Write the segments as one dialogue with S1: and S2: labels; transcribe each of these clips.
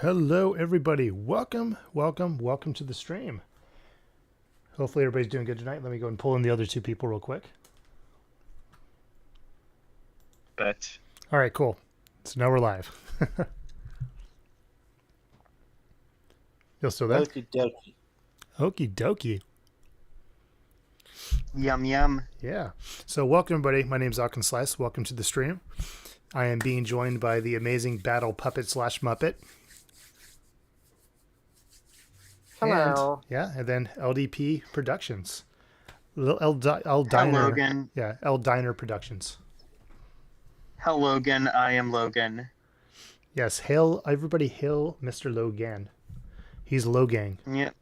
S1: Hello, everybody. Welcome to the stream. Hopefully, everybody's doing good tonight. Let me go and pull in the other two people real quick.
S2: But
S1: All right, cool. So now we're live. You're still there?
S3: Okie dokie.
S1: Okie dokie.
S2: yum yum.
S1: Yeah. So, welcome, everybody. My name's Alkin Slice. Welcome to the stream. I am being joined by the amazing Battle Puppet slash Muppet.
S3: Hello.
S1: And then LDP Productions. L
S2: Hello,
S1: Diner.
S2: Logan.
S1: Yeah, L Diner Productions.
S2: Hello, Logan. I am Logan.
S1: Yes, hail, everybody hail Mr. Logan. He's Logang.
S2: Yep.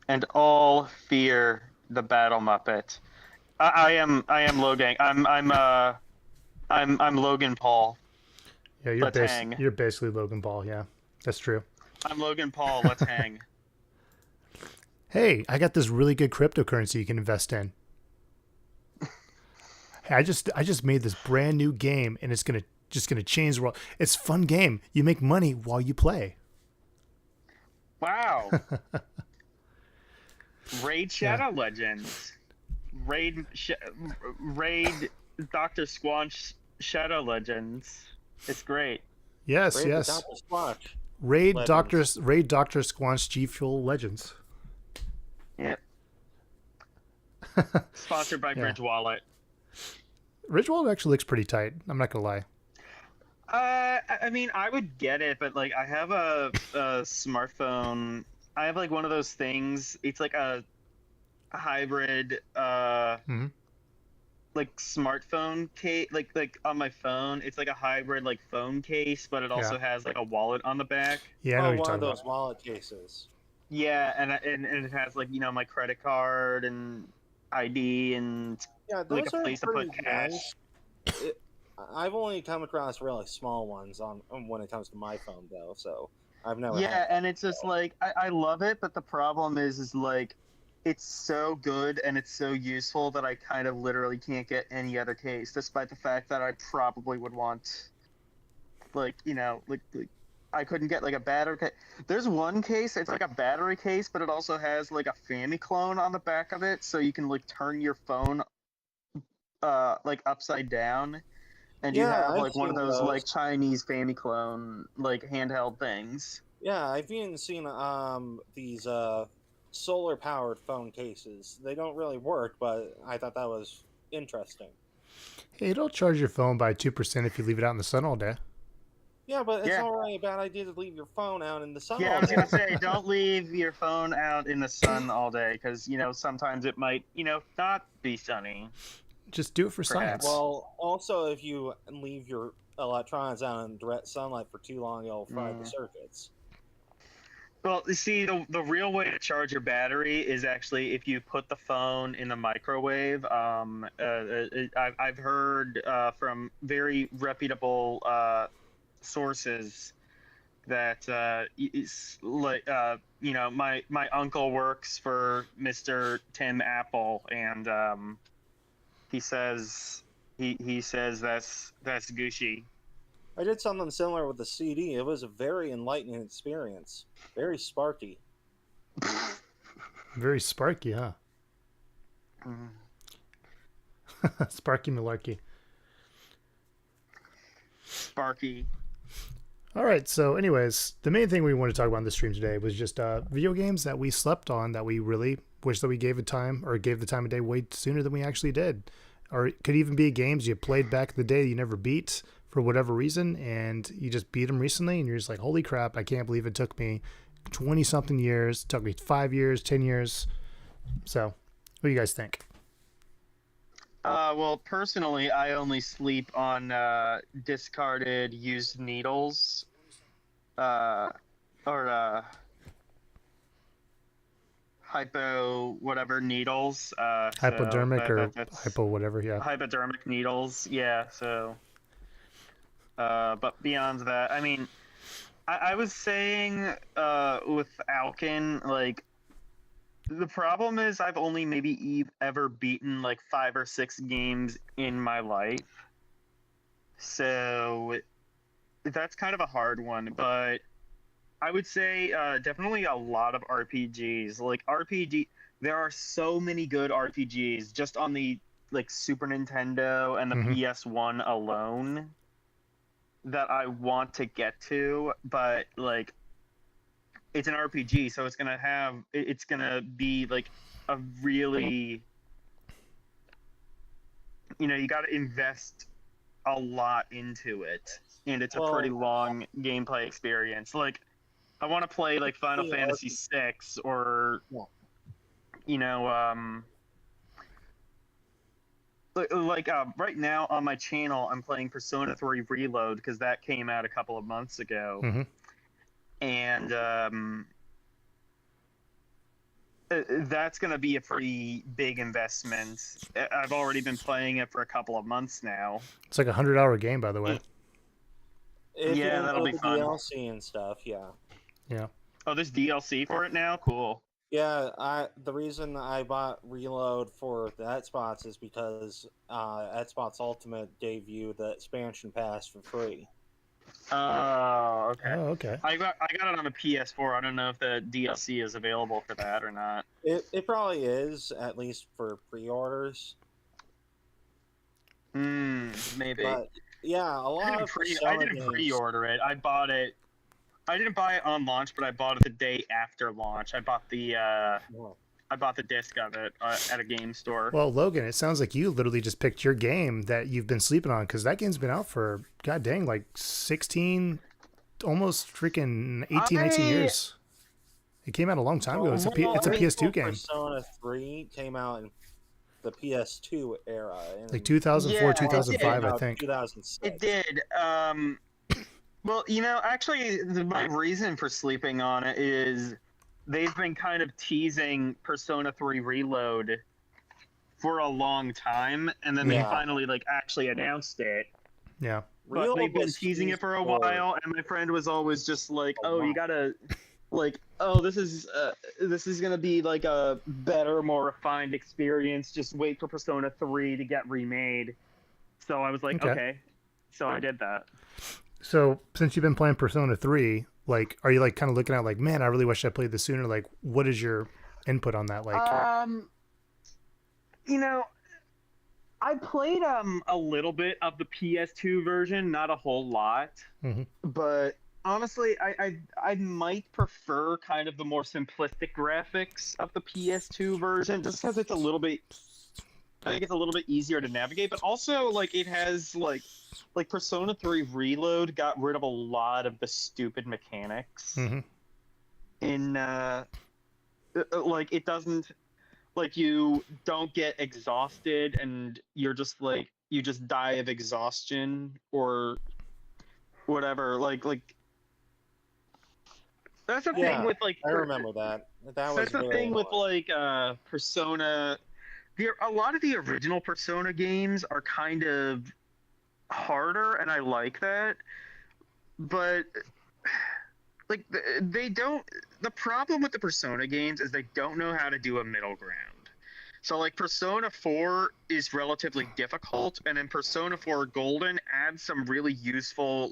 S2: And all fear the Battle Muppet. I am Logan. I'm Logan Paul.
S1: Yeah,
S2: Let's hang.
S1: you're basically Logan Paul. Yeah, that's true.
S2: I'm Logan Paul. Let's hang.
S1: Hey, I got this really good cryptocurrency you can invest in. Hey, I just made this brand new game, and it's gonna change the world. It's a fun game. You make money while you play.
S2: Wow. Raid Shadow Legends. Raid Dr. Squanch Shadow Legends. It's great.
S1: Yes,
S3: Raid
S1: yes.
S3: the Dr. Squatch.
S1: Raid
S3: Legends.
S1: Doctor Squanch G Fuel Legends.
S2: Yep. Sponsored by
S1: Yeah.
S2: Bridge Wallet.
S1: Ridgewald actually looks pretty tight. I'm not gonna lie.
S2: I mean, I would get it, but like, I have a smartphone. I have like one of those things. It's like a hybrid,
S1: Mhm.
S2: like smartphone case. Like on my phone, it's like a hybrid like phone case, but it also has like a wallet on the back.
S1: Yeah, I know what you're
S3: one of
S1: talking
S3: those
S1: about.
S3: wallet cases.
S2: Yeah, and it has like my credit card and ID and
S3: Yeah,
S2: like
S3: those
S2: a
S3: are
S2: place to
S3: pretty
S2: put cash.
S3: nice. I've only come across really small ones on when it comes to my phone though, so I've never
S2: Yeah,
S3: had.
S2: and it's just like I love it, but the problem is like it's so good and it's so useful that I kind of literally can't get any other case, despite the fact that I probably would want like like I couldn't get like a battery case. There's one case, it's like a battery case, but it also has like a Famiclone on the back of it, so you can like turn your phone like upside down, and you
S3: Yeah,
S2: have
S3: I've
S2: like one of
S3: seen
S2: those
S3: those.
S2: like Chinese Famiclone like handheld things.
S3: Yeah, I've even seen these solar powered phone cases. They don't really work, but I thought that was interesting.
S1: Hey, it'll charge your phone by 2% if you leave it out in the sun all day.
S3: Yeah, but it's
S2: Yeah.
S3: not really a bad idea to leave your phone out in the sun
S2: Yeah, I
S3: all
S2: was
S3: day.
S2: gonna say, don't leave your phone out in the sun all day, because sometimes it might not be sunny.
S1: Just do it for
S2: Perhaps.
S1: science.
S3: Well, also, if you leave your electronics out in direct sunlight for too long, you'll fry the circuits.
S2: Well, you see, the real way to charge your battery is actually if you put the phone in the microwave. I've heard from very reputable sources that it's like my uncle works for Mr. Tim Apple, and he says that's Gucci.
S3: I did something similar with the CD. It was a very enlightening experience. Very sparky.
S1: Very sparky, huh? Sparky malarkey.
S2: Sparky.
S1: All right. So, anyways, the main thing we want to talk about in the stream today was just video games that we slept on that we really wish that we gave the time of day way sooner than we actually did, or it could even be games you played back in the day that you never beat for whatever reason, and you just beat them recently, and you're just like, holy crap! I can't believe it took me 20 something years. It took me 5 years, 10 years. So, what do you guys think?
S2: Well, personally, I only sleep on discarded used needles, or hypo whatever needles.
S1: Hypodermic
S2: so
S1: or
S2: that's
S1: hypo whatever, yeah.
S2: hypodermic needles. Yeah. So, but beyond that, I mean, I was saying with Alkin, like the problem is I've only maybe ever beaten like 5 or 6 games in my life. So that's kind of a hard one, but I would say definitely a lot of RPGs. Like RPG, there are so many good RPGs just on the like Super Nintendo and the
S1: Hmm.
S2: PS1 alone that I want to get to, but like it's an RPG, so it's gonna be like a really, you got to invest a lot into it, and it's a pretty
S3: Well,
S2: long gameplay experience. Like I want to play like Final
S3: the
S2: Fantasy
S3: RP
S2: VI or
S3: yeah.
S2: you know like right now on my channel I'm playing Persona 3 Reload because that came out a couple of months ago,
S1: Hmm.
S2: and that's going to be a pretty big investment. I've already been playing it for a couple of months now.
S1: It's like a 100-hour game, by the way.
S3: If you
S2: Yeah, that'll
S3: include
S2: be
S3: the
S2: fun.
S3: DLC and stuff, yeah.
S1: Yeah.
S2: Oh, there's DLC for it now? Cool.
S3: Yeah, the reason I bought Reload for the Xbox is because Xbox Ultimate gave you the expansion pass for free.
S2: Oh, okay.
S1: Oh, okay.
S2: I got it on the PS4. I don't know if the DLC is available for that or not.
S3: It probably is, at least for pre-orders.
S2: Maybe.
S3: But yeah, a lot of
S2: I
S3: Persona
S2: didn't
S3: games.
S2: pre-order it. I bought it. I didn't buy it on launch, but I bought it the day after launch. I bought the disc of it at a game store.
S1: Well, Logan, it sounds like you literally just picked your game that you've been sleeping on, because that game's been out for, god dang, like 16, almost freaking 18, 19 years. It came out a long time ago. It's a PS2 game.
S3: Persona 3 came out in the PS2 era.
S1: Like 2004,
S2: Yeah,
S1: 2005, I
S3: about
S1: think.
S3: 2006.
S2: It did. Well, actually, my reason for sleeping on it is they've been kind of teasing Persona 3 Reload for a long time, and then they
S3: Yeah.
S2: finally actually announced it.
S1: Yeah.
S2: But
S3: Reload
S2: they've been
S3: was
S2: teasing it for a
S3: teased
S2: while, and my friend was always just like,
S3: a
S2: "Oh, you
S3: while.
S2: gotta, this is gonna be like a better, more refined experience. Just wait for Persona 3 to get remade." So I was like,
S1: Okay.
S2: "Okay." So I did that.
S1: So since you've been playing Persona 3, like, are you like kind of looking at like, man, I really wish I played this sooner? Like, what is your input on that? Like,
S2: You know, I played a little bit of the PS2 version, not a whole lot,
S1: Mhm.
S2: but honestly, I might prefer kind of the more simplistic graphics of the PS2 version, just because it's a little bit. I think it's a little bit easier to navigate, but also it has like Persona 3 Reload got rid of a lot of the stupid mechanics
S1: Mhm.
S2: in it doesn't, you don't get exhausted and you're just you just die of exhaustion or whatever, that's the
S3: Yeah,
S2: thing with
S3: I remember that. That was
S2: that's the
S3: very
S2: thing with
S3: annoying.
S2: Persona. A lot of the original Persona games are kind of harder, and I like that, but they don't. The problem with the Persona games is they don't know how to do a middle ground. So Persona 4 is relatively difficult, and then Persona 4 Golden adds some really useful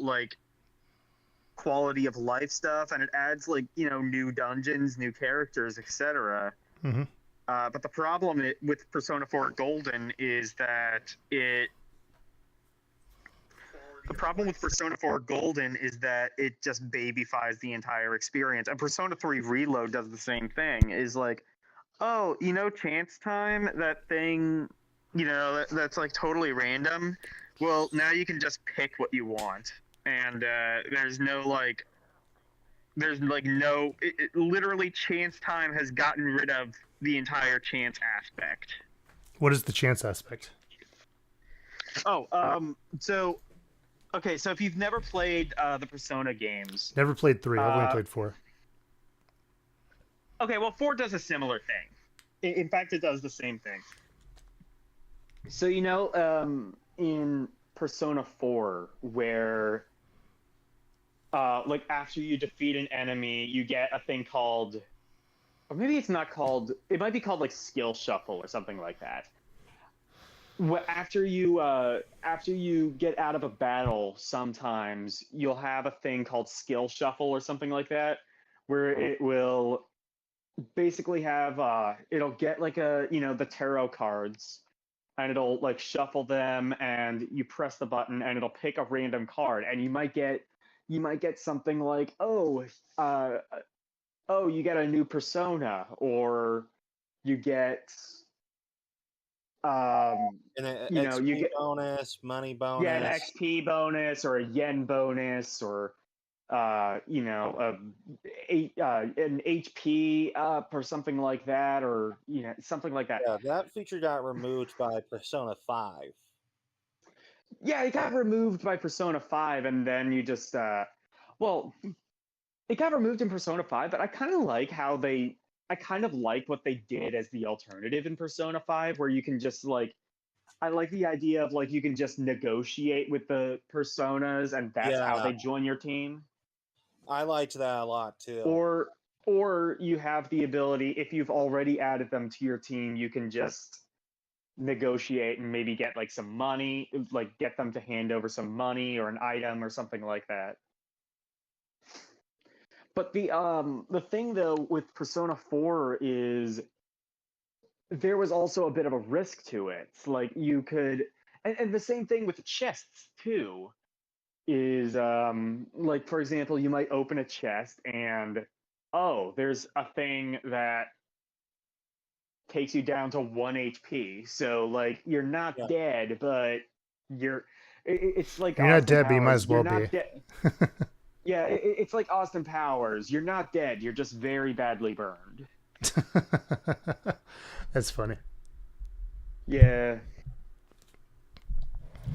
S2: quality of life stuff, and it adds new dungeons, new characters, etc.
S1: Mhm.
S2: But the problem with Persona 4 Golden is that it. The problem with Persona 4 Golden is that it just babyfies the entire experience. And Persona 3 Reload does the same thing. Is like, oh, chance time, that thing, that's totally random. Well, now you can just pick what you want. And there's no literally chance time has gotten rid of the entire chance aspect.
S1: What is the chance aspect?
S2: Oh, so okay, so if you've never played the Persona games,
S1: Never played 3. I've only played 4.
S2: okay, well, 4 does a similar thing. In fact, it does the same thing. So in Persona 4, where after you defeat an enemy, you get a thing called, or maybe it's not called. It might be called skill shuffle or something like that.
S4: after you get out of a battle, sometimes you'll have a thing called skill shuffle or something like that, where it will basically have it'll get like the tarot cards, and it'll like shuffle them, and you press the button and it'll pick a random card, and you might get something like, oh, you get a new persona, or you get um
S3: And an
S4: you
S3: XP
S4: get,
S3: bonus, money
S4: yeah, an
S3: bonus.
S4: XP bonus or a yen bonus, or an HP up or something like that, or something like that.
S3: Yeah, that feature got removed by Persona 5.
S4: Yeah, it got removed by Persona 5, and then you just well, it got removed in Persona 5, but I kind of like what they did as the alternative in Persona 5, where you can just like, I like the idea of like you can just negotiate with the personas, and that's how
S3: Yeah,
S4: they join your team.
S3: I liked that a lot too.
S4: Or you have the ability, if you've already added them to your team, you can just negotiate and maybe get like some money, like get them to hand over some money or an item or something like that. But the thing though with Persona 4 is there was also a bit of a risk to it. Like you could, and the same thing with chests too, is like, for example, you might open a chest and, oh, there's a thing that takes you down to 1 HP. So like you're not
S3: Yeah,
S4: dead, but you're it's like
S1: You're not
S4: Austin
S1: dead, but you might
S4: Powers.
S1: as
S4: You're
S1: well be.
S4: not dead. Yeah, it's like Austin Powers. You're not dead. You're just very badly burned.
S1: That's funny.
S4: Yeah.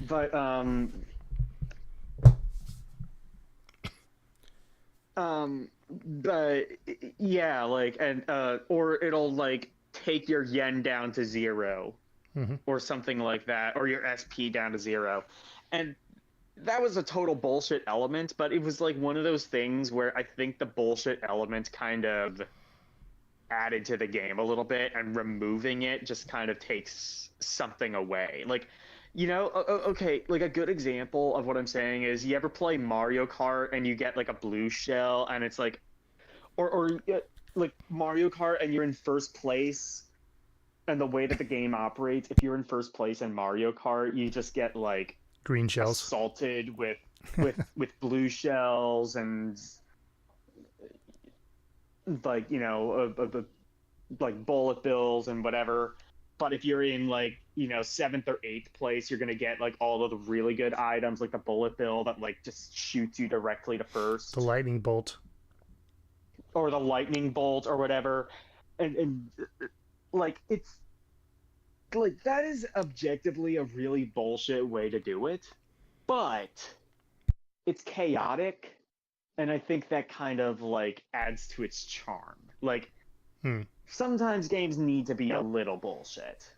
S4: But but yeah, like, and or it'll like take your yen down to 0
S1: Hmm.
S4: or something like that, or your SP down to 0. And that was a total bullshit element, but it was like one of those things where I think the bullshit element kind of added to the game a little bit, and removing it just kind of takes something away. Like, okay, like a good example of what I'm saying is, you ever play Mario Kart and you get like a blue shell, and it's like, or like Mario Kart and you're in first place, and the way that the game operates, if you're in first place in Mario Kart, you just get like
S1: Green shells.
S4: assaulted with blue shells, and like like bullet bills and whatever. But if you're in like 7th or 8th place, you're gonna get like all of the really good items, like the bullet bill that like just shoots you directly to
S1: The
S4: first,
S1: lightning bolt.
S4: or the lightning bolt or whatever. And like, it's like, that is objectively a really bullshit way to do it, but it's chaotic, and I think that kind of like adds to its charm. Like,
S1: Hmm.
S4: sometimes games need to be a little bullshit.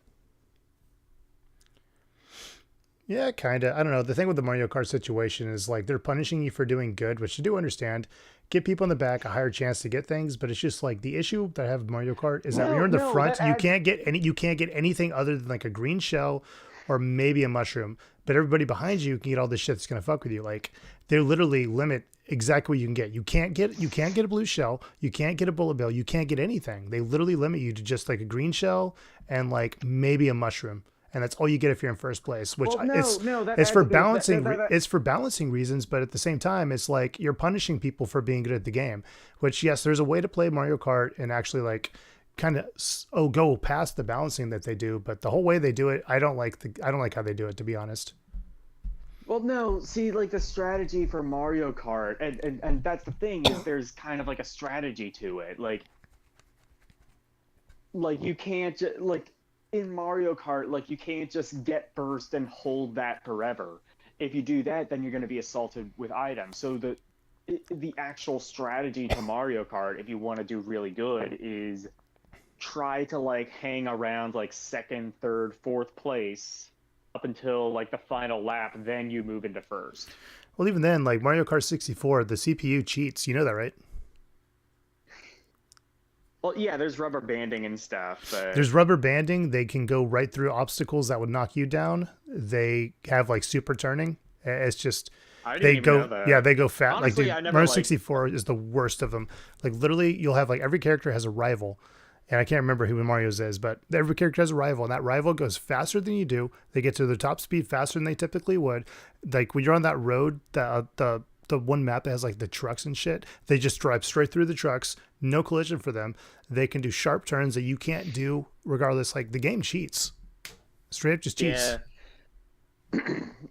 S1: Yeah, kind of. I don't know. The thing with the Mario Kart situation is like they're punishing you for doing good, which I do understand. Give people in the back a higher chance to get things, but it's just like the issue that I have with Mario Kart is that when
S4: No,
S1: you're in the
S4: no,
S1: front,
S4: that adds.
S1: you can't get anything other than like a green shell or maybe a mushroom. But everybody behind you can get all this shit that's gonna fuck with you. Like they literally limit exactly what you can get. You can't get a blue shell, you can't get a bullet bill, you can't get anything. They literally limit you to just like a green shell and like maybe a mushroom, and that's all you get if you're in first place. Which
S4: Well, no, no, that
S1: it's
S4: adds
S1: for
S4: a bit.
S1: it's for balancing reasons, but at the same time, it's like you're punishing people for being good at the game. Which, yes, there's a way to play Mario Kart and actually like kind of go past the balancing that they do, but the whole way they do it, I don't like how they do it, to be honest.
S4: Well, no, see, like the strategy for Mario Kart, and that's the thing, is there's kind of like a strategy to it. Like you can't like in Mario Kart, like you can't just get burst and hold that forever. If you do that, then you're going to be assaulted with items. So the actual strategy to Mario Kart, if you want to do really good, is try to like hang around like second, third, fourth place up until like the final lap, then you move into first.
S1: Well, even then, like Mario Kart 64, the CPU cheats. You know that, right?
S4: Well, yeah, there's rubber banding and stuff, but
S1: There's rubber banding. They can go right through obstacles that would knock you down. They have like super turning. It's just
S4: I didn't
S1: they
S4: even know
S1: go,
S4: that.
S1: yeah, they go fat. Like,
S4: Honestly,
S1: dude,
S4: I never
S1: Mario
S4: like.
S1: 64 is the worst of them. Like, literally, you'll have like every character has a rival, and I can't remember who Mario's is, but every character has a rival, and that rival goes faster than you do. They get to their top speed faster than they typically would. Like when you're on that road, the one map that has like the trucks and shit, they just drive straight through the trucks, no collision for them. They can do sharp turns that you can't do regardless. Like the game cheats, straight up just cheats.
S4: Yeah.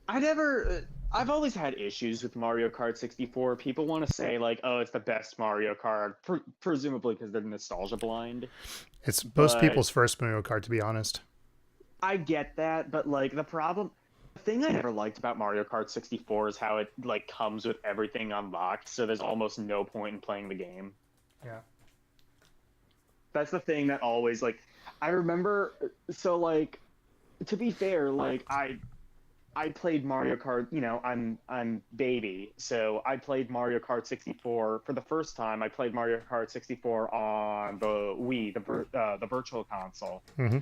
S4: I never. I've always had issues with Mario Kart 64. People want to say like, "Oh, it's the best Mario Kart," presumably because they're nostalgia blind.
S1: It's most
S4: But-
S1: people's first Mario Kart, to be honest.
S4: I get that, but like the thing I never liked about Mario Kart 64 is how it like comes with everything unlocked, so there's almost no point in playing the game.
S1: Yeah.
S4: That's the thing that always like I remember. So like, to be fair, like I played Mario Kart. You know, I'm baby, so I played Mario Kart 64 for the first time. I played Mario Kart 64 on the Wii, the Virtual Console.
S1: Mhm.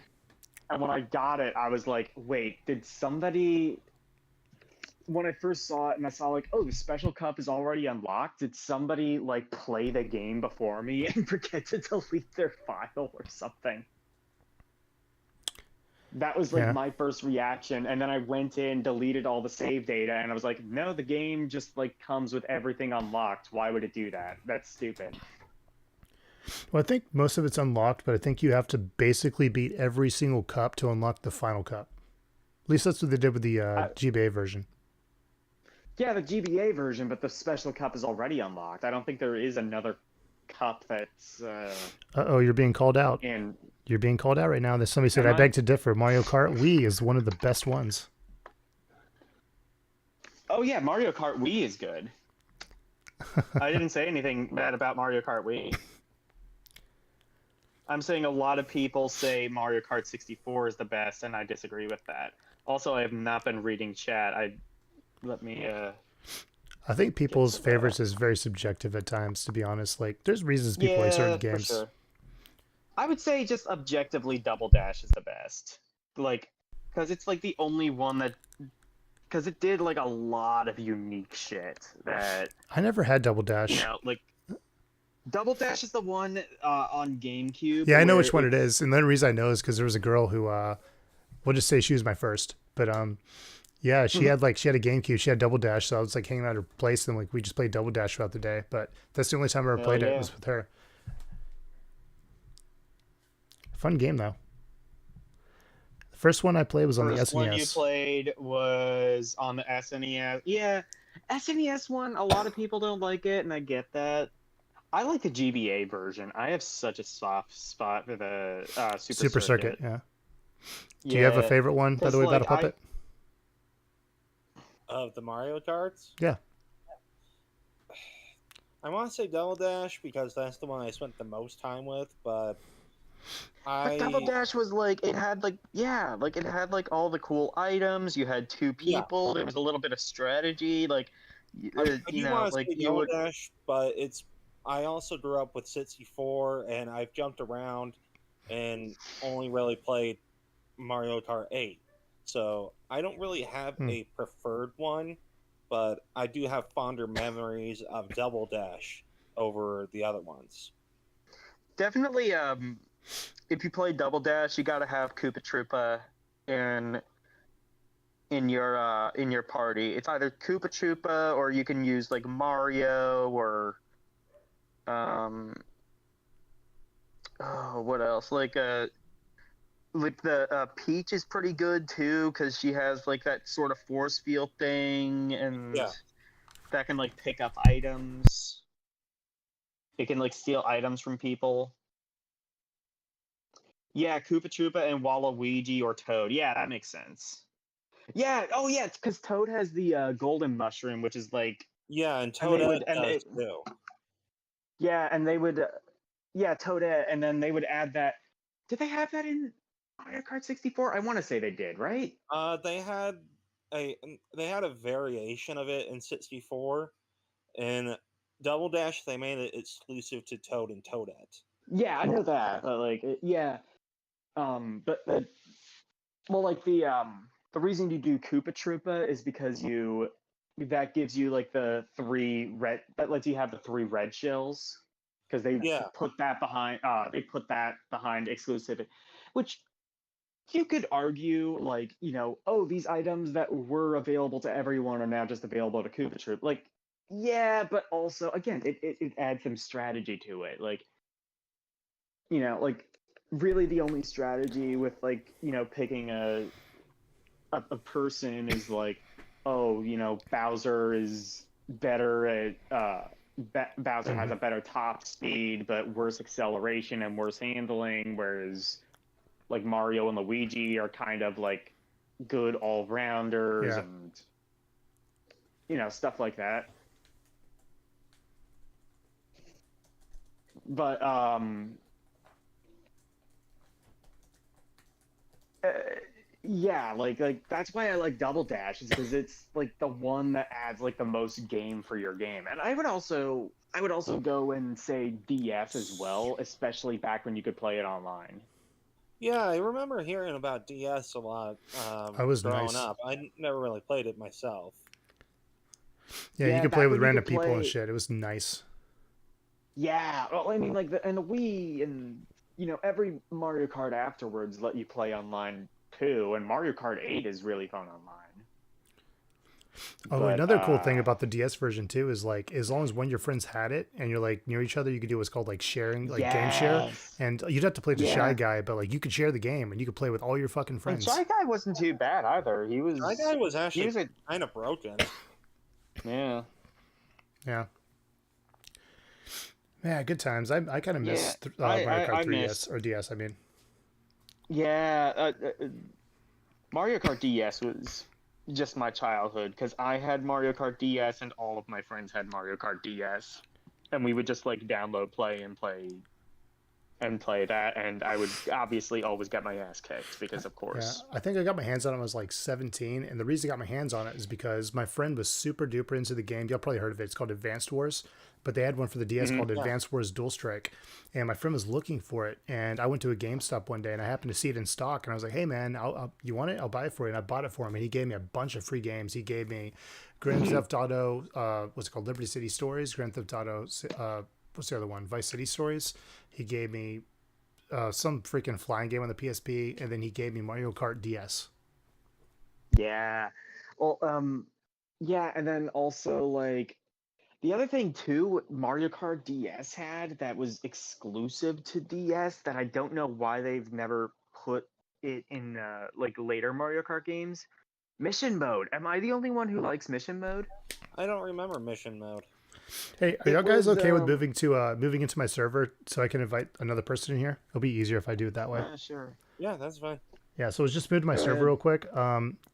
S4: And when I got it, I was like, wait, did somebody? When I first saw it and I saw like, oh, the special cup is already unlocked, did somebody like play the game before me and forget to delete their file or something? That was like
S1: Yeah.
S4: my first reaction, and then I went in, deleted all the save data, and I was like, no, the game just like comes with everything unlocked. Why would it do that? That's stupid.
S1: Well, I think most of it's unlocked, but I think you have to basically beat every single cup to unlock the final cup. At least that's what they did with the GBA version.
S4: Yeah, the GBA version, but the special cup is already unlocked. I don't think there is another cup that's
S1: Oh, you're being called out.
S4: in.
S1: You're being called out right now. There's somebody said,
S4: Am
S1: I
S4: I?
S1: beg to differ. Mario Kart Wii is one of the best ones.
S4: Oh yeah, Mario Kart Wii is good. I didn't say anything bad about Mario Kart Wii. I'm saying a lot of people say Mario Kart 64 is the best, and I disagree with that. Also, I have not been reading chat. Let me.
S1: I think people's
S4: to that.
S1: favorites is very subjective at times, to be honest. Like, there's reasons people like certain games.
S4: For sure. I would say just objectively, Double Dash is the best. Like, because it's like the only one that. Because it did like a lot of unique shit that.
S1: I never had Double Dash.
S4: You know, like. Double Dash is the one on GameCube.
S1: Yeah, I know
S4: where
S1: which one it is. And the only reason I know is because there was a girl who, we'll just say she was my first. But yeah, she had a GameCube. She had Double Dash, so I was like hanging out at her place, and like we just played Double Dash throughout the day. But that's the only time I ever
S4: Hell
S1: played it
S4: yeah.
S1: was with her. Fun game though. The first one I played was on the
S4: First
S1: SNES.
S4: one you played was on the SNES. Yeah, SNES one. A lot of people don't like it, and I get that. I like the GBA version. I have such a soft spot for the Super
S1: Circuit. Yeah.
S4: Yeah.
S1: Do you have a favorite one, by the way, Battle Puppet?
S3: Of the Mario Karts?
S1: Yeah.
S3: I want to say Double Dash because that's the one I spent the most time with, but
S4: But Double Dash was like it had like all the cool items. You had two people.
S3: Yeah.
S4: There was a little bit of strategy. Like
S3: I do
S4: you know,
S3: want to
S4: like
S3: say
S4: you
S3: Double
S4: would.
S3: Dash, but I also grew up with 64, and I've jumped around and only really played Mario Kart 8. So I don't really have a preferred one, but I do have fonder memories of Double Dash over the other ones.
S4: Definitely, if you play Double Dash, you gotta have Koopa Troopa in your party. It's either Koopa Troopa or you can use like Mario or what else? Like the Peach is pretty good too because she has like that sort of force field thing and that can like pick up items. It can like steal items from people. Yeah, Koopa Troopa and Waluigi or Toad. Yeah, that makes sense. Yeah. Oh yeah, it's because Toad has the golden mushroom, which is like
S3: And
S4: And they
S3: Toadette
S4: would- and
S3: does
S4: it-
S3: too.
S4: yeah, and they would Toadette, and then they would add that. Did they have that in Mario Kart 64? I want to say they did, right?
S3: They had a variation of it in 64. In Double Dash, they made it exclusive to Toad and Toadette.
S4: Yeah, I know that. Yeah. But well, like the reason you do Koopa Troopa is because that gives you like the three red that lets you have the three red shells because
S3: Yeah,
S4: they put that behind exclusivity, which you could argue like oh, these items that were available to everyone are now just available to Koopa Troop. Like yeah, but also again it adds some strategy to it. Like like really the only strategy with like picking a person is like oh Bowser is better at Bowser has a better top speed but worse acceleration and worse handling, whereas like Mario and Luigi are kind of like good all rounders
S1: Yeah.
S4: and stuff like that. But uh, yeah, like that's why I like Double Dash is because it's like the one that adds like the most game for your game. And I would also go and say DS as well, especially back when you could play it online.
S3: yeah, I remember hearing about DS a lot
S1: That was
S3: growing
S1: nice.
S3: up. I never really played it myself.
S1: Yeah, you
S4: Yeah,
S1: could play
S4: back
S1: with
S4: when you
S1: random
S4: could
S1: people and
S4: play.
S1: shit. It was nice.
S4: Yeah, well, I mean, like the Wii and every Mario Kart afterwards let you play online too, and Mario Kart 8 is really fun online.
S1: Oh,
S4: But
S1: another cool thing about the DS version too is like as long as one of your friends had it and you're like near each other, you could do what's called like sharing, like game share.
S4: yes,
S1: And you'd have to play the Shy
S4: yeah,
S1: Guy, but like you could share the game and you could play with all your fucking
S2: And
S1: friends.
S2: Shy Guy wasn't too bad either.
S3: That guy was
S2: He
S3: actually
S2: was a
S3: kind of broken.
S4: yeah,
S1: Yeah. Yeah, good times. I kind of
S2: yeah.
S1: miss Mario Kart
S2: I
S1: 3DS
S2: missed.
S1: or DS. I mean,
S2: Yeah, Mario Kart DS was just my childhood because I had Mario Kart DS and all of my friends had Mario Kart DS, and we would just like download, play that, and I would obviously always get my ass kicked because of
S1: yeah,
S2: course.
S1: I think I got my hands on it when I was like 17, and the reason I got my hands on it is because my friend was super duper into the game. Y'all probably heard of it. It's called Advanced Wars, but they had one for the DS
S2: Hmm.
S1: called
S3: Yeah.
S1: Advanced Wars Dual Strike, and my friend was looking for it, and I went to a GameStop one day and I happened to see it in stock, and I was like, "Hey man, you want it? I'll buy it for you." And I bought it for him, and he gave me a bunch of free games. He gave me Grand Theft Auto, what's it called, Liberty City Stories, Grand Theft Auto, what's the other one, Vice City Stories. He gave me some freaking flying game on the PSP, and then he gave me Mario Kart DS.
S4: yeah. Well, yeah, and then also like the other thing too, Mario Kart DS had that was exclusive to DS that I don't know why they've never put it in like later Mario Kart games. Mission mode. Am I the only one who likes mission mode?
S3: I don't remember mission mode.
S1: Hey, are
S4: It
S1: y'all guys
S4: was
S1: okay with moving into my server so I can invite another person in here? It'll be easier if I do it that way.
S4: Sure.
S3: Yeah, that's fine.
S1: Yeah, so let's just move to my
S4: Go
S1: server
S4: ahead.
S1: real quick.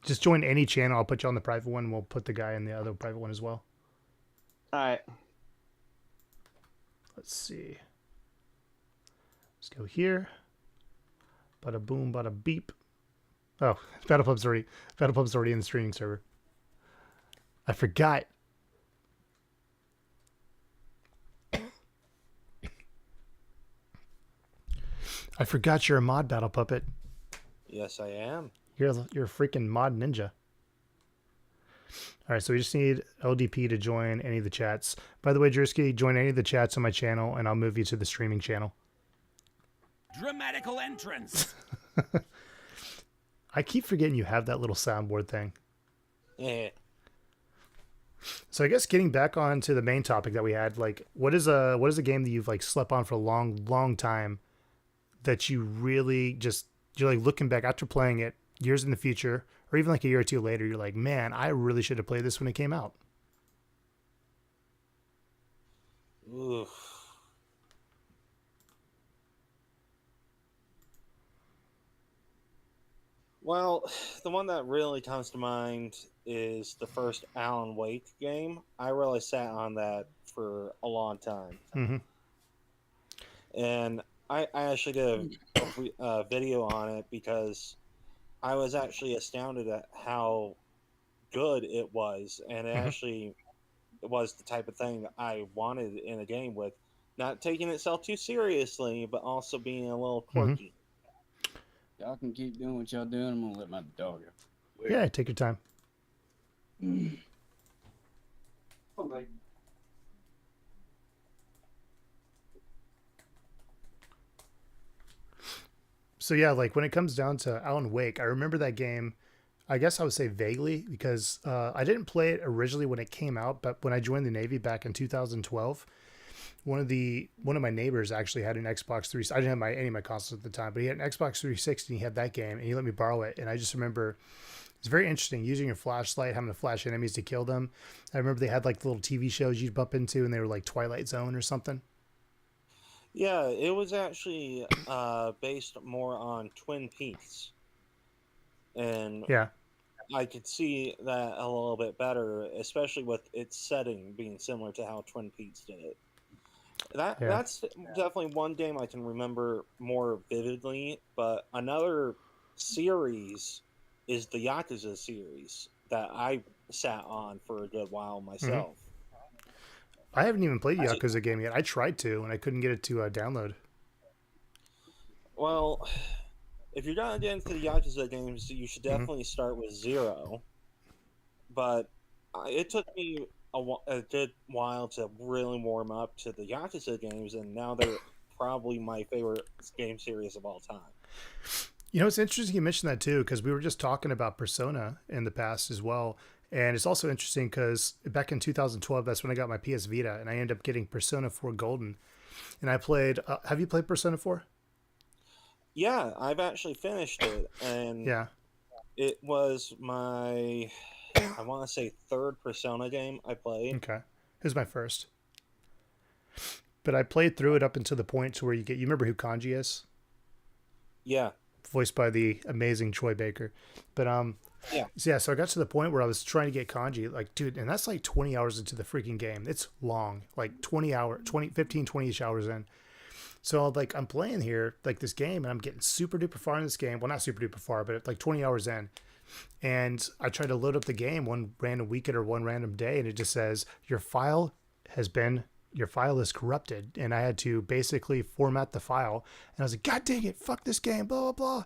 S1: Just join any channel. I'll put you on the private one. We'll put the guy in the other private one as well.
S2: All right.
S1: Let's see. Let's go here. Bada boom, bada beep. Oh, Battle Pub's already in the streaming server. I forgot. I forgot you're a mod, Battle Puppet.
S3: Yes, I am.
S1: You're a freaking mod ninja. All right, so we just need LDP to join any of the chats. By the way, Drewski, join any of the chats on my channel, and I'll move you to the streaming channel.
S5: Dramatical entrance.
S1: I keep forgetting you have that little soundboard thing.
S3: Yeah.
S1: So I guess getting back on to the main topic that we had, like, what is a game that you've like slept on for a long time that you really just you're like looking back after playing it years in the future, or even like a year or two later, you're like, man, I really should have played this when it came out.
S3: Oof. Well, the one that really comes to mind is the first Alan Wake game. I really sat on that for a long time.
S1: Mm-hmm.
S3: And I actually did a video on it because I was actually astounded at how good it was. And it
S1: Mhm.
S3: actually was the type of thing I wanted in a game with not taking itself too seriously, but also being a little
S1: Mhm.
S3: quirky.
S5: Y'all can keep doing what y'all doing. I'm gonna let my dog out.
S1: Yeah, take your time.
S5: Okay.
S1: So yeah, like when it comes down to Alan Wake, I remember that game. I guess I would say vaguely because I didn't play it originally when it came out, but when I joined the Navy back in 2012, one of my neighbors actually had an Xbox 3. I didn't have any of my consoles at the time, but he had an Xbox 360 and he had that game and he let me borrow it. And I just remember it's very interesting using your flashlight, having to flash enemies to kill them. I remember they had like little TV shows you'd bump into and they were like Twilight Zone or something.
S3: Yeah, it was actually based more on Twin Peaks. And
S1: Yeah.
S3: I could see that a little bit better, especially with its setting being similar to how Twin Peaks did it. That's definitely one game I can remember more vividly, but another series is the Yakuza series that I sat on for a good while myself.
S1: I haven't even played Yakuza game yet. I tried to, and I couldn't get it to download.
S3: Well, if you're gonna get into the Yakuza games, you should definitely start with Zero. But it took me a good while to really warm up to the Yakuza games, and now they're probably my favorite game series of all time.
S1: You know, it's interesting you mentioned that too, because we were just talking about Persona in the past as well. And it's also interesting because back in 2012, that's when I got my PS Vita, and I ended up getting Persona 4 Golden. And I played. Have you played Persona 4?
S3: Yeah, I've actually finished it, and
S1: Yeah.
S3: it was my, I want to say, third Persona game I played.
S1: Okay. It was my first. But I played through it up until the point to where you remember who Kanji is?
S3: Yeah.
S1: Voiced by the amazing Troy Baker. But so I got to the point where I was trying to get Kanji, like, dude, and that's like 20 hours into the freaking game. It's long, like 15, 20-ish hours in. So like I'm playing here, like this game, and I'm getting super duper far in this game. Well, not super duper far, but like 20 hours in. And I tried to load up the game one random weekend or one random day, and it just says your file is corrupted. And I had to basically format the file. And I was like, God dang it, fuck this game, blah, blah, blah.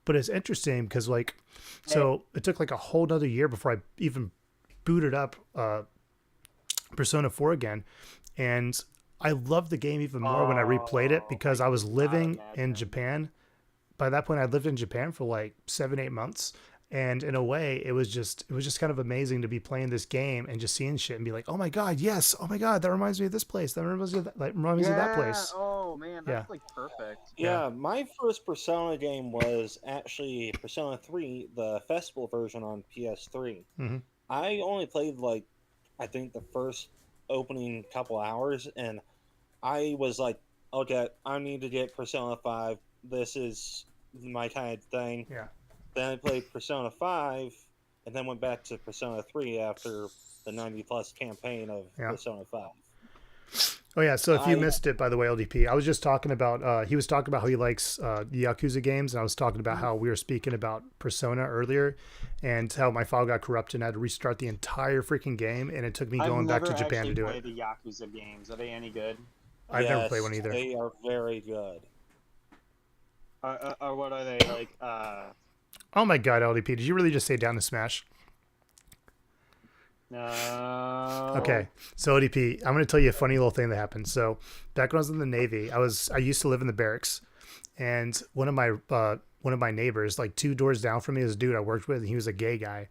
S1: But it's interesting because like, so it took like a whole nother year before I even booted up Persona 4 again. And I loved the game even more when I replayed it because I was living in Japan. By that point, I lived in Japan for like 7-8 months. And in a way, it was just kind of amazing to be playing this game and just seeing shit and be like, oh my God, yes. Oh my God, that reminds me of this place. That reminds me of that place.
S2: Oh man, that's like perfect.
S3: Yeah, my first Persona game was actually Persona 3, the festival version on PS3.
S1: Mm-hmm.
S3: I only played like, I think the first opening couple hours, and I was like, okay, I need to get Persona 5. This is my kind of thing.
S1: Yeah.
S3: Then I played Persona 5, and then went back to Persona 3 after the 90-plus campaign of Persona 5.
S1: Oh, yeah. So if you missed it, by the way, LDP, I was just talking about, he was talking about how he likes the Yakuza games, and I was talking about how we were speaking about Persona earlier, and how my file got corrupted and I had to restart the entire freaking game, and it took me going back to Japan to do it.
S2: I've never actually played the Yakuza games. Are they any good?
S1: I've never played one either.
S3: They are very good.
S2: Or what are they, like,
S1: Oh my God, LDP, did you really just say down to Smash?
S2: No.
S1: Okay, so ODP, I'm going to tell you a funny little thing that happened. So back when I was in the Navy, I used to live in the barracks, and one of my neighbors, like 2 doors down from me, is a dude I worked with, and he was a gay guy,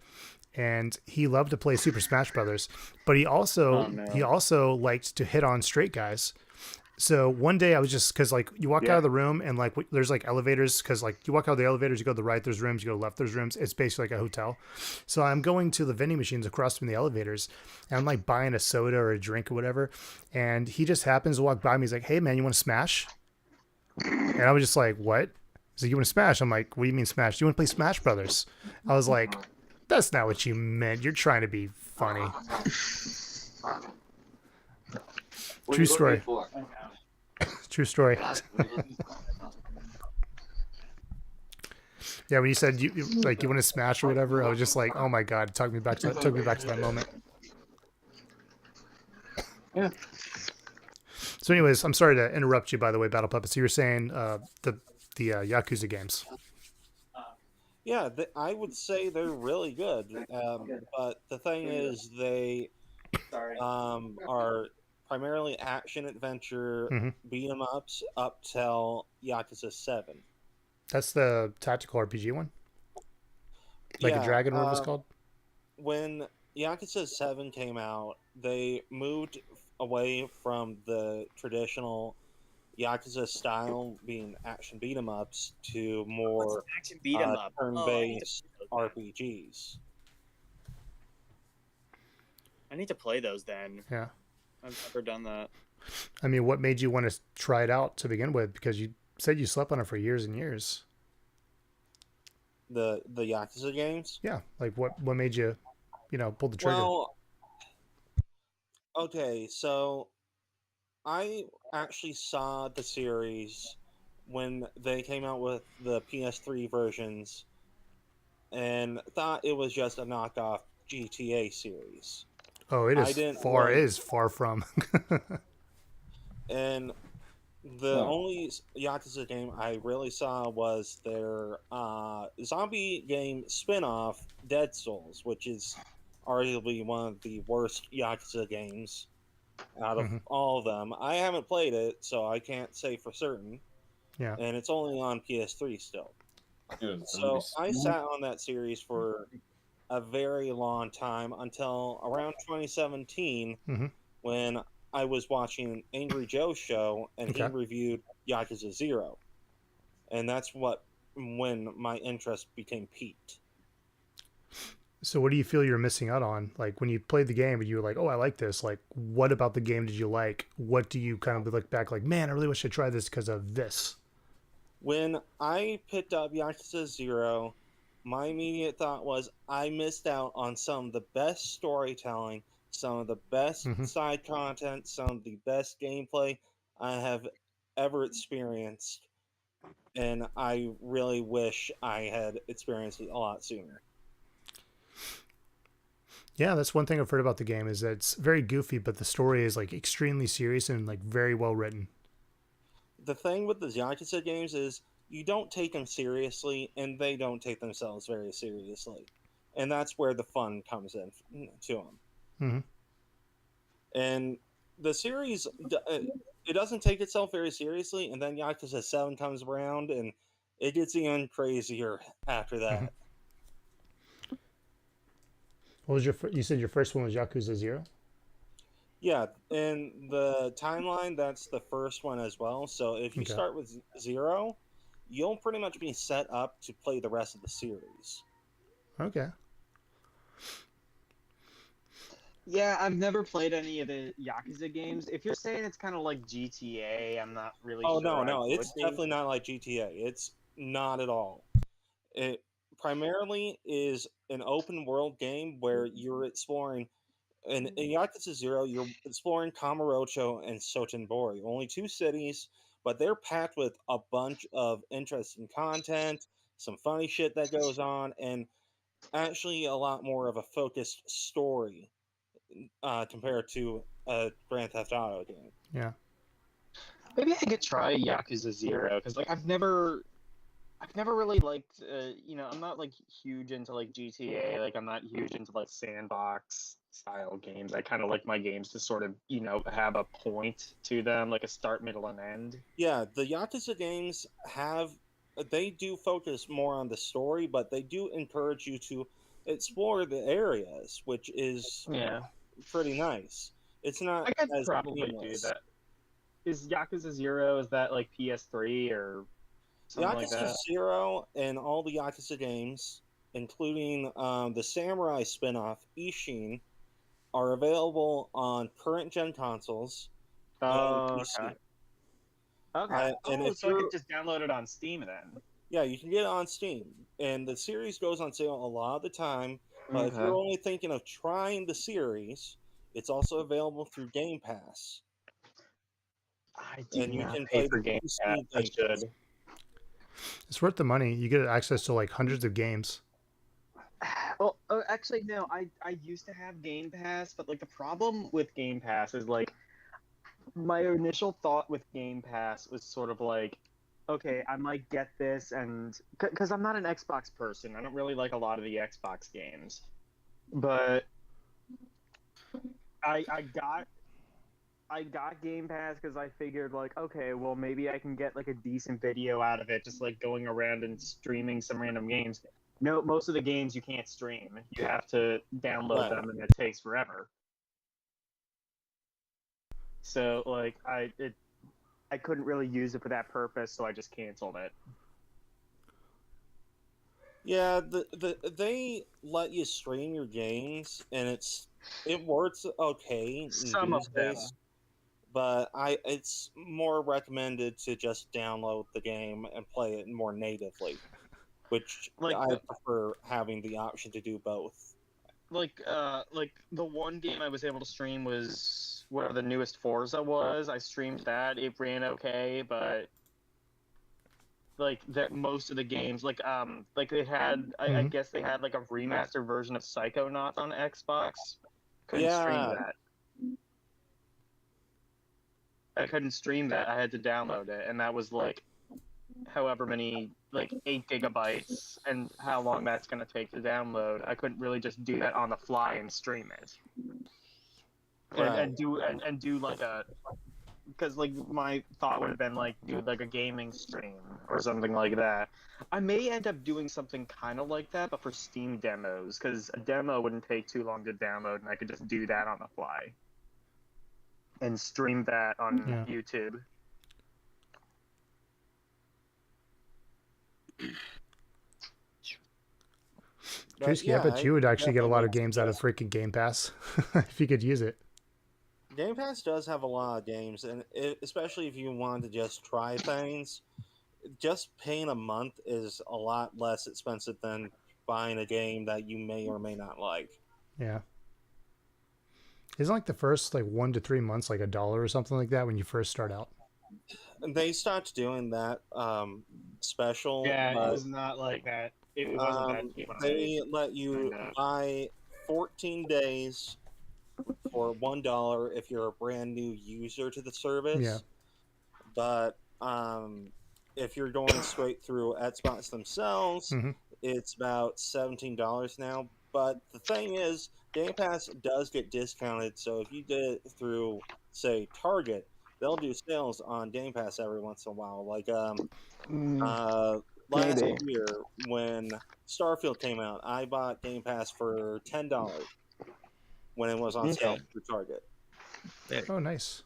S1: and he loved to play Super Smash Brothers, but he also liked to hit on straight guys. So one day I was just, because like you walk out of the room and like there's like elevators, because like you walk out of the elevators, you go to the right, there's rooms, you go to the left, there's rooms. It's basically like a hotel. So I'm going to the vending machines across from the elevators, and I'm like buying a soda or a drink or whatever. And he just happens to walk by me. He's like, hey man, you want to smash? And I was just like, what? He's like, you want to smash? I'm like, what do you mean smash? Do you want to play Smash Brothers? I was like, that's not what you meant. You're trying to be funny. True story. True story. Yeah, when you said you want to smash or whatever, I was just like, oh my God, it took me back to that moment.
S5: Yeah.
S1: So, anyways, I'm sorry to interrupt you. By the way, Battle Puppet. So you were saying the Yakuza games.
S3: Yeah, I would say they're really good. But the thing is, they are primarily action adventure
S1: Hmm.
S3: beat 'em ups up till Yakuza 7.
S1: That's the tactical RPG one, like a
S3: Yeah,
S1: dragon. What it was called?
S3: when Yakuza 7 came out, they moved away from the traditional Yakuza style being action beat 'em ups to more
S6: Action beat 'em up.
S3: turn
S6: Oh, I need to
S3: based
S6: play those then.
S3: RPGs.
S6: I need to play those then.
S1: Yeah.
S6: I've never done that.
S1: I mean, what made you want to try it out to begin with? Because you said you slept on it for years and years.
S3: The Yakuza games.
S1: Yeah. Like what made you, pull the trigger?
S3: Well, okay, so I actually saw the series when they came out with the PS3 versions and thought it was just a knockoff GTA series.
S1: Oh, it
S3: I
S1: is
S3: didn't
S1: far.
S3: like-
S1: It is far from.
S3: And the only Yakuza game I really saw was their zombie game spin-off, Dead Souls, which is arguably one of the worst Yakuza games out of
S1: Mhm.
S3: all of them. I haven't played it, so I can't say for certain.
S1: Yeah.
S3: And it's only on PS3 still.
S5: Good.
S3: So I sat on that series for a very long time until around 2017
S1: Mhm.
S3: when I was watching Angry Joe's show and he
S1: Okay.
S3: reviewed Yakuza 0. And that's when my interest became piqued.
S1: So, what do you feel you're missing out on? Like when you played the game and you were like, "Oh, I like this." Like, what about the game did you like? What do you kind of look back like? Man, I really wish I tried this because of this.
S3: When I picked up Yakuza 0, my immediate thought was I missed out on some of the best storytelling, some of the best
S1: Mhm.
S3: side content, some of the best gameplay I have ever experienced. And I really wish I had experienced it a lot sooner.
S1: Yeah, that's one thing I've heard about the game is that it's very goofy, but the story is like extremely serious and like very well written.
S3: The thing with the Yakuza games is you don't take them seriously, and they don't take themselves very seriously. And that's where the fun comes in to them.
S1: Mhm.
S3: And the series, it doesn't take itself very seriously, and then Yakuza 7 comes around, and it gets even crazier after that.
S1: What was you said your first one was Yakuza 0?
S3: Yeah, in the timeline, that's the first one as well. So if you
S1: Okay.
S3: start with 0, you'll pretty much be set up to play the rest of the series.
S1: Okay.
S2: Yeah, I've never played any of the Yakuza games. If you're saying it's kind of like GTA, I'm not really
S3: Oh,
S2: sure.
S3: no,
S2: I
S3: it's
S2: would be.
S3: definitely not like GTA. It's not at all. It primarily is an open world game where you're exploring. In Yakuza 0, you're exploring Kamurocho and Sotenbori. Only 2 cities, but they're packed with a bunch of interesting content, some funny shit that goes on, and actually a lot more of a focused story compared to a Grand Theft Auto game.
S1: Yeah.
S2: Maybe I could try Yakuza 0 because like I've never really liked. I'm not like huge into like GTA. Like I'm not huge into like sandbox style games. I kind of like my games to sort of have a point to them, like a start, middle, and end.
S3: Yeah, the Yakuza games they do focus more on the story, but they do encourage you to explore the areas, which is
S2: Yeah,
S3: pretty nice. It's not
S2: I could
S3: as
S2: probably
S3: seamless.
S2: do that. Is Yakuza 0, is that like PS3 or something like
S3: Yakuza
S2: that?
S3: 0 and all the Yakuza games, including the Samurai spin-off Ishin, are available on current gen consoles and
S2: Oh,
S3: PC.
S2: okay. Okay.
S3: And if
S2: So I
S3: you're-
S2: could just download it on Steam then.
S3: Yeah, you can get it on Steam, and the series goes on sale a lot of the time. But if
S2: Okay.
S3: you're only thinking of trying the series, it's also available through Game Pass.
S2: I do
S3: And you
S2: not
S3: can
S2: pay
S3: play
S2: for
S3: the
S2: Game
S3: PC
S2: Pass. I
S3: Game Pass.
S2: should.
S1: It's worth the money. You get access to like hundreds of games.
S2: Well, actually, no. I used to have Game Pass, but like the problem with Game Pass is like
S4: my initial thought with Game Pass was sort of like, okay, I might get this, and because I'm not an Xbox person, I don't really like a lot of the Xbox games, but I got Game Pass because I figured like, okay, well maybe I can get like a decent video out of it, just like going around and streaming some random games. No, most of the games you can't stream. You have to download
S3: Right.
S4: them, and it takes forever. So like I couldn't really use it for that purpose, so I just canceled it.
S3: Yeah, they let you stream your games, and it works okay
S4: Some
S3: these
S4: of them.
S3: days. But it's more recommended to just download the game and play it more natively, which
S4: Like
S3: I prefer having the option to do both.
S4: like the one game I was able to stream was whatever the newest Forza was. I streamed that. It ran okay, but like that most of the games like they had I
S1: Mhm.
S4: guess they had like a remastered version of Psychonauts on Xbox. Couldn't stream
S3: Yeah.
S4: that. I couldn't stream that. I had to download it, and that was like however many, like 8 gigabytes, and how long that's going to take to download. I couldn't really just do that on the fly and stream it,
S3: Right.
S4: and do like a, because like my thought would have been like do like a gaming stream or something like that. I may end up doing something kind of like that, but for Steam demos, because a demo wouldn't take too long to download, and I could just do that on the fly and stream that on
S1: Yeah.
S4: YouTube.
S3: But
S1: Drewski, I bet you would actually get a lot of
S3: definitely
S1: games out of
S3: suggest-
S1: freaking Game Pass if you could use it.
S3: Game Pass does have a lot of games, and especially if you want to just try things, just paying a month is a lot less expensive than buying a game that you may or may not like.
S1: Yeah. Isn't like the first like 1 to 3 months like $1 or something like that when you first start out?
S3: And they stopped doing that special.
S4: Yeah,
S3: but,
S4: it was not like that. It wasn't that cheap when
S3: they let you
S4: signed up.
S3: buy 14 days for $1 if you're a brand new user to the service.
S1: Yeah.
S3: But if you're going straight through Xbox themselves,
S1: Mhm.
S3: it's about $17 now. But the thing is, Game Pass does get discounted. So if you did it through, say, Target, they'll do sales on Game Pass every once in a while. Like last
S4: Maybe.
S3: year when Starfield came out, I bought Game Pass for $10 when it was on sale
S4: Okay.
S3: through Target.
S1: Oh, nice.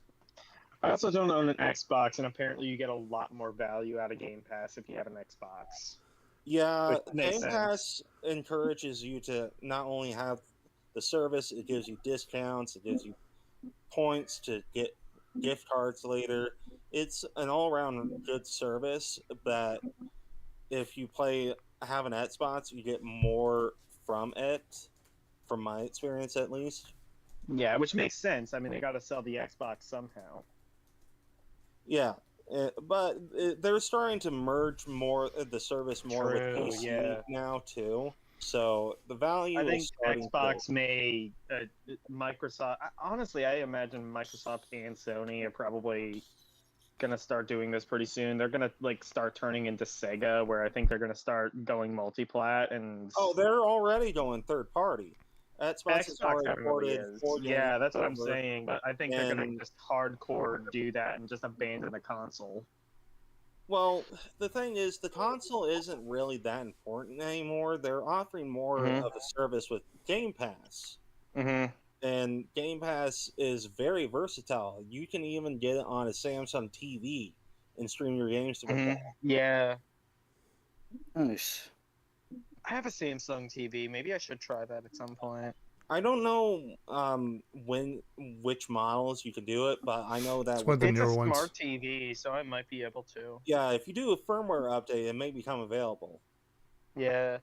S4: I also don't own an Xbox, and apparently you get a lot more value out of Game Pass if you have an Xbox.
S3: Yeah,
S4: Which makes
S3: Game
S4: sense.
S3: Pass encourages you to not only have the service, it gives you discounts, it gives you points to get gift cards later. It's an all-around good service, but if you have an Xbox, you get more from it, from my experience at least.
S4: Yeah, which makes sense. I mean, they got to sell the Xbox somehow.
S3: Yeah, but they're starting to merge more the service more with
S4: True,
S3: PC
S4: yeah.
S3: now too. So the value
S4: I
S3: is
S4: think
S3: starting
S4: Xbox
S3: to,
S4: may Microsoft. Honestly, I imagine Microsoft and Sony are probably gonna start doing this pretty soon. They're gonna like start turning into Sega, where I think they're gonna start going multi-plat and.
S3: Oh, they're already going third party. Xbox has already
S4: definitely
S3: ported
S4: is.
S3: 4 games
S4: Yeah, that's what I'm
S3: over.
S4: saying. But I think they're gonna
S3: and-
S4: just hardcore do that and just abandon the console.
S3: Well, the thing is, the console isn't really that important anymore. They're offering more
S4: Mhm.
S3: of a service with Game Pass.
S4: Mm-hmm.
S3: And Game Pass is very versatile. You can even get it on a Samsung TV and stream your games with that.
S4: Yeah,
S5: Nice.
S4: I have a Samsung TV. Maybe I should try that at some point.
S3: I don't know which models you can do it, but I know that
S1: It's one of the
S4: It's a
S1: newer ones.
S4: smart TV, so I might be able to.
S3: yeah, if you do a firmware update, it may become available.
S4: Yeah.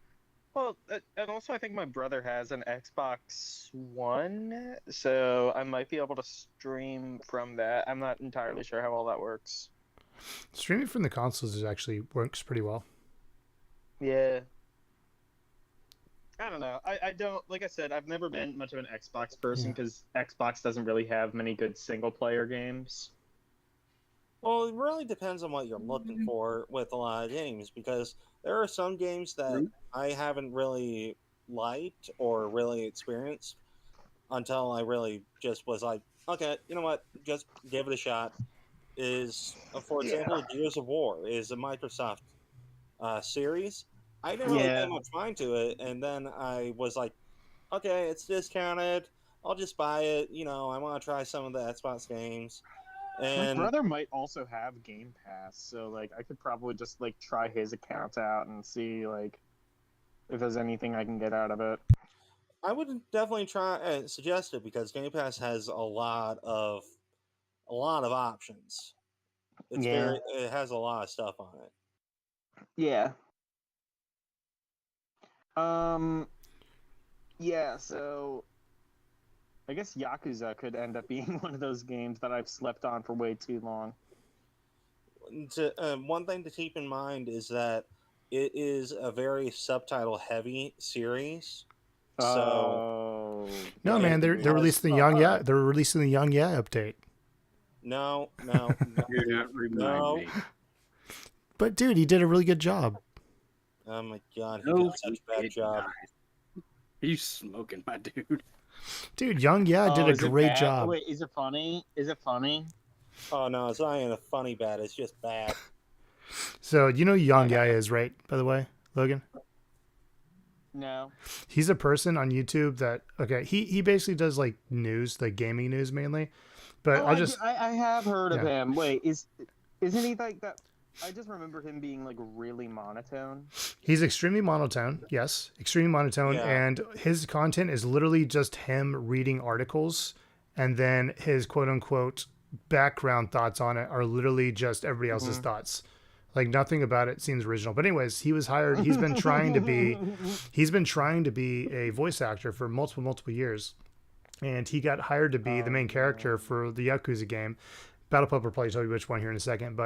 S4: Well, and also I think my brother has an Xbox One, so I might be able to stream from that. I'm not entirely sure how all that works.
S1: Streaming from the consoles is actually works pretty well.
S4: Yeah. I don't know. I don't, like I said, I've never been much of an Xbox person
S1: Yeah.
S4: because Xbox doesn't really have many good single player games.
S3: Well, it really depends on what you're looking for with a lot of games, because there are some games that I haven't really liked or really experienced until I really just was like, okay, you know what, just give it a shot. For example, Gears of War is a Microsoft series. I didn't really
S2: Yeah.
S3: pay much mind to it, and then I was like, okay, it's discounted. I'll just buy it. I want to try some of the Xbox games.
S4: My
S3: And
S4: brother might also have Game Pass, so like I could probably just like try his account out and see like if there's anything I can get out of it.
S3: I would definitely try and suggest it because Game Pass has a lot of options.
S2: Yeah.
S3: It has a lot of stuff on it.
S4: Yeah. Yeah, so I guess Yakuza could end up being one of those games that I've slept on for way too long.
S3: One thing to keep in mind is that it is a very subtitle heavy series. So
S1: No,
S3: Yeah,
S1: man, they're
S3: because-
S1: releasing the Young Yeah. They're releasing the Young Yeah update.
S3: no,
S5: Do not remind
S3: No.
S5: me.
S1: But dude, he did a really good job.
S3: oh my god, he
S5: No,
S3: did such a bad
S5: he
S3: job.
S5: did not. You smoking, my dude.
S1: Dude, Young Yeah did a
S2: is it
S1: great
S2: bad?
S1: job.
S2: Wait, is it funny? Is it funny?
S3: Oh no, it's not even a funny bad. It's just bad.
S1: So you know who Young Yeah is, right? By the way, Logan.
S2: No.
S1: He's a person on YouTube that he basically does like news, like gaming news mainly. But
S2: Oh,
S1: I'll just
S2: I have heard of
S1: Yeah.
S2: him. Wait, isn't he like that? I just remember him being like really monotone.
S1: he's extremely monotone, yes, extremely monotone,
S3: Yeah.
S1: and his content is literally just him reading articles, and then his quote unquote background thoughts on it are literally just everybody else's thoughts. Like nothing about it seems original. But anyways, he was hired. He's been trying to be a voice actor for multiple years, and he got hired to be the main character for the Yakuza game. Battle Pup will probably tell you which one here in a second.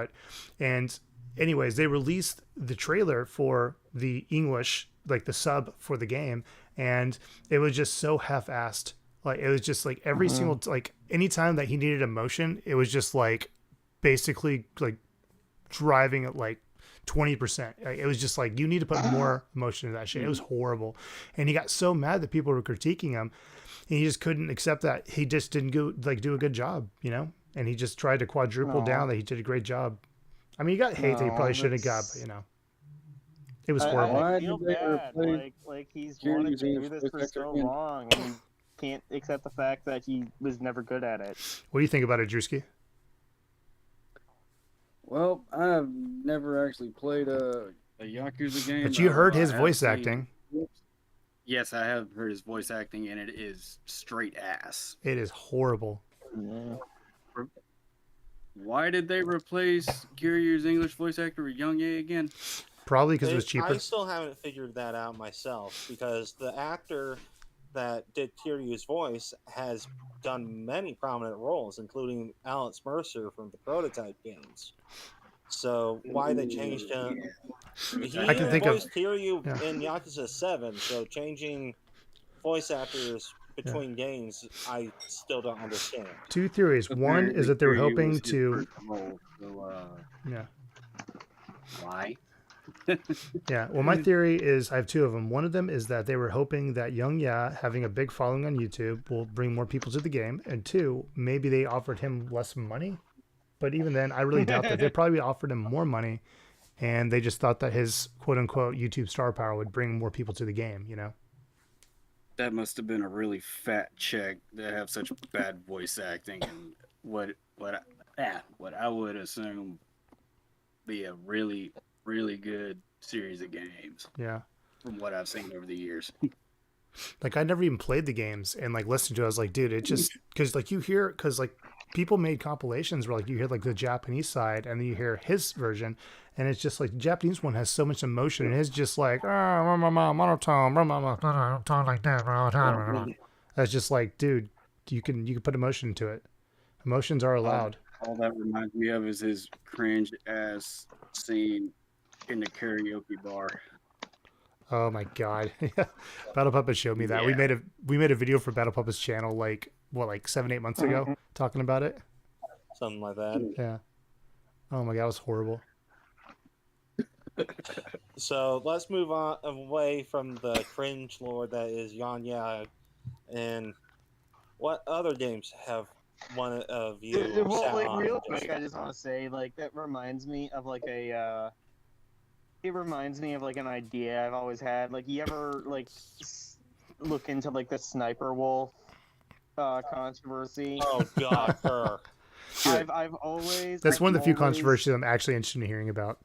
S1: And anyways, they released the trailer for the English, like the sub for the game, and it was just so half-assed. Like it was just like every single like anytime that he needed emotion, it was just like basically like driving at like 20%. It was just like you need to put more emotion in that shit. It was horrible, and he got so mad that people were critiquing him, and he just couldn't accept that he just didn't do a good job, And he just tried to quadruple down that he did a great job. I mean, he got hate that he probably shouldn't have got, but it was horrible.
S5: Why
S2: I feel
S5: did they
S2: bad.
S5: replace
S2: Like he's
S5: Jeremy
S2: wanted to do
S5: James
S2: this
S5: with
S2: for
S5: Hector
S2: so
S5: again?
S2: long, and he can't accept the fact that he was never good at it.
S1: What do you think about it, Drewski?
S5: Well, I've never actually played a Yakuza game.
S1: But you heard
S5: I
S1: his
S5: have
S1: voice
S5: seen
S1: acting.
S5: clips. Yes, I have heard his voice acting, and it is straight ass.
S1: It is horrible.
S5: Why did they replace Kiryu's English voice actor with Young Ye again?
S1: Probably because it was cheaper.
S3: I still haven't figured that out myself because the actor that did Kiryu's voice has done many prominent roles, including Alex Mercer from the Prototype games. So why they changed him? He
S1: I can think of-
S3: voiced Kiryu
S1: yeah.
S3: in Yakuza 7, so changing voice actors between games, I still don't understand.
S1: Two theories. One is that they were
S5: Apparently,
S1: hoping
S5: Kiryu was his
S1: to,
S5: first role, so,
S1: yeah.
S5: why?
S1: Yeah. Well, my theory is I have two of them. One of them is that they were hoping that Young Ya having a big following on YouTube will bring more people to the game. And two, maybe they offered him less money. But even then, I really doubt that. They probably offered him more money, and they just thought that his quote unquote YouTube star power would bring more people to the game,
S5: That must have been a really fat check to have such bad voice acting, and what I would assume be a really good series of games
S1: Yeah.
S5: from what I've seen over the years.
S1: Like I never even played the games and like listened to it. I was like, dude, it just because like you hear because like people made compilations where like you hear like the Japanese side and then you hear his version and it's just like the Japanese one has so much emotion and it's just like monotone like that. That's just like, dude, you can put emotion into it. Emotions are allowed.
S5: All that reminds me of is his cringe ass scene in the karaoke bar.
S1: Oh my god. Battle Puppet showed me that.
S5: Yeah.
S1: We made a video for Battle Puppet's channel like 7-8 months ago talking about it.
S3: Something like that.
S1: Yeah. Oh my god, it was horrible.
S3: So let's move on away from the cringe lord that is Yanya, and what other games have one of you
S2: Well,
S3: sat
S2: like
S3: on?
S2: real
S3: and just-
S2: quick, I just want to say, like, that reminds me of like a. It reminds me of like an idea I've always had. Like, you ever like look into like the Sniper Wolf controversy?
S3: Oh God, her.
S2: I've always.
S1: That's
S2: I've
S1: one of the few
S2: always-
S1: controversies I'm actually interested in hearing about.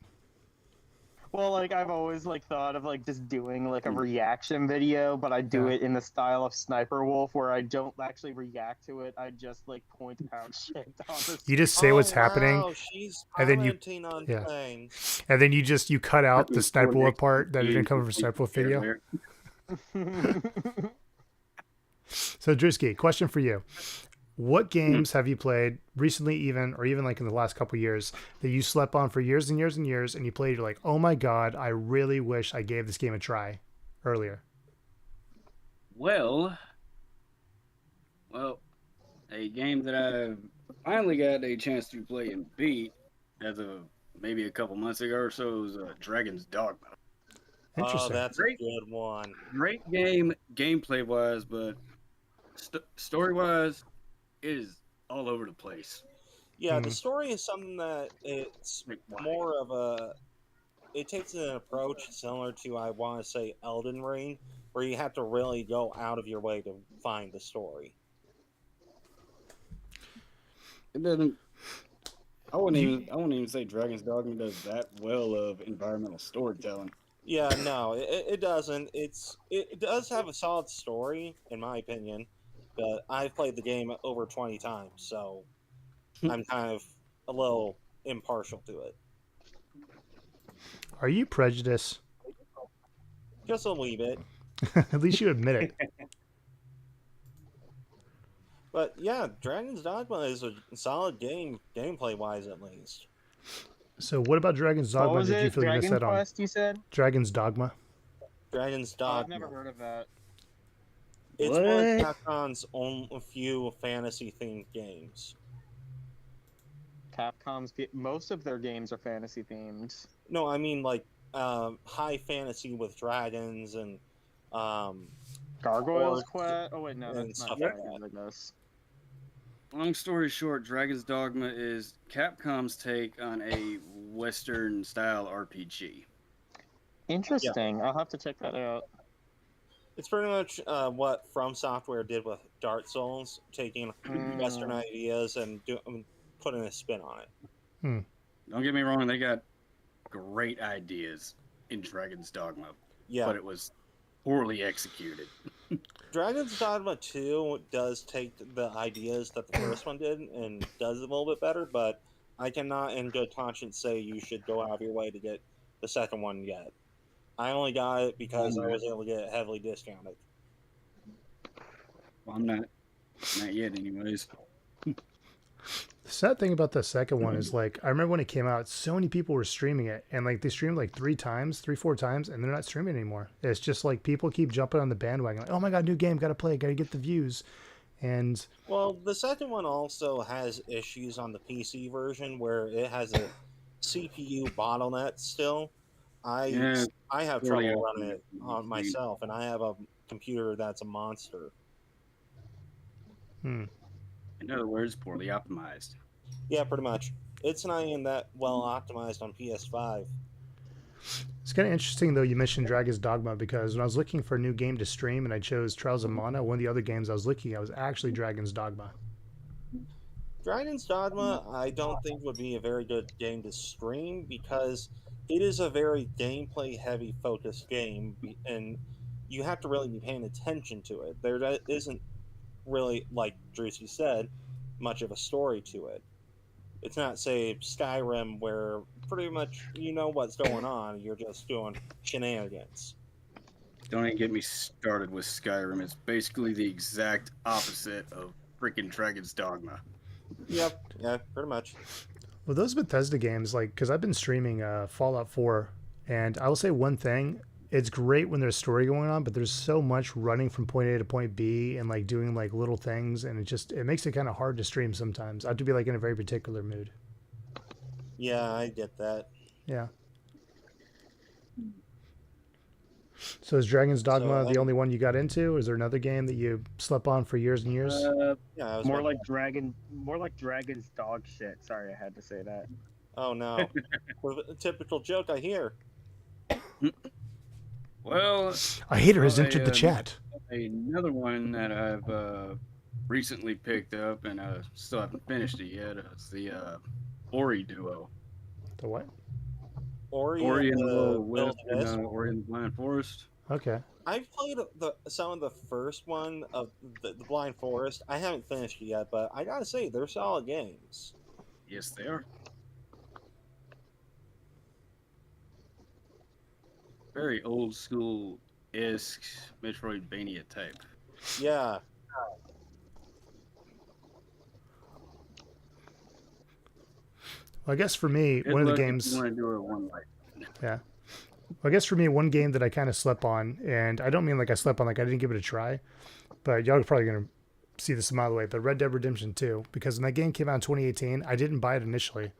S2: Well, like I've always like thought of like just doing like a reaction video, but I do
S1: Yeah.
S2: it in the style of Sniper Wolf, where I don't actually react to it. I just like point out shit on the.
S1: You just say what's
S3: Oh,
S1: happening,
S3: wow, she's
S1: and then you-
S3: commenting on
S1: yeah.
S3: things.
S1: and then you cut out the
S5: Fucking
S1: Sniper
S5: poor
S1: Wolf
S5: Nick
S1: part that
S5: Cage
S1: didn't come from
S5: with
S1: Sniper Wolf
S5: hair
S1: video.
S5: there.
S1: So Drewski, question for you. What games have you played recently, or even like in the last couple years, that you slept on for years and years and years, and you played, you're like, oh my god, I really wish I gave this game a try earlier?
S5: Well, a game that I finally got a chance to play and beat as of maybe a couple months ago or so was Dragon's Dogma.
S3: Oh,
S1: Interesting.
S3: that's
S5: Great.
S3: a good one.
S5: Great game, gameplay wise, but story wise, it is all over the place.
S3: Yeah,
S1: Hmm.
S3: the story is something that it's
S5: Like, why?
S3: more of a. It takes an approach similar to, I want to say, Elden Ring, where you have to really go out of your way to find the story.
S5: It doesn't. I wouldn't even say Dragon's Dogma does that well of environmental storytelling.
S3: Yeah, no, it doesn't. It does have a solid story, in my opinion, but I've played the game over 20 times, so I'm kind of a little impartial to it.
S1: Are you prejudiced?
S3: Just a wee bit.
S1: At least you admit it.
S3: But yeah, Dragon's Dogma is a solid game, gameplay-wise at least.
S1: So what about Dragon's
S2: What
S1: Dogma?
S2: was
S1: Did you
S2: it?
S1: feel you missed
S2: Dragon
S1: that on?
S2: Quest? You said?
S1: Dragon's Dogma.
S3: Dragon's
S2: Oh,
S3: Dogma.
S2: I've never heard of that.
S3: It's one of
S5: What?
S3: Capcom's own few fantasy-themed games.
S2: Capcom's most of their games are fantasy themed.
S3: No, I mean like high fantasy with dragons and
S2: Gargoyles
S3: Or-
S2: Quest. Oh wait, no,
S3: and
S2: that's not
S3: stuff like
S2: dragons, I guess.
S5: Long story short, Dragon's Dogma is Capcom's take on a Western style RPG.
S2: Interesting. I'll have to check that out.
S3: it's pretty much what From Software did with Dark Souls, taking Western ideas and putting a spin on it.
S5: Don't get me wrong, they got great ideas in Dragon's Dogma,
S3: Yeah,
S5: but it was poorly executed.
S3: Dragon's Dogma 2 does take the ideas that the first one did and does it a little bit better, but I cannot in good conscience say you should go out of your way to get the second one yet. I only got it because I was able to get it heavily discounted.
S5: Well, I'm not yet, anyways.
S1: The sad thing about the second one is, like, I remember when it came out, so many people were streaming it, and like they streamed like 4 times, and they're not streaming anymore. It's just like people keep jumping on the bandwagon, like, oh my god, new game, gotta play, gotta get the views. And
S3: Well, the second one also has issues on the PC version where it has a CPU bottleneck still.
S5: Yeah,
S3: I have
S5: poorly
S3: trouble running it
S5: optimized.
S3: on myself, and I have a computer that's a monster.
S5: In other words, poorly optimized.
S3: Yeah, pretty much. It's not even that well optimized on PS5.
S1: it's kind of interesting though you mentioned Dragon's Dogma, because when I was looking for a new game to stream and I chose Trials of Mana, one of the other games I was looking at was actually Dragon's Dogma.
S3: Dragon's Dogma, I don't think would be a very good game to stream because it is a very gameplay heavy focused game, and you have to really be paying attention to it. There isn't really, like Drewski said, much of a story to it. It's not, say, Skyrim, where pretty much you know what's going on. You're just doing shenanigans.
S5: Don't even get me started with Skyrim. It's basically the exact opposite of freaking Dragon's Dogma.
S3: Yep, yeah, pretty much.
S1: Well, those Bethesda games, like, because I've been streaming Fallout 4, and I will say one thing: it's great when there's story going on, but there's so much running from point A to point B and like doing like little things, and it makes it kind of hard to stream sometimes. I have to be like in a very particular mood.
S3: Yeah, I get that.
S1: Yeah. So is Dragon's Dogma the
S3: and-
S1: only one you got into? Or is there another game that you slept on for years and years?
S3: Yeah, I was
S2: More
S3: wondering-
S2: like Dragon's dog shit. Sorry, I had to say that.
S3: Oh no, a typical joke I hear.
S5: Well,
S1: A hater has
S5: well,
S1: entered the chat.
S5: another one that I've recently picked up and still haven't finished it yet is the Ori duo.
S1: The what?
S5: Ori and the Will West and
S3: West.
S5: Ori and the Blind Forest.
S1: Okay.
S3: I've played some of the first one of the Blind Forest. I haven't finished it yet, but I gotta say they're solid games.
S5: Yes, they are. Very old school esque Metroidvania type.
S3: Yeah,
S1: Well, I guess for me,
S5: Good
S1: one of the
S5: luck if
S1: games.
S5: you want to do it one life.
S1: Yeah. Well, I guess for me, one game that I kind of slept on, and I don't mean like I slept on, like I didn't give it a try, but y'all are probably going to see this a mile away, but Red Dead Redemption 2, because when that game came out in 2018, I didn't buy it initially.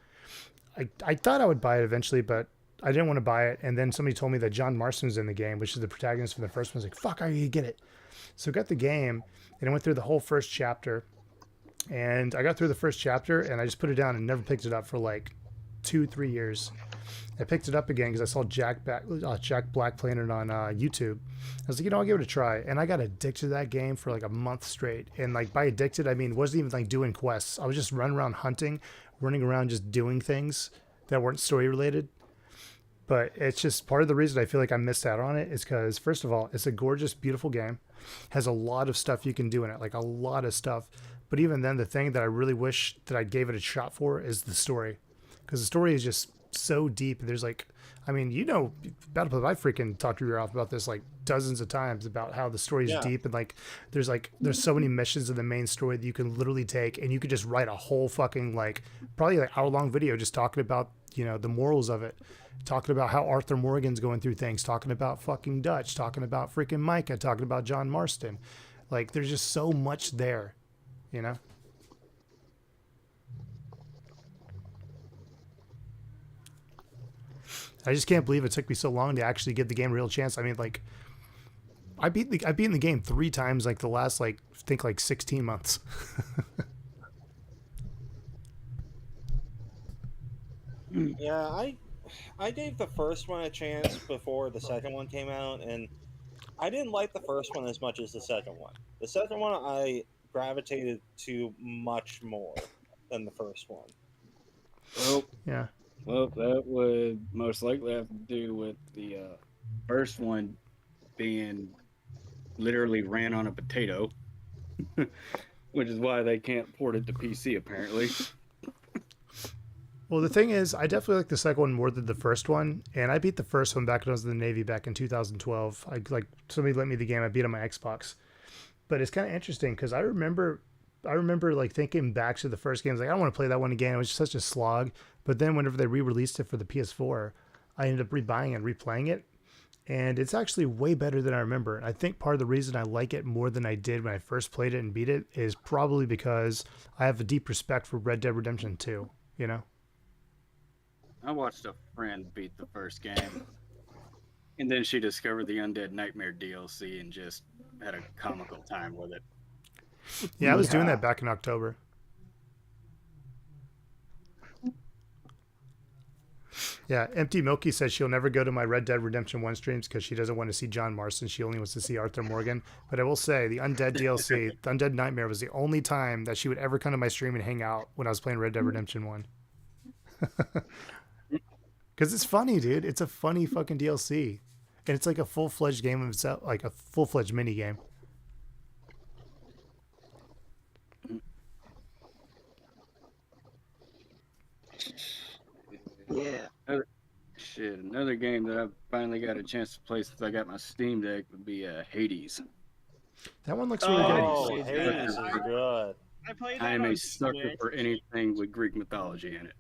S1: I thought I would buy it eventually, but I didn't want to buy it. And then somebody told me that John Marston was in the game, which is the protagonist from the first one. I was like, fuck, I gotta get it. So I got the game, and I went through the whole first chapter. And I got through the first chapter, and I just put it down and never picked it up for like 2-3 years. I picked it up again because I saw Jack Black playing it on YouTube. I was like, I'll give it a try. And I got addicted to that game for like a month straight. And like by addicted, I mean, wasn't even like doing quests. I was just running around hunting, running around just doing things that weren't story related. But it's just part of the reason I feel like I missed out on it is because, first of all, it's a gorgeous, beautiful game. Has a lot of stuff you can do in it, like a lot of stuff. But even then, the thing that I really wish that I gave it a shot for is the story. Because the story is just so deep. There's like, I mean, Battlefield, I freaking talked to your off about this like dozens of times about how the story is deep. And there's so many missions in the main story that you can literally take and you could just write a whole fucking probably like hour-long video just talking about, the morals of it. Talking about how Arthur Morgan's going through things, talking about fucking Dutch, talking about freaking Micah, talking about John Marston. Like, there's just so much there, I just can't believe it took me so long to actually give the game a real chance. I mean, like, I've beaten the game 3 times, like the last, I think 16 months.
S3: yeah. I gave the first one a chance before the second one came out, and I didn't like the first one as much as the second one. The second one I gravitated to much more than the first one.
S5: Well,
S1: Yeah.
S5: well, that would most likely have to do with the first one being literally ran on a potato, which is why they can't port it to PC apparently.
S1: Well, the thing is, I definitely like the second one more than the first one, and I beat the first one back when I was in the Navy back in 2012. Somebody lent me the game, I beat it on my Xbox. But it's kind of interesting because I remember thinking back to the first game, I was like, I don't want to play that one again. It was just such a slog. But then whenever they re-released it for the PS4, I ended up rebuying and replaying it, and it's actually way better than I remember. I think part of the reason I like it more than I did when I first played it and beat it is probably because I have a deep respect for Red Dead Redemption 2,
S5: I watched a friend beat the first game, and then she discovered the Undead Nightmare DLC and just had a comical time with it.
S1: Yeah, I was doing that back in October. Yeah, Empty Milky says she'll never go to my Red Dead Redemption 1 streams because she doesn't want to see John Marston. She only wants to see Arthur Morgan. But I will say, the Undead DLC, the Undead Nightmare, was the only time that she would ever come to my stream and hang out when I was playing Red Dead Redemption 1. Because it's funny, dude. It's a funny fucking DLC. And it's like a full-fledged game of itself, like a full-fledged mini game.
S2: Yeah.
S5: Another game that I finally got a chance to play since I got my Steam Deck would be Hades.
S1: That one looks really
S3: Oh,
S1: good.
S3: Hades is good.
S2: I played.
S5: I am a sucker for anything with Greek mythology in it.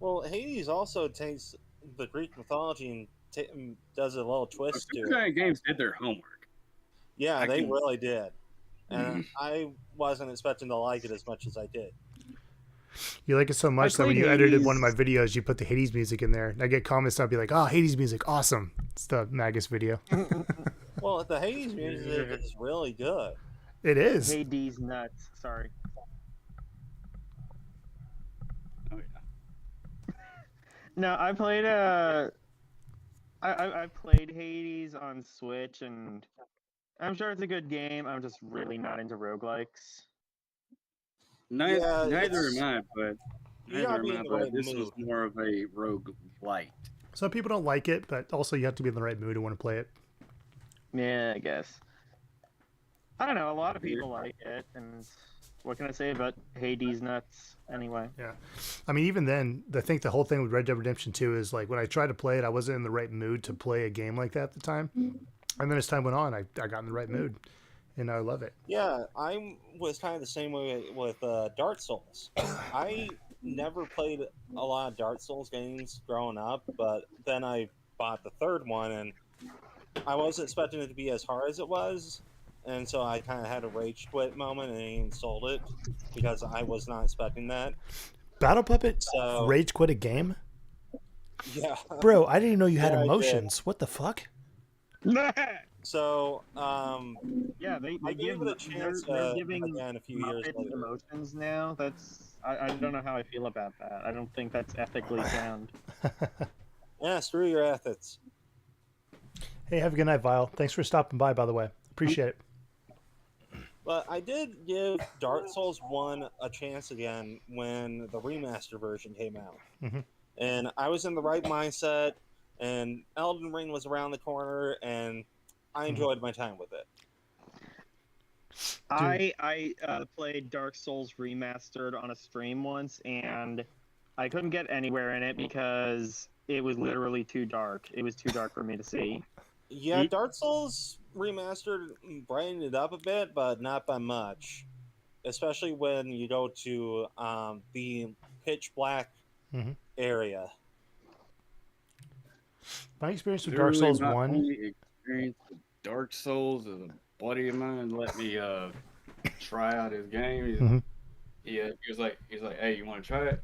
S3: Well, Hades also takes the Greek mythology and does a little twist to
S5: Super
S3: it.
S5: Giant Games did their homework.
S3: Yeah,
S5: I
S3: they
S5: can-
S3: really did. And I wasn't expecting to like it as much as I did.
S1: You like it so much that when
S2: played
S1: you edited one of my
S2: Hades.
S1: videos, you put the Hades music in there. And I get comments, I'll be like, "Oh, Hades music, awesome!" It's the Magus video.
S3: Well, the Hades music is really good.
S1: It is.
S2: Hades nuts. Sorry.
S5: Oh yeah.
S2: No, I played I played Hades on Switch, and I'm sure it's a good game. I'm just really not into roguelikes.
S5: Neither,
S3: Yeah,
S5: neither
S3: it's-
S5: am I, but
S3: You gotta
S5: neither
S3: be
S5: am
S3: in
S5: I.
S3: the
S5: But
S3: right
S5: this was
S3: mood.
S5: more of a rogue light.
S1: Some people don't like it, but also you have to be in the right mood to want to play it.
S2: Yeah, I guess. I don't know. A lot of people like it, and what can I say about Hades nuts? Anyway,
S1: I mean, even then, I think the whole thing with Red Dead Redemption 2 is like when I tried to play it, I wasn't in the right mood to play a game like that at the time. And then as time went on, I got in the right mood, and I love it.
S3: Yeah, I was kind of the same way with Dark Souls. I never played a lot of Dark Souls games growing up, but then I bought the third one, and I wasn't expecting it to be as hard as it was, and so I kind of had a rage quit moment and even sold it because I was not expecting that.
S1: Battle Puppet
S3: So
S1: rage quit a game?
S3: yeah,
S1: Bro, I didn't even know you had
S3: Yeah, I did.
S1: emotions. What the fuck?
S3: so
S2: yeah, they
S3: I
S2: give
S3: gave it a chance
S2: they're giving
S3: again a few years
S2: Muppets
S3: later.
S2: emotions now. I don't know how I feel about that. I don't think that's ethically sound.
S3: Yeah, screw your ethics.
S1: Hey, have a good night, Vile. Thanks for stopping by the way. Appreciate it.
S3: But I did give Dark Souls 1 a chance again when the remaster version came out.
S1: Mhm.
S3: And I was in the right mindset, and Elden Ring was around the corner, and I enjoyed my time with it.
S2: I played Dark Souls Remastered on a stream once, and I couldn't get anywhere in it because it was literally too dark. It was too dark for me to see.
S3: Yeah, Dark Souls Remastered brightened it up a bit, but not by much. Especially when you go to the pitch black
S1: Mhm.
S3: area.
S1: My experience with Dark Souls
S5: Literally, my
S1: 1.
S5: only experience with Dark Souls is a buddy of mine let me try out his game.
S1: Mhm.
S5: He was like, hey, you want to try it?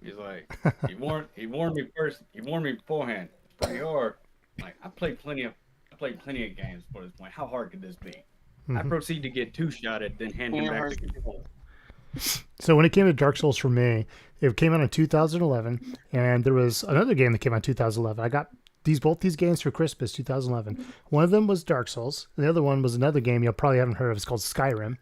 S5: He's like, he warned me first. He warned me beforehand. It's pretty hard. Like I played plenty of games for this point. How hard could this be? I
S1: Mhm.
S5: proceed to get two-shotted, then hand him
S2: Yeah,
S5: back
S2: hard
S5: the
S2: to
S5: controller.
S1: So when it came to Dark Souls for me, it came out in 2011, and there was another game that came out in 2011. I got both these games for Christmas 2011. One of them was Dark Souls, and the other one was another game you probably haven't heard of. It's called Skyrim.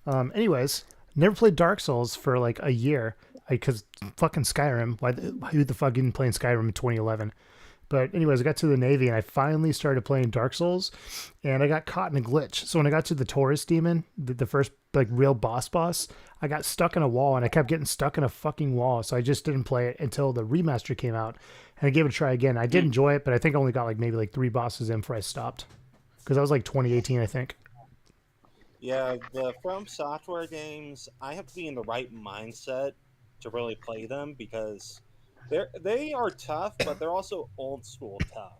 S1: Anyways, never played Dark Souls for like a year because fucking Skyrim. Who the fuck didn't play in Skyrim in 2011? But anyways, I got to the Navy and I finally started playing Dark Souls, and I got caught in a glitch. So when I got to the Taurus demon, the first like real boss, I got stuck in a wall and I kept getting stuck in a fucking wall. So I just didn't play it until the remaster came out, and I gave it a try again. I did enjoy it, but I think I only got like maybe like 3 bosses in before I stopped because that was like 2018, I think.
S3: Yeah, the From Software games, I have to be in the right mindset to really play them because they are tough, but they're also old school tough.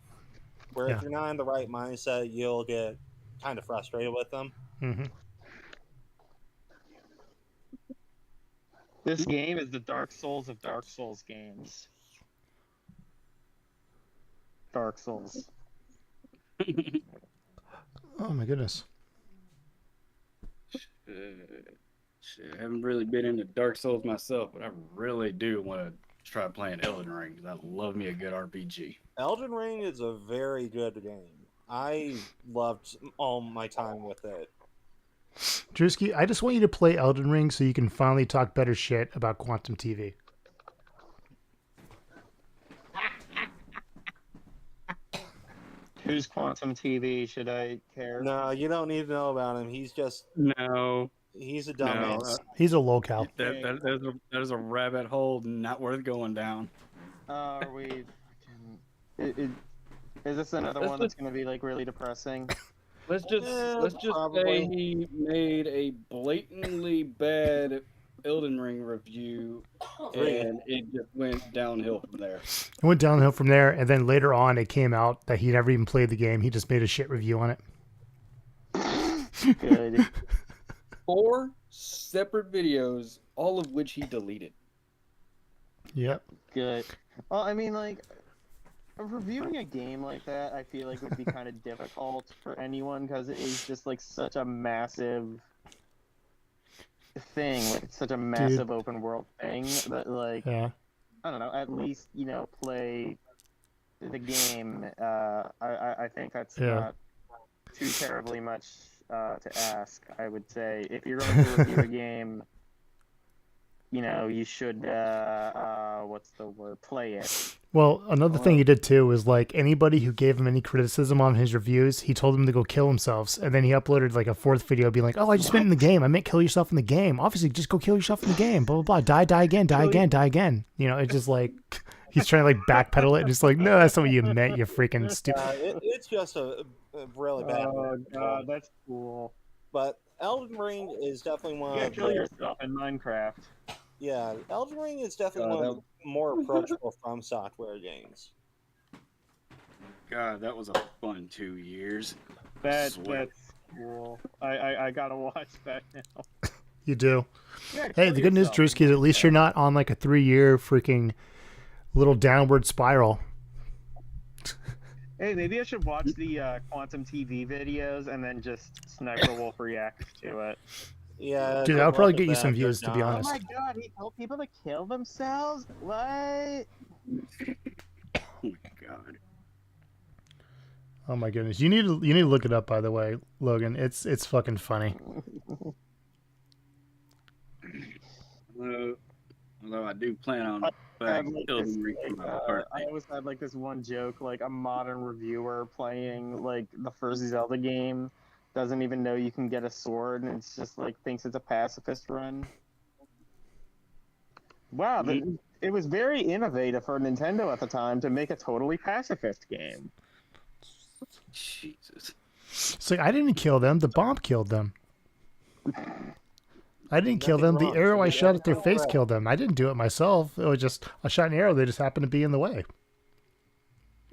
S3: Where
S1: Yeah.
S3: if you're not in the right mindset, you'll get kind of frustrated with them.
S1: Mm-hmm.
S2: This game is the Dark Souls of Dark Souls games. Dark Souls.
S1: Oh my goodness.
S5: Shit, I haven't really been into Dark Souls myself, but I really do want to try playing Elden Ring because I love me a good RPG.
S3: Elden Ring is a very good game. I loved all my time with it.
S1: Drewski, I just want you to play Elden Ring so you can finally talk better shit about Quantum TV.
S2: Who's Quantum TV? Should I care?
S3: No, you don't need to know about him. He's
S5: No,
S3: a
S5: no,
S3: dumbass.
S1: He's a locale.
S5: that is a rabbit hole not worth going down.
S2: Are we? Is this another
S5: Let's
S2: one that's going to be like really depressing?
S5: Let's just say
S3: probably.
S5: he made a blatantly bad Elden Ring review, and it just went downhill from there.
S1: It went downhill from there, and then later on it came out that he never even played the game. He just made a shit review on it.
S2: Good.
S5: 4 separate videos all of which he deleted.
S1: Yep.
S2: Good. Well, I mean, like, reviewing a game like that, I feel like would be kind of difficult for anyone because it is just like such a massive thing, like it's such a massive open world thing that, like,
S1: Yeah.
S2: I don't know, at least play the game. I think that's not too terribly much to ask. I would say if you're going to review a game, you should what's the word? Play it.
S1: Well, another thing he did too was like anybody who gave him any criticism on his reviews, he told them to go kill themselves, and then he uploaded like a fourth video being like, "Oh, I just meant in the game. I meant kill yourself in the game. Obviously, just go kill yourself in the game. Blah blah blah. Die again. Die again. Die again." It's just like he's trying to like backpedal it, and just like, no, that's not what you meant. You freaking stupid.
S3: It's just a really bad.
S2: Oh god, that's cool.
S3: But Elden Ring is definitely one of
S2: Kill yourself in Minecraft.
S3: Yeah, Elden Ring is definitely one of the more approachable From Software games.
S5: God, that was a fun 2 years.
S2: That's cool. I gotta watch that now.
S1: You do.
S2: Yeah,
S1: Hey,
S2: kill
S1: the good news,
S2: yourself.
S1: Drewski, is at least you're not on like a 3-year freaking little downward spiral.
S2: Hey, maybe I should watch the Quantum TV videos and then just Sniper Wolf reacts to it.
S3: Yeah,
S1: Dude,
S3: good
S1: that'll probably
S3: luck
S1: get you
S3: with
S1: some
S3: that,
S1: views,
S3: they're
S1: to be
S3: not.
S1: honest.
S2: Oh my god, he told people to kill themselves? What?
S5: Oh my god.
S1: Oh my goodness, you need to look it up. By the way, Logan, it's fucking funny.
S5: Although I do plan on Elden Ring for my birthday.
S2: I always had like this one joke, like a modern reviewer playing like the first Zelda game doesn't even know you can get a sword, and it's just like thinks it's a pacifist run. Wow, it was very innovative for Nintendo at the time to make a totally pacifist game.
S5: Jesus.
S1: It's like I didn't kill them; the bomb killed them. I didn't kill them. The arrow I shot at their face killed them. I didn't do it myself. It was just I shot an arrow. They just happened to be in the way.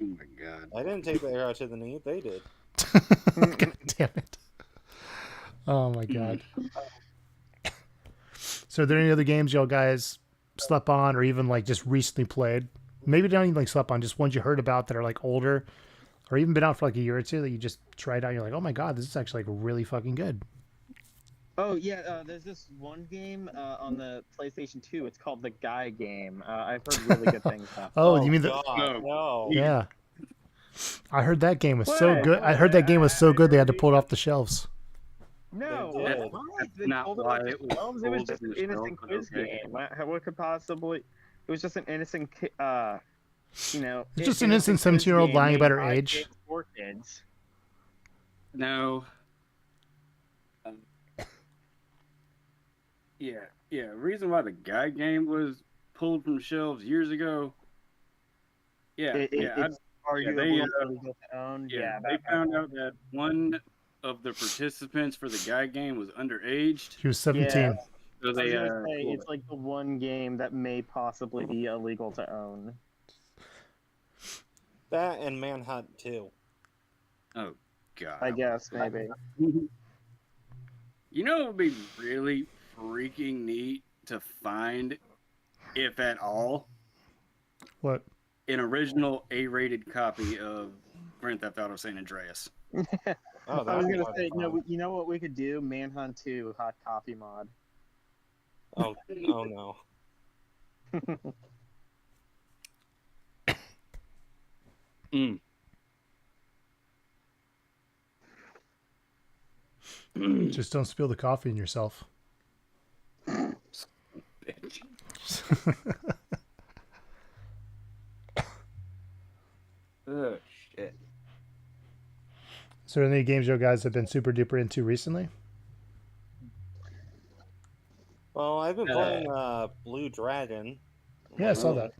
S5: Oh my god.
S3: I didn't take the arrow to the knee. They did.
S1: God damn it! Oh my god. So, are there any other games y'all guys slept on, or even like just recently played? Maybe not even like slept on, just ones you heard about that are like older, or even been out for like a year or two that you just tried out. And you're like, oh my god, this is actually like really fucking good.
S2: Oh yeah, there's this one game on the PlayStation 2. It's called the Guy Game. I've heard really good things about it.
S1: Oh, you mean the?
S3: God, no.
S1: Yeah. I heard that game was so good. I heard that game was so good they had to pull it off the shelves.
S2: No,
S3: They did.
S2: they
S5: Not
S2: pulled it
S5: why
S2: off the
S5: it was
S2: shelves. It was
S5: pulled
S2: just
S5: from
S2: an
S5: the
S2: innocent
S5: shelf, but
S2: quiz
S5: okay.
S2: game. What could possibly? It was just an innocent,
S1: It's just an innocent 17-year-old lying about her age.
S2: For kids.
S5: No. Yeah. Reason why the Guy Game was pulled from shelves years ago.
S2: It's arguably illegal to own.
S5: They found out that one of the participants for the Guy Game was underage.
S1: She was 17.
S2: Yeah.
S5: So
S2: I was
S5: they
S2: gonna say,
S5: pulled
S2: it's
S5: it.
S2: like the one game that may possibly be illegal to own.
S3: That and Manhunt too.
S5: Oh god.
S2: I guess maybe.
S5: You know, it would be really freaking neat to find, if at all,
S1: What?
S5: an original A-rated copy of Grand Theft Auto San Andreas.
S3: Oh,
S2: I was
S3: that'd be
S2: gonna
S3: fun.
S2: say, no. You know what we could do? Manhunt 2 hot copy mod.
S3: Oh no.
S1: Just don't spill the coffee in yourself.
S5: Bitch. Oh shit.
S1: So, are there any games you guys have been super duper into recently?
S3: Well, I've been playing Blue Dragon.
S1: Yeah, I saw that.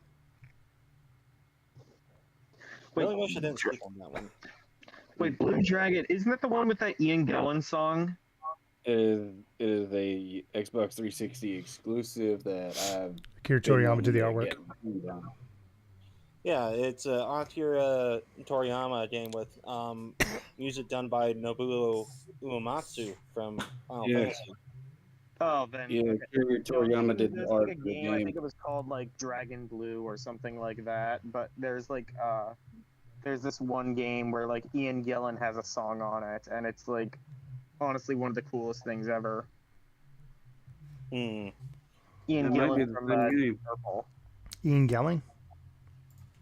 S3: Really wish I didn't speak on that one.
S2: Wait, Blue Dragon, isn't that the one with that Ian Gillan song?
S7: It is a Xbox 360 exclusive that I've
S1: Akira Toriyama did the artwork.
S3: Yeah, it's Akira Toriyama game with music done by Nobuo Uematsu from Final
S7: Yeah.
S3: Fantasy.
S2: Oh, then
S7: Yeah,
S2: okay.
S7: Akira Toriyama did the
S2: There's
S7: art
S2: like a
S7: for the
S2: game. I
S7: game.
S2: think it was called like Dragon Blue or something like that. But there's this one game where like Ian Gillan has a song on it, and it's like honestly one of the coolest things ever.
S3: Hmm.
S2: Ian
S7: It might be
S2: Gillan
S7: the
S2: from
S7: same
S2: Deep
S7: game.
S2: Purple.
S1: Ian Gelling.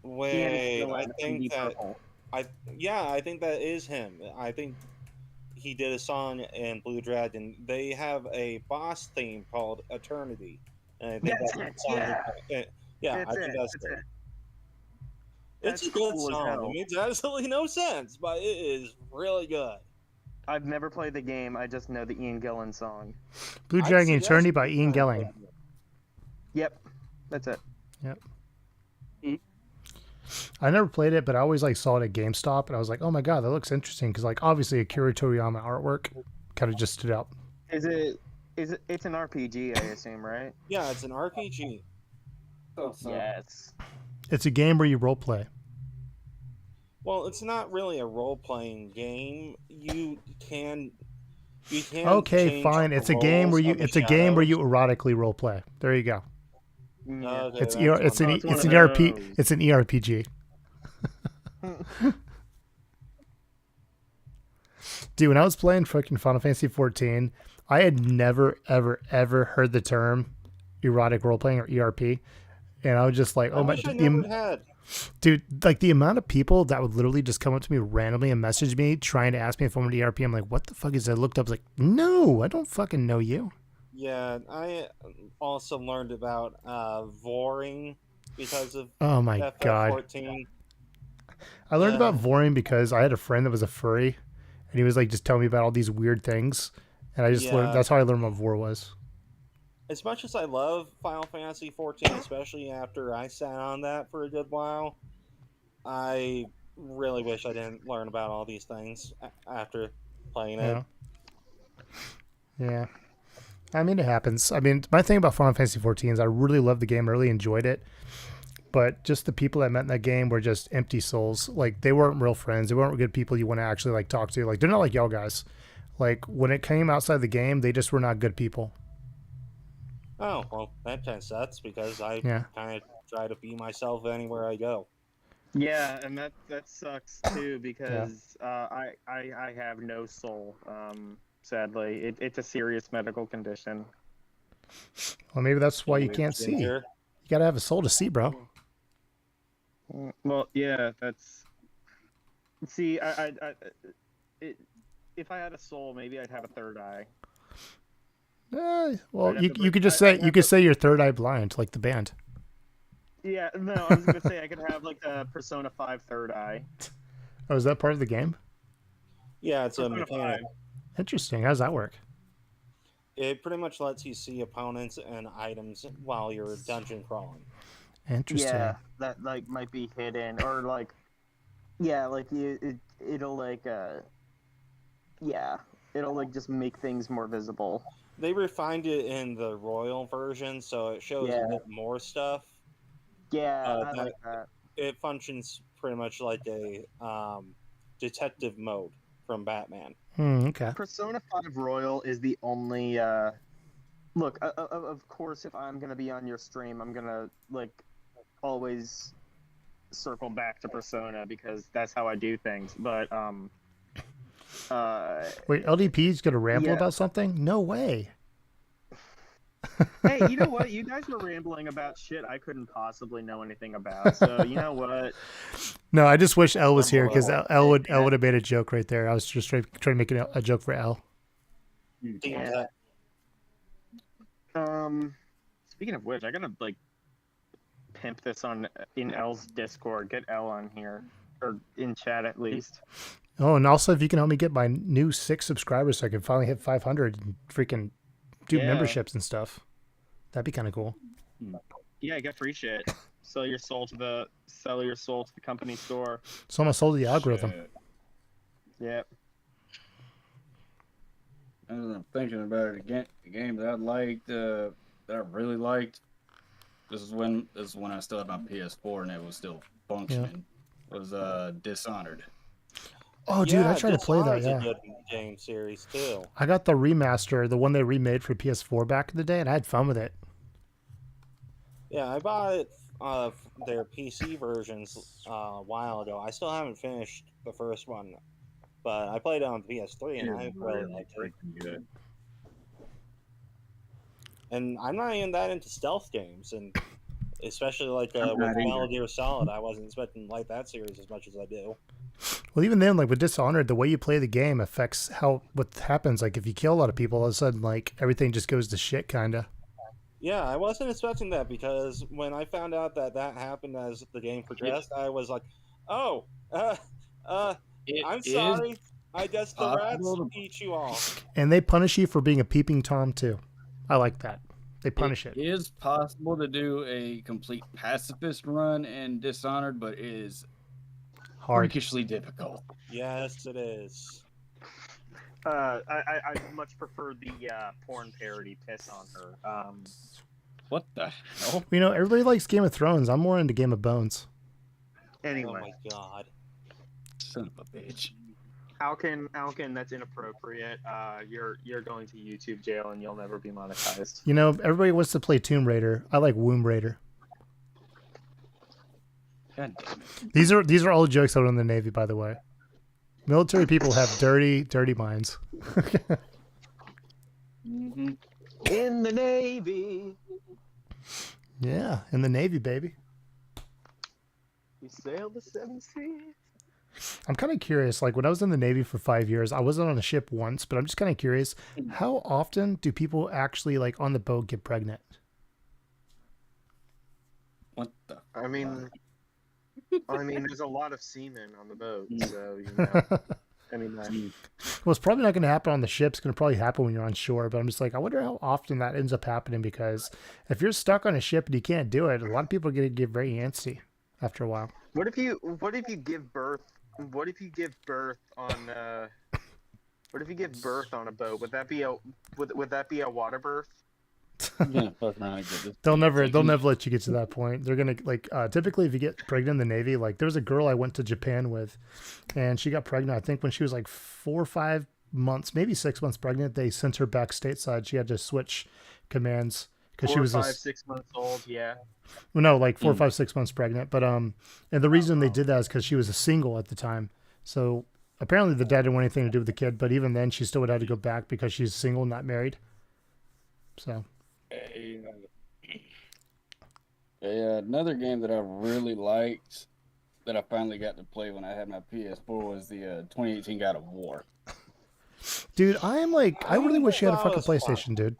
S3: Wait,
S2: Ian
S3: I
S2: Gillan from
S3: think
S2: Deep
S3: that
S2: Purple.
S3: I think that is him. I think he did a song in Blue Dragon. They have a boss theme called Eternity, and I think
S2: That's
S3: that's
S2: it,
S3: the song. Yeah,
S2: That's
S3: I think
S2: it.
S3: that's
S2: That's
S3: it.
S2: it.
S3: It's
S2: That's
S3: a good
S2: cool as
S3: song.
S2: hell.
S3: It makes absolutely no sense, but it is really good.
S2: I've never played the game. I just know the Ian Gillan song.
S1: Blue
S3: I'd
S1: Dragon
S3: suggest
S1: Eternity by
S3: you
S1: Ian
S3: try and
S1: Gelling.
S3: play it.
S2: Yep, that's it.
S1: I never played it, but I always like saw it at GameStop, and I was like, "Oh my god, that looks interesting." Because like obviously Akira Toriyama artwork kind of just stood out.
S2: Is it? It's an RPG, I assume, right?
S3: Yeah, it's an RPG.
S2: Yes.
S1: It's a game where you role play.
S3: Well, it's not really a role-playing game. You can
S1: Okay,
S3: change
S1: fine.
S3: the
S1: It's a game where
S3: roles
S1: you
S3: of the
S1: it's a game where you
S3: shadows.
S1: erotically role play. There you go.
S2: Yeah.
S3: Okay,
S1: It's
S3: that's
S1: it's
S3: one.
S1: an
S2: it's one
S1: it's
S2: of
S1: an ERP
S2: those.
S1: it's an ERPG. Dude, when I was playing fucking Final Fantasy 14, I had never ever heard the term erotic role playing or ERP, and I was just like,
S3: I
S1: oh my,
S3: wish I never had.
S1: dude, like the amount of people that would literally just come up to me randomly and message me trying to ask me if I'm an ERP. I'm like, what the fuck is that? I looked up, I was like, no, I don't fucking know you.
S3: Yeah, I also learned about voring because of
S1: Oh my god.
S3: FF14.
S1: I learned about
S3: Uh,
S1: voring because I had a friend that was a furry, and he was like just telling me about all these weird things, and I just learned.
S3: Yeah.
S1: That's how I learned what vor was.
S3: As much as I love Final Fantasy 14, especially after I sat on that for a good while, I really wish I didn't learn about all these things after playing it.
S1: Yeah. Yeah. I mean, it happens. I mean, my thing about Final Fantasy 14 is I really loved the game, I really enjoyed it, but just the people I met in that game were just empty souls. Like they weren't real friends. They weren't good people you want to actually like talk to. Like they're not like y'all guys. Like when it came outside the game, they just were not good people.
S3: Oh, well, that kind of sucks because I
S1: Yeah.
S3: kind of try to be myself anywhere I go.
S2: Yeah, and that sucks too because I have no soul. Sadly, it's a serious medical condition.
S1: Well, maybe that's why you can't see. You
S3: Ginger.
S1: gotta have a soul to see, bro.
S2: Well, yeah, that's. See, if I had a soul, maybe I'd have a third eye.
S1: Well,
S2: I'd have
S1: you
S2: to
S1: you
S2: break-
S1: could just
S2: I'd
S1: say you
S2: have
S1: could
S2: to-
S1: say you're third eye blind, like the band.
S2: Yeah, no, I was gonna say I could have like a Persona 5 third eye.
S1: Oh, is that part of the game?
S3: Yeah, it's a
S2: Persona
S3: mechanic.
S2: 5.
S1: Interesting. How does that work?
S3: It pretty much lets you see opponents and items while you're dungeon crawling.
S1: Interesting.
S2: Yeah, that like might be hidden or like, yeah, like it'll like yeah, it'll like just make things more visible.
S3: They refined it in the Royal version, so it shows
S2: Yeah.
S3: a bit more stuff.
S2: Yeah, I
S3: that-
S2: like that.
S3: It functions pretty much like a detective mode from Batman.
S1: Okay.
S2: Persona 5 Royal is the only look. Of course, if I'm gonna be on your stream, I'm gonna like always circle back to Persona because that's how I do things. But
S1: Wait, LDP's gonna ramble
S2: Yeah.
S1: about something? No way.
S2: hey, you know what? You guys were rambling about shit I couldn't possibly know anything about. So you know what?
S1: No, I just wish Elle was here because
S2: Well,
S1: Elle would
S2: yeah.
S1: Elle would have made a joke right there. I was just trying to make a joke for Elle.
S2: Yeah. Speaking of which, I gotta like pimp this in L's Discord. Get L on here or in chat at least.
S1: Oh, and also if you can help me get my new 6 subscribers so I can finally hit 500 and freaking do
S2: Yeah.
S1: memberships and stuff. That'd be kind of cool.
S2: Yeah, get free shit. Sell your soul to the company store.
S1: So I'm gonna sold the algorithm.
S5: Shit.
S2: Yep.
S5: As I'm thinking about it, the game that I liked, that I really liked. This is when I still had my PS4 and it was still functioning. Was Dishonored.
S1: Oh, dude, I tried to play that.
S3: Dishonored's
S1: Yeah,
S3: a good game series too.
S1: I got the remaster, the one they remade for PS4 back in the day, and I had fun with it.
S3: Yeah, I bought it their PC versions a while ago. I still haven't finished the first one, but I played it on PS3 and I really liked it.
S5: freaking good.
S3: And I'm not even that into stealth games, and especially like
S5: I'm
S3: with
S5: not either.
S3: Metal Gear Solid, I wasn't expecting to like that series as much as I do.
S1: Well, even then, like with Dishonored, the way you play the game affects what happens. Like if you kill a lot of people, all of a sudden, like everything just goes to shit, kind of.
S3: Yeah, I wasn't expecting that because when I found out that happened as the game progressed, I was like, "Oh, I'm sorry. I guess the rats
S5: possible
S3: eat you all."
S1: And they punish you for being a peeping tom too. I like that. They punish it.
S5: It is possible to do a complete pacifist run in Dishonored, but it is
S1: Hard.
S5: freakishly difficult.
S3: Yes, it is.
S4: I much prefer the porn parody "Piss on Her."
S5: What the hell?
S1: You know, everybody likes Game of Thrones. I'm more into Game of Bones.
S3: Oh
S4: Anyway,
S3: my god.
S5: Son of a bitch.
S4: Alkin, that's inappropriate. You're going to YouTube jail and you'll never be monetized.
S1: You know, everybody wants to play Tomb Raider. I like Womb Raider.
S5: God damn it.
S1: These are all jokes out in the Navy, by the way. Military people have dirty minds.
S5: Mm-hmm.
S4: In the Navy,
S1: Yeah, in the Navy, baby.
S4: we sail the seven seas.
S1: I'm kind of curious. Like when I was in the Navy for 5 years, I wasn't on a ship once, but I'm just kind of curious. How often do people actually like on the boat get pregnant?
S5: What the?
S2: I mean, there's a lot of seamen on the boat,
S5: Mm.
S2: so you
S1: well,
S2: know. I mean,
S1: it's probably not going to happen on the ship. It's going to probably happen when you're on shore. But I'm just like, I wonder how often that ends up happening because if you're stuck on a ship and you can't do it, a lot of people are going to get very antsy after a while.
S2: what if you give birth? What if you give birth on? What if you give birth on a boat? Would that be a water birth?
S5: I'm gonna fuck around and get this.
S1: They'll never let you get to that point. They're gonna like typically if you get pregnant in the Navy, like there was a girl I went to Japan with, and she got pregnant. I think when she was like 4 or 5 months, maybe 6 months pregnant. They sent her back stateside. She had to switch commands because she
S2: 4,
S1: was
S2: 5,
S1: this,
S2: 6 months old. Yeah.
S1: well, no, like 4, 5, 6 months pregnant. But and the reason they did that is because she was a single at the time. So apparently the dad didn't want anything to do with the kid. But even then, she still would have to go back because she's single, not married. So.
S5: Another game that I really liked that I finally got to play when I had my PS4 was the 2018 God of War.
S1: Dude, I really wish you had a
S3: That
S1: fucking
S3: was fun.
S1: PlayStation, dude.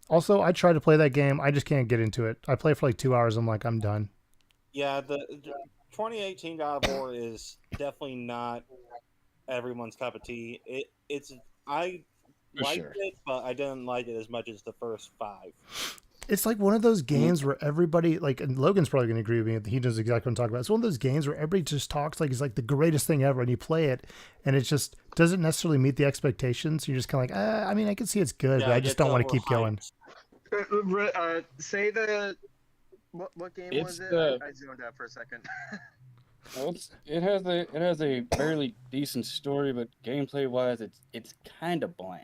S1: Also, I tried to play that game. I just can't get into it. I play for like 2 hours. I'm like, I'm done.
S3: Yeah, the 2018 God of War is definitely not everyone's cup of tea. I
S5: For
S3: liked
S5: sure.
S3: it, but I didn't like it as much as the first 5.
S1: It's like one of those games where everybody, like, and Logan's probably going to agree with me. He knows exactly what I'm talking about. It's one of those games where everybody just talks like it's like the greatest thing ever, and you play it, and it just doesn't necessarily meet the expectations. You're just kind of like, I mean, I can see it's good, but I just don't want to keep going.
S2: Say the what game
S5: It's
S2: was it?
S5: the-
S2: I zoned out for a second.
S5: Well, it has a fairly decent story, but gameplay wise, it's kind of bland.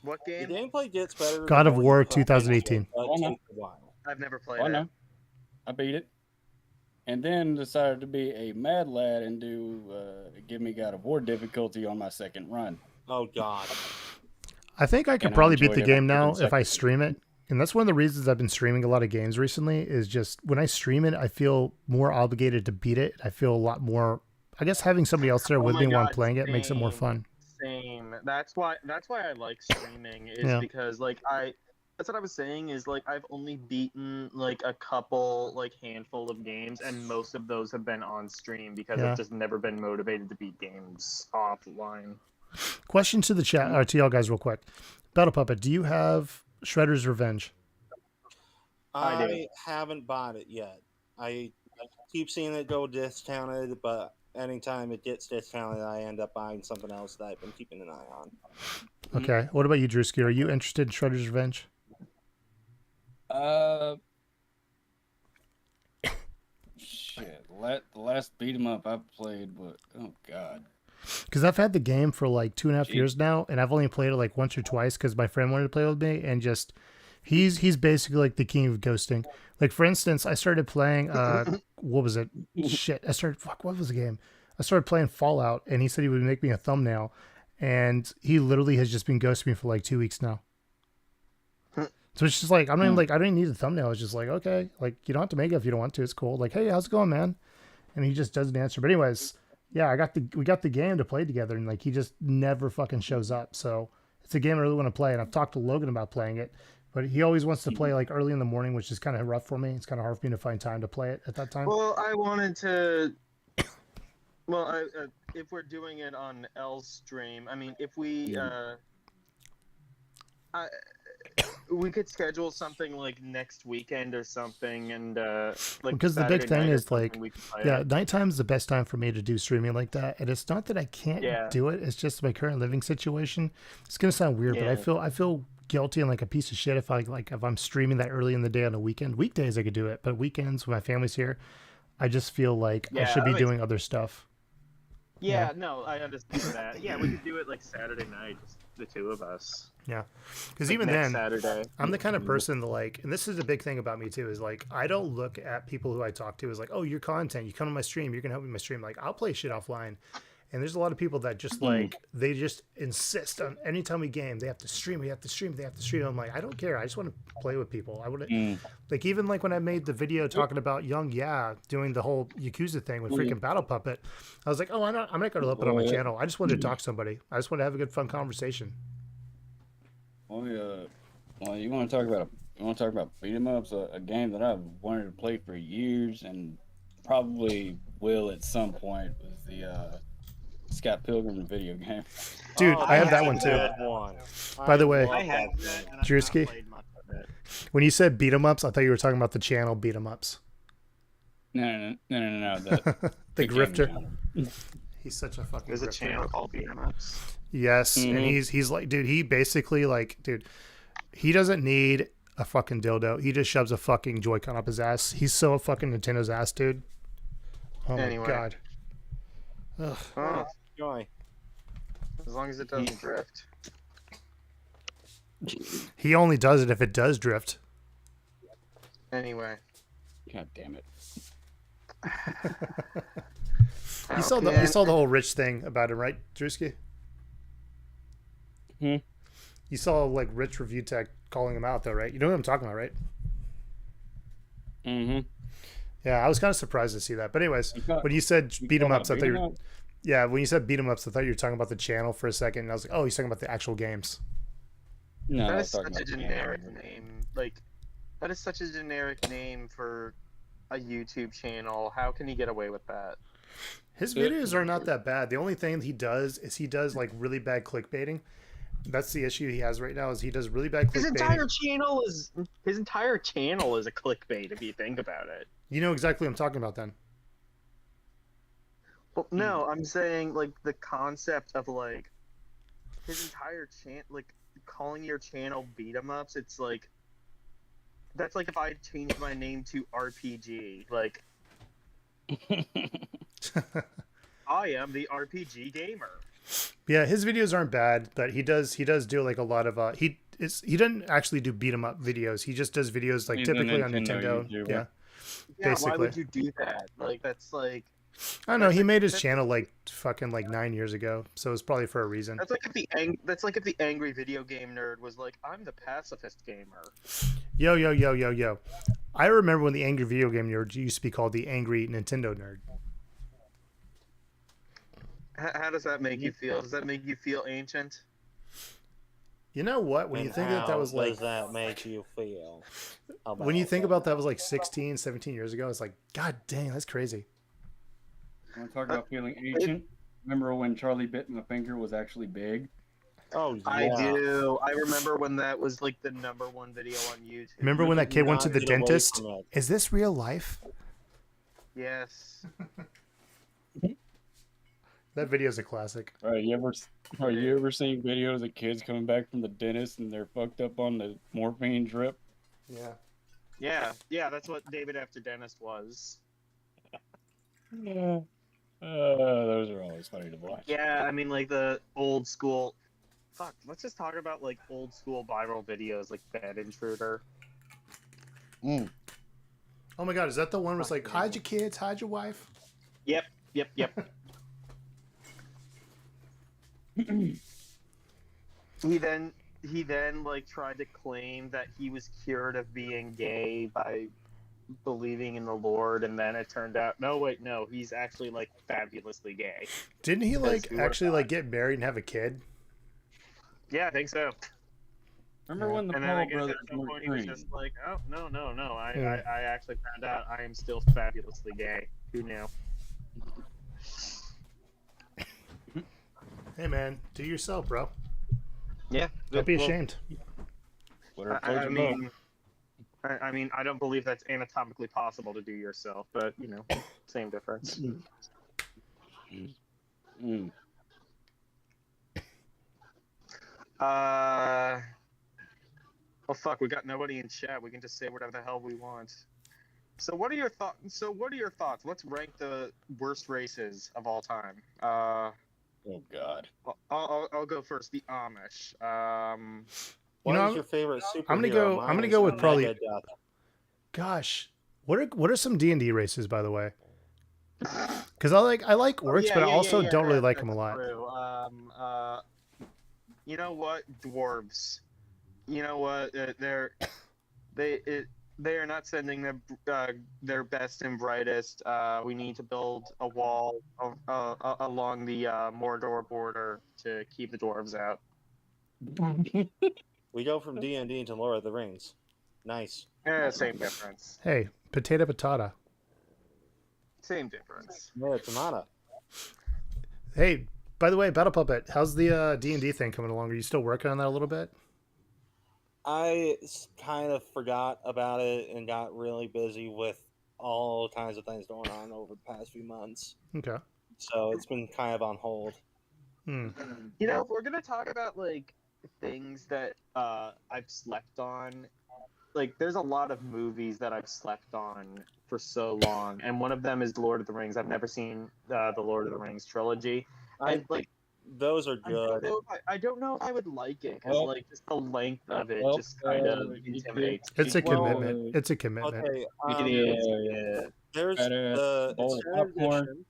S2: What
S3: The
S2: game?
S3: gameplay gets better.
S1: God
S3: the
S1: of
S3: more
S1: War
S3: you play it,
S1: 2018.
S3: but
S5: Oh,
S3: it
S5: no.
S3: takes a while.
S2: I've never played
S5: Oh
S2: it.
S5: no, I beat it, and then decided to be a mad lad and give me God of War difficulty on my second run.
S3: Oh god.
S1: I think I could
S5: And I
S1: probably beat
S5: enjoyed
S1: the
S5: every
S1: game now
S5: second
S1: if I
S5: of it.
S1: stream it. And that's one of the reasons I've been streaming a lot of games recently is just when I stream it, I feel more obligated to beat it. I feel a lot more, I guess having somebody else there
S2: Oh
S1: with
S2: my
S1: me while I'm
S2: God,
S1: playing it makes it more
S2: same.
S1: fun.
S2: Same. That's why I like streaming is
S1: Yeah.
S2: because that's what I was saying is like I've only beaten like a couple like handful of games and most of those have been on stream because
S1: Yeah.
S2: I've just never been motivated to beat games offline.
S1: Question to the chat, or to y'all guys real quick. Battle Puppet, do you have Shredder's Revenge?
S2: I do.
S3: I haven't bought it yet. I keep seeing it go discounted, but anytime it gets discounted, I end up buying something else that I've been keeping an eye on.
S1: Okay. What about you, Drewski? Are you interested in Shredder's Revenge?
S5: Shit. The last beat 'em up I played was oh god.
S1: Because I've had the game for like 2.5
S5: Gee.
S1: years now, and I've only played it like once or twice because my friend wanted to play with me, and just he's basically like the king of ghosting. Like for instance, I started playing what was it? Shit, what was the game? I started playing Fallout, and he said he would make me a thumbnail, and he literally has just been ghosting me for like 2 weeks now. So it's just like I don't even need a thumbnail. It's just like, okay, like you don't have to make it if you don't want to. It's cool. Like, hey, how's it going, man? And he just doesn't answer. But anyways, yeah, we got the game to play together, and like he just never fucking shows up. So it's a game I really want to play, and I've talked to Logan about playing it, but he always wants to play like early in the morning, which is kind of rough for me. It's kind of hard for me to find time to play it at that time.
S2: Well, I wanted to. Well, if we're doing it on L's stream, I mean, if we, we could schedule something like next weekend or something, and like
S1: Because the big
S2: Saturday
S1: thing
S2: night or
S1: is, like,
S2: something, we could play
S1: Yeah,
S2: it.
S1: nighttime's the best time for me to do streaming like that. And it's not that I can't
S2: Yeah.
S1: do it. It's just my current living situation. It's gonna sound weird, but
S2: Yeah.
S1: I feel guilty and like a piece of shit if if I'm streaming that early in the day on a weekend. Weekdays I could do it, but weekends when my family's here, I just feel like I
S2: Yeah,
S1: should
S2: that
S1: be
S2: makes
S1: doing other stuff.
S2: Yeah, no, I understand that. Yeah, we could do it like Saturday night, just the two of us.
S1: Yeah, because
S2: Like
S1: even
S2: next
S1: then,
S2: Saturday.
S1: I'm the kind of person that like, and this is a big thing about me too, is like I don't look at people who I talk to as like, oh, your content, you come to my stream, you're gonna help me with my stream. Like I'll play shit offline, and there's a lot of people that just like they just insist on anytime we game, they have to stream, we have to stream, they have to stream. I'm like, I don't care, I just want to play with people. I would like even like when I made the video talking about Young doing the whole Yakuza thing with freaking Battle Puppet, I was like, oh, I'm not gonna upload it on my channel. I just wanted to talk to somebody. I just want to have a good fun conversation.
S5: Well, you want to talk about beat 'em ups, a game that I've wanted to play for years and probably will at some point was the Scott Pilgrim video game.
S1: Dude, I have that
S3: that's
S1: one
S3: a
S1: too.
S3: good one.
S1: By the way-
S3: love
S2: I have
S3: that
S2: that,
S3: game.
S2: and I've
S1: Drewski?
S2: not played much of it.
S1: When you said beat 'em ups, I thought you were talking about the channel beat 'em ups.
S5: No.
S1: The
S5: game
S1: grifter.
S5: channel.
S1: He's such a fucking
S2: There's a
S1: grifter.
S2: channel called Beat 'em Ups.
S1: Yes, and
S5: Mhm.
S1: he's like, dude, he basically like, dude, he doesn't need a fucking dildo. He just shoves a fucking Joy-Con up his ass. He's so fucking Nintendo's ass, dude. Oh
S2: Anyway.
S1: my god. Ugh.
S2: Oh,
S3: Joy.
S2: as long as it doesn't drift.
S1: He only does it if it does drift.
S2: Anyway.
S5: God damn it.
S1: You saw the whole Rich thing about him, right, Drewski?
S5: Hmm?
S1: You saw like Rich Review Tech calling him out though, right? You know what I'm talking about, right?
S5: Mm-hmm.
S1: Yeah, I was kind of surprised to see that. But anyways, when you said beat 'em ups, I thought you were, yeah, when you said beat 'em ups, I thought you were talking about the channel for a second, and I was like, oh, he's talking about the actual games.
S5: No, I
S2: That
S5: was
S2: is
S5: talking
S2: such a
S5: about the
S2: generic
S5: game.
S2: name. Like, that is such a generic name for a YouTube channel. How can he get away with that?
S1: His videos are not that bad. The only thing he does is he does like really bad clickbaiting. That's the issue he has right now. Is he does really bad
S2: His
S1: clickbaiting.
S2: entire channel is a clickbait if you think about it.
S1: You know exactly what I'm talking about then.
S2: Well, no, I'm saying like the concept of like his entire like calling your channel beat 'em ups. It's like that's like if I changed my name to RPG. Like I am the RPG gamer.
S1: Yeah, his videos aren't bad, but he does do like a lot of he doesn't actually do beat 'em up videos. He just does videos like
S5: He's a
S1: typically on
S5: Nintendo
S1: Nintendo.
S5: YouTuber.
S1: Yeah.
S2: Yeah,
S1: Basically.
S2: why would you do that? Like that's like
S1: I don't know. He
S2: That's-
S1: made his
S2: that's-
S1: channel like fucking like 9 years ago, so it's probably for a reason.
S2: that's like if the angry video game nerd was like, I'm the pacifist gamer.
S1: Yo. I remember when the angry video game nerd used to be called the angry Nintendo nerd.
S2: How does that make you feel? Does that make you feel ancient?
S1: You know what? When
S3: And
S1: you think that
S3: how
S1: was like
S3: does that make you feel?
S1: when you think about that was like 16, 17 years ago, it's like, God dang, that's crazy.
S5: Want to talk about feeling ancient? Remember when Charlie Bit My Finger was actually big?
S3: Oh yeah.
S2: I do. I remember when that was like the *1 video on YouTube.
S1: Remember when that kid went to the
S3: Get away
S1: dentist?
S3: from it.
S1: Is this real life?
S2: Yes.
S1: That video is a classic.
S5: Right, you ever seen videos of kids coming back from the dentist and they're fucked up on the morphine drip?
S1: Yeah.
S2: Yeah. That's what David After Dentist was.
S5: Yeah.
S7: Those are always funny to watch.
S4: Yeah, I mean, like the old school. Fuck, let's just talk about like old school viral videos like Bed Intruder.
S7: Mm.
S1: Oh my god, is that the one where it's like, hide your kids, hide your wife?
S4: Yep. he then like tried to claim that he was cured of being gay by believing in the Lord, and then it turned out no, he's actually like fabulously gay.
S1: Didn't he like
S4: we were
S1: actually like
S4: not.
S1: get married and have a kid?
S4: Yeah, I think so.
S5: Remember when the
S4: And then I
S5: Paul
S4: guess
S5: brothers
S4: at some
S5: were
S4: point he was
S5: green?
S4: just like, oh no.
S1: Yeah.
S4: I actually found out I am still fabulously gay. Who knew?
S1: Hey man, do yourself, bro.
S4: Yeah.
S1: Don't be
S4: well,
S1: ashamed.
S7: Whatever
S4: I
S7: floats your boat.
S4: mean, I mean, I don't believe that's anatomically possible to do yourself, but you know, same difference.
S7: Mm.
S4: Oh fuck, we got nobody in chat. We can just say whatever the hell we want. So what are your thoughts? Let's rank the worst races of all time.
S7: Oh God.
S4: I'll go first. The Amish.
S3: What
S1: know,
S3: is your favorite superhero?
S1: I'm gonna
S3: Mine
S1: go
S3: is
S1: with probably-
S3: Megadeth.
S1: Gosh, what are some D&D races, by the way? Because I like orcs, but I also don't really like them a lot.
S4: True. You know what? Dwarves. You know what? They are not sending their best and brightest. We need to build a wall along the Mordor border to keep the dwarves out.
S3: We go from D&D to Lord of the Rings. Nice.
S4: Same difference.
S1: Hey, potato patata.
S4: Same difference.
S3: Yeah, tomato.
S1: Hey, by the way, Battle Puppet, how's the D&D thing coming along? Are you still working on that a little bit?
S3: I kind of forgot about it and got really busy with all kinds of things going on over the past few months.
S1: Okay.
S3: So it's been kind of on hold.
S1: Hmm.
S4: You know, if we're gonna talk about like things that I've slept on, like there's a lot of movies that I've slept on for so long, and one of them is Lord of the Rings. I've never seen the Lord of the Rings trilogy, and like
S3: Those are good.
S4: I don't know if I would like it because
S7: Well-
S4: like just the length of it
S7: well,
S4: just kind of
S7: you could-
S4: intimidates.
S1: It's a
S4: me.
S3: Well,
S1: commitment. It's a commitment.
S3: Okay,
S7: Yeah.
S3: there's
S7: Better
S3: the
S7: bowl of
S3: extended
S7: popcorn.
S3: edition,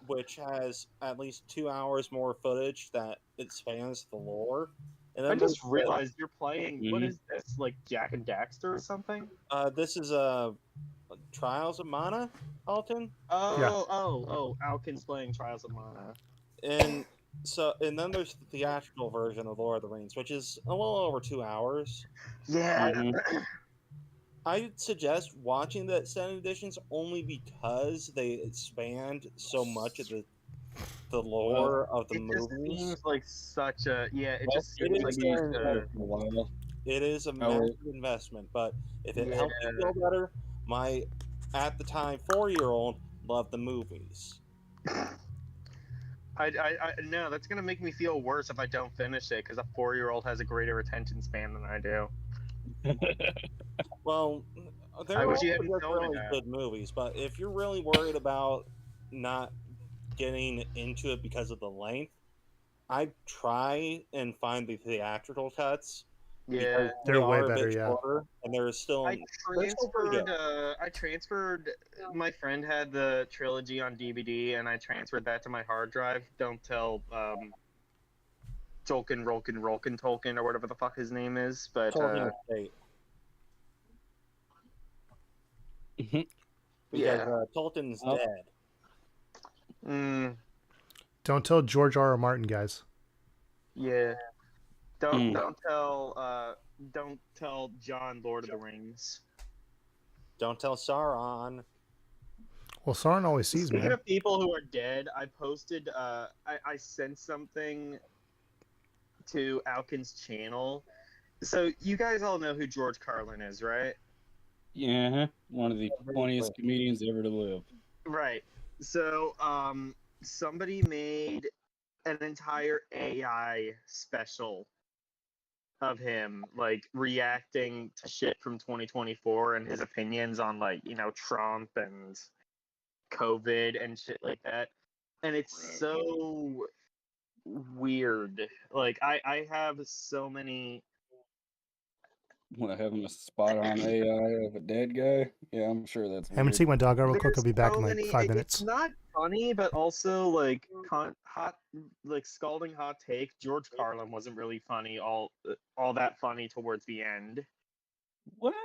S3: which has at least 2 hours more footage that expands the lore. And
S4: I
S3: then
S4: just
S3: there's
S4: realized you're playing. What
S7: Mhm.
S4: is this? Like Jack and Daxter or something?
S3: this is Trials of Mana, Alton,
S4: Alkin's playing Trials of Mana.
S3: and then there's the theatrical version of Lord of the Rings, which is a little over 2 hours.
S4: Yeah.
S7: Mhm.
S3: I'd suggest watching the extended editions only because they expand so much of the lore of the
S4: It just
S3: movies.
S4: seems like such a It
S7: Well,
S4: just
S3: it
S4: seems
S3: is
S4: like
S3: a-
S4: such a-
S7: A while.
S3: It is a massive investment, but if it helps you feel better, my at the time 4-year-old loved the movies.
S4: No, that's gonna make me feel worse if I don't finish it because a 4-year-old has a greater attention span than I do.
S3: Well, they're
S4: I wish
S3: all
S4: you hadn't
S3: just
S4: told me
S3: really
S4: that.
S3: good movies, but if you're really worried about not getting into it because of the length, I'd try and find the theatrical cuts.
S4: Yeah,
S3: because
S1: They're
S3: they
S1: way
S3: are a
S1: better,
S3: bit
S1: yeah.
S3: shorter, and there's still
S4: I
S3: they're still pretty
S4: transferred. My friend had the trilogy on DVD, and I transferred that to my hard drive. Don't tell Tolkien or whatever the fuck his name is, but
S3: Tolkien Estate.
S7: Mhm.
S3: Because
S4: Yeah.
S3: Tolkien's
S7: Oh.
S3: dead.
S1: Don't tell George R. R. Martin, guys.
S4: Yeah. Don't
S7: Hmm.
S4: don't tell John Lord of the Rings.
S3: Don't tell Sauron.
S1: Well, Sauron always sees me.
S4: Speaking of people who are dead, I posted I sent something to Alkin's channel. So you guys all know who George Carlin is, right?
S7: Yeah, one of the funniest comedians ever to live.
S4: Right. So somebody made an entire AI special of him like reacting to shit from 2024 and his opinions on like, you know, Trump and COVID and shit like that. and it's so weird. Like I have so many.
S5: Want to have a spot on AI of a dead guy? Yeah, I'm sure that's
S1: I'm gonna
S5: weird.
S1: take my dog out real quick. I'll
S4: There's
S1: be back
S4: so
S1: in like
S4: many.
S1: 5 minutes.
S4: It's not funny, but also like hot, like scalding hot take. George Carlin wasn't really funny. All that funny towards the end.
S5: What?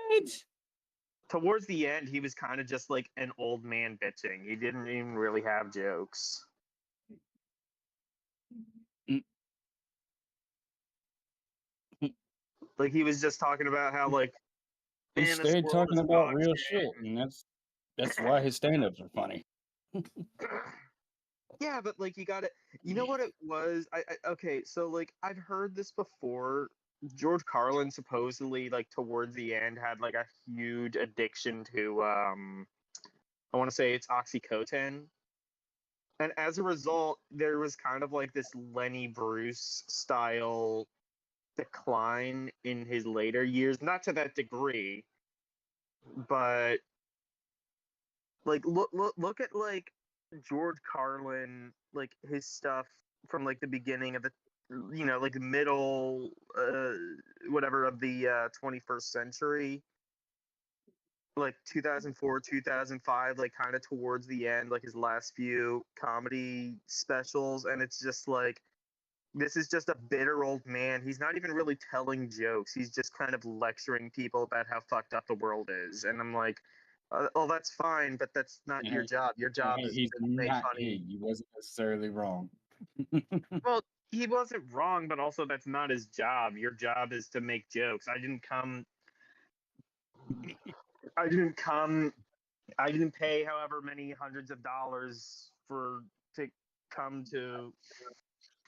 S4: Towards the end, he was kind of just like an old man bitching. He didn't even really have jokes.
S5: Mm.
S4: Like he was just talking about how like
S5: He
S4: man, this
S5: stayed
S4: world
S5: talking
S4: is
S5: about
S4: dog
S5: real
S4: shit.
S5: shit, and that's why his stand-ups are funny.
S4: Yeah, but like you got it. You know what it was? Okay, so like I've heard this before. George Carlin supposedly like towards the end had like a huge addiction to I want to say it's OxyContin. And as a result, there was kind of like this Lenny Bruce style decline in his later years. Not to that degree, but like look at like George Carlin, like his stuff from like the beginning of the like the middle whatever of the 21st century, like 2004 2005, like kind of towards the end, like his last few comedy specials, and it's just like this is just a bitter old man. He's not even really telling jokes. He's just kind of lecturing people about how fucked up the world is. And I'm like, oh, that's fine, but that's not your
S5: And
S4: job. Your job is
S5: he's
S4: to make
S5: not.
S4: funny.
S5: He wasn't necessarily wrong.
S4: Well, he wasn't wrong, but also that's not his job. Your job is to make jokes. I didn't come. I didn't come. I didn't pay however many hundreds of dollars to come to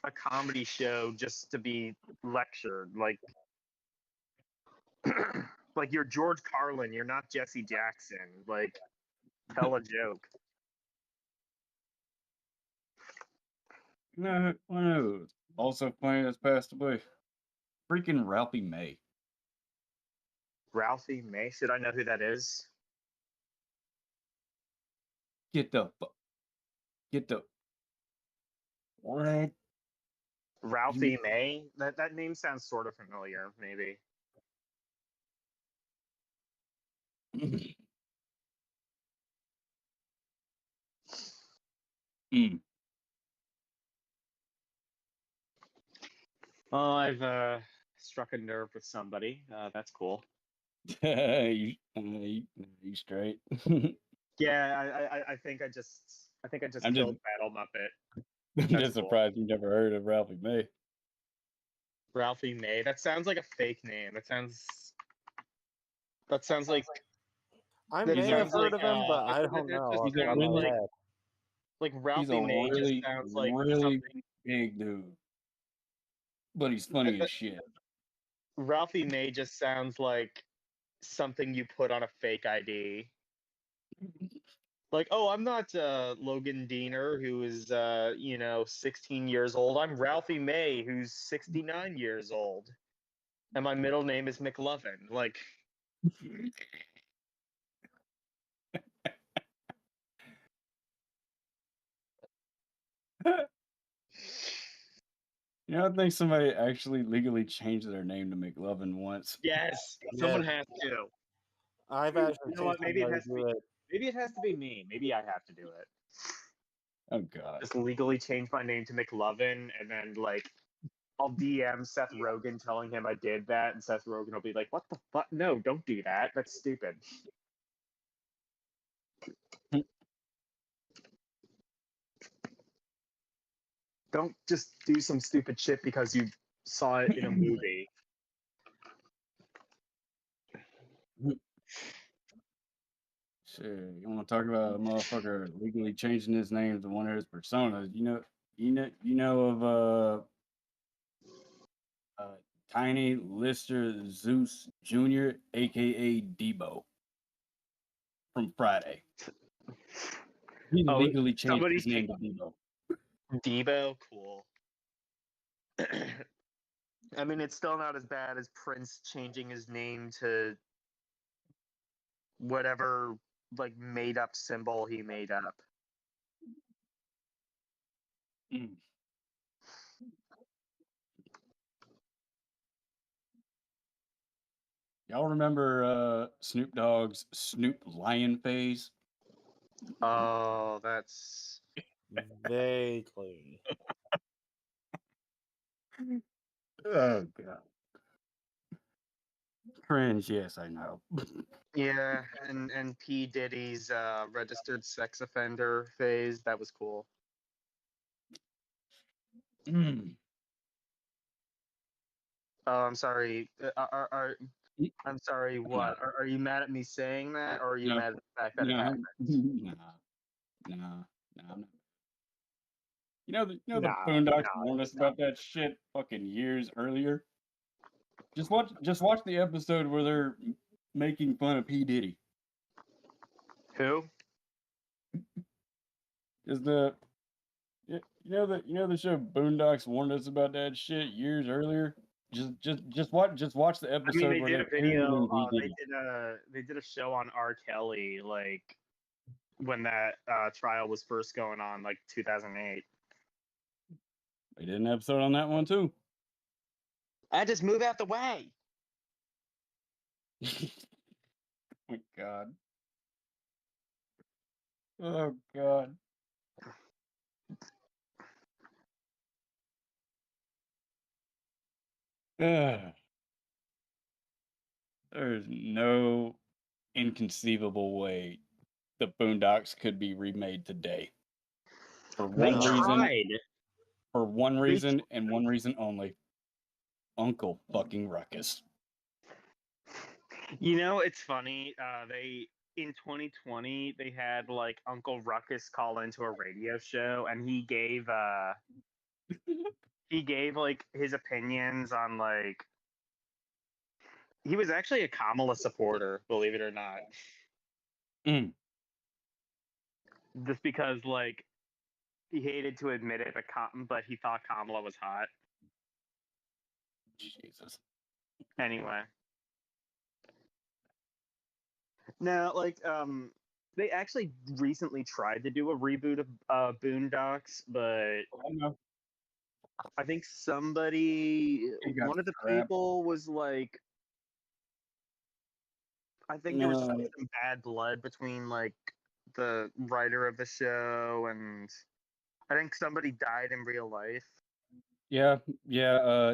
S4: a comedy show just to be lectured. Like you're George Carlin, you're not Jesse Jackson. Like, tell a joke.
S5: No, no. Also funny that's passed away. Freaking Ralphie May.
S4: Ralphie May, should I know who that is?
S5: Get the what?
S4: Ralphie May? That name sounds sort of familiar, maybe.
S5: Mm.
S4: Oh, I've struck a nerve with somebody. That's cool.
S5: you straight?
S4: Yeah, I think I just
S5: I'm
S4: killed
S5: just
S4: Battle Muppet.
S5: I'm
S4: That's
S5: just
S4: cool.
S5: surprised you never heard of Ralphie May.
S4: Ralphie May. That sounds like a fake name. That sounds like
S3: I
S4: that
S3: may have
S4: sounds
S3: heard
S4: like
S3: of him, but I
S4: that
S3: don't know.
S4: just
S3: off the
S5: He's a
S3: top of my
S5: really-
S3: head.
S4: like
S5: He's a
S4: Ralphie May just
S5: really,
S4: sounds like
S5: really
S4: something.
S5: big dude, but he's funny as shit.
S4: Ralphie May just sounds like something you put on a fake ID. Like, oh, I'm not Logan Diener, who is 16 years old. I'm Ralphie May, who's 69 years old, and my middle name is McLovin. Like,
S5: You know, I think somebody actually legally changed their name to McLovin once.
S4: yes,
S3: Yeah.
S4: someone has to.
S3: I've actually
S4: You know
S3: seen
S4: what? Maybe it
S3: somebody
S4: has to
S3: do
S4: be.
S3: it.
S4: Maybe it has to be me. Maybe I have to do it.
S5: Oh god.
S4: Just legally change my name to McLovin, and then like I'll DM Seth Rogen telling him I did that, and Seth Rogen will be like, "What the fuck? No, don't do that. That's stupid." Don't just do some stupid shit because you saw it in a movie.
S5: Sure, you want to talk about a motherfucker legally changing his name to one of his personas? You know of Tiny Lister Zeus Jr., aka Debo from Friday. He
S4: Oh,
S5: legally changed
S4: somebody
S5: his name to Debo.
S4: Debo, cool. I mean, it's still not as bad as Prince changing his name to whatever like made up symbol he made up.
S5: Mm. Y'all remember Snoop Dogg's Snoop Lion phase?
S2: Oh, that's
S3: Vaguely.
S5: Oh god. Cringe, yes, I know.
S2: yeah, and P Diddy's registered sex offender phase. That was cool.
S5: Mm.
S2: Oh, I'm sorry. I'm sorry.
S5: I'm not.
S2: What are you mad at me saying that, or are you
S5: No,
S2: mad at the fact that it
S5: no,
S2: happened?
S5: nah, I'm not. The
S3: Nah,
S5: Boondocks
S3: nah,
S5: warned us
S3: it's not.
S5: about that shit fucking years earlier. Just watch the episode where they're making fun of P Diddy.
S2: Who?
S5: Is the you know the show Boondocks warned us about that shit years earlier. Just watch the
S2: I mean,
S5: episode
S2: they
S5: where
S2: did a
S5: they're
S2: video.
S5: parroting P
S2: They
S5: Diddy.
S2: did a show on R. Kelly, like when that trial was first going on, like 2008.
S5: They did an episode on that one too.
S2: I just move out the way.
S5: Oh my god. Oh god. Ugh. There's no inconceivable way the Boondocks could be remade today. For
S2: They
S5: one
S3: No.
S5: reason,
S2: tried.
S5: for one
S2: They
S5: reason and one reason only. Uncle fucking Ruckus.
S2: You know, it's funny. They in 2020 they had like Uncle Ruckus call into a radio show, and he gave like his opinions on like he was actually a Kamala supporter, believe it or not.
S5: Mm.
S2: Just because like he hated to admit it, but he thought Kamala was hot.
S5: Jesus.
S2: Anyway, now like they actually recently tried to do a reboot of Boondocks, but
S5: I know.
S2: I think somebody,
S5: It got
S2: one of the
S5: scrapped.
S2: people was like, I think there was just like some bad blood between like the writer of the show, and I think somebody died in real life.
S5: Yeah,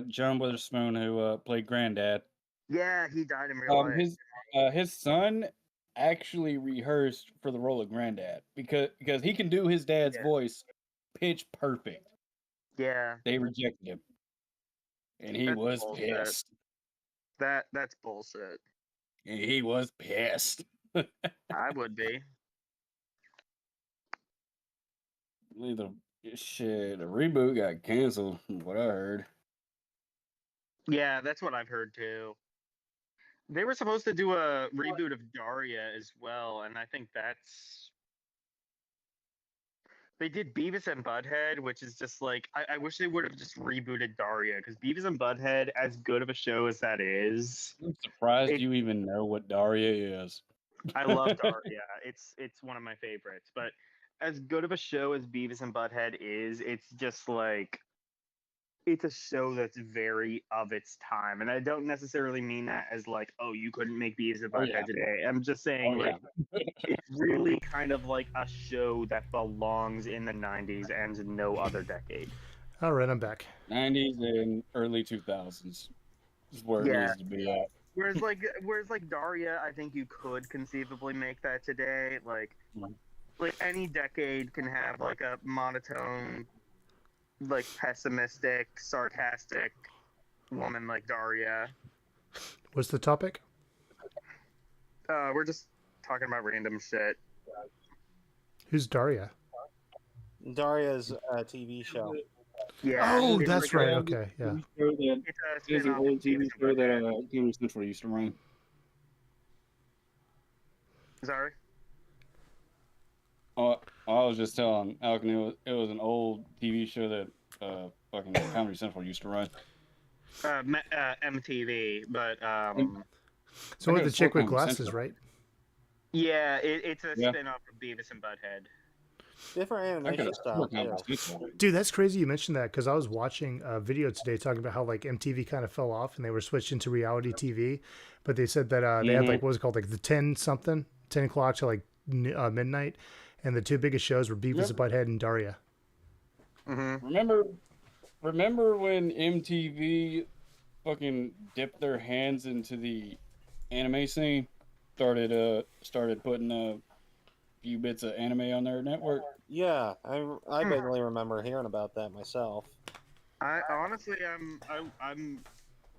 S5: John Witherspoon who played Granddad.
S2: Yeah, he died in real life.
S5: His son actually rehearsed for the role of Granddad because he can do his dad's
S2: Yeah.
S5: voice pitch perfect.
S2: Yeah,
S5: They rejected him, and he
S2: That's
S5: was
S2: bullshit.
S5: pissed.
S2: that's bullshit.
S5: He was pissed.
S2: I would be.
S5: The reboot got canceled. From what I heard.
S2: Yeah, that's what I've heard too. They were supposed to do a reboot of Daria as well, and I think that's. They did Beavis and Butthead, which is just like I wish they would have just rebooted Daria, because Beavis and Butthead, as good of a show as that is,
S5: I'm surprised you even know what Daria is.
S2: I love Daria. It's one of my favorites. But as good of a show as Beavis and Butthead is, it's just like it's a show that's very of its time. And I don't necessarily mean that as like, oh, you couldn't make Beavis and Butthead today. I'm just saying like it's really kind of like a show that belongs in the 90s and no other decade.
S1: All right, I'm back.
S5: 90s and early 2000s is where it needs to be at.
S2: Whereas like Daria, I think you could conceivably make that today. Like any decade can have like a monotone, like pessimistic, sarcastic woman like Daria.
S1: What's the topic?
S2: We're just talking about random shit.
S1: Who's Daria?
S3: Daria's TV show.
S2: Yeah.
S1: Oh,
S2: it's
S1: that's
S2: like
S1: right. Okay, yeah.
S2: It's a
S5: There's an
S2: spin-off
S5: old
S2: of
S5: TV
S2: Beavis
S5: show
S2: and Butthead.
S5: that Comedy Central used to run.
S2: Sorry.
S5: I was just telling Alkin it was an old TV show that fucking Comedy Central used to run.
S2: MTV, but
S1: So with the
S5: it's
S1: chick with
S5: Comedy
S1: glasses,
S5: Central.
S1: right?
S2: yeah, it's a
S5: Yeah.
S2: spin-off of Beavis and Butthead.
S3: Different
S7: I
S3: animation
S7: could
S3: style
S7: have
S3: too.
S1: Dude, that's crazy you mentioned that because I was watching a video today talking about how like MTV kind of fell off and they were switching to reality TV, but they said that they had like what was it called like the 10 something 10 o'clock to like midnight, and the two biggest shows were Beavis and Butthead and Daria.
S2: Mm-hmm.
S7: Remember when MTV fucking dipped their hands into the anime scene? Started putting a few bits of anime on their network.
S3: Yeah, I vaguely remember hearing about that myself.
S2: I honestly, I'm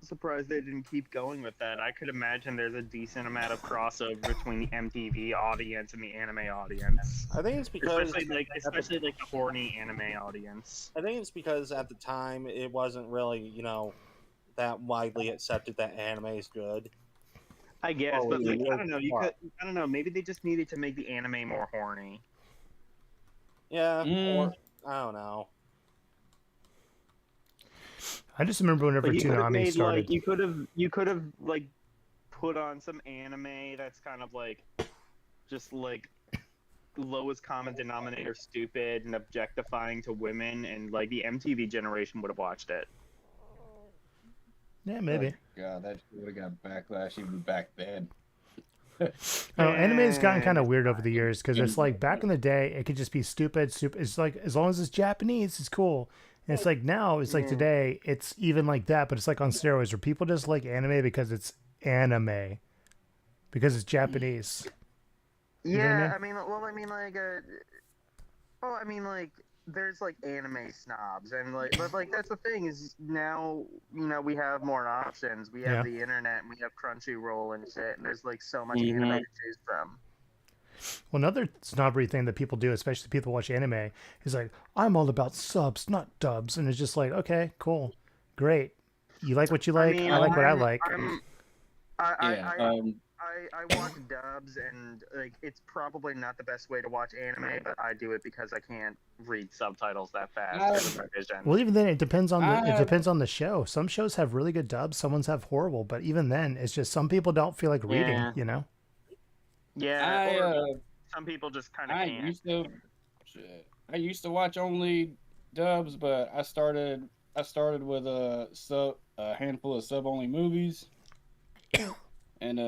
S2: surprised they didn't keep going with that. I could imagine there's a decent amount of crossover between the MTV audience and the anime audience,
S3: I think it's because
S2: especially like the horny anime audience.
S3: I think it's because at the time it wasn't really, that widely accepted that anime is good.
S2: I guess,
S3: Oh,
S2: but like,
S3: yeah.
S2: I don't know. I don't know. Maybe they just needed to make the anime more horny.
S3: Yeah,
S7: Mm.
S3: or I don't know.
S1: I just remember whenever
S2: Like, you could have
S1: Toonami
S2: made
S1: started.
S2: like you could have like put on some anime that's kind of like just like lowest common denominator stupid and objectifying to women, and like the MTV generation would have watched it.
S1: Yeah, maybe.
S7: God, that would have got backlash even back then.
S1: Oh, anime's gotten kind of weird over the years because it's like back in the day, it could just be stupid. It's like as long as it's Japanese, it's cool. And it's like now, it's like today, it's even like that, but it's like on steroids where people just like anime because it's anime, because it's Japanese. You know what I
S2: Yeah,
S1: mean?
S2: I mean, like, there's like anime snobs, and like, but like that's the thing is now we have more options. We have the internet, and we have Crunchyroll and shit, and there's like so much anime to choose from.
S1: Well, another snobbery thing that people do, especially people watch anime, is like, I'm all about subs, not dubs. And it's just like, okay, cool, great. You like what you like. I like what I like.
S2: I watch dubs, and like it's probably not the best way to watch anime, but I do it because I can't read subtitles that fast with my vision.
S1: Well, even then, it depends on the show. Some shows have really good dubs, some ones have horrible. But even then, it's just some people don't feel like reading.
S2: Yeah.
S1: You know?
S2: Yeah, or some people just kind of can't.
S7: I used to watch only dubs, but I started with a handful of sub only movies, and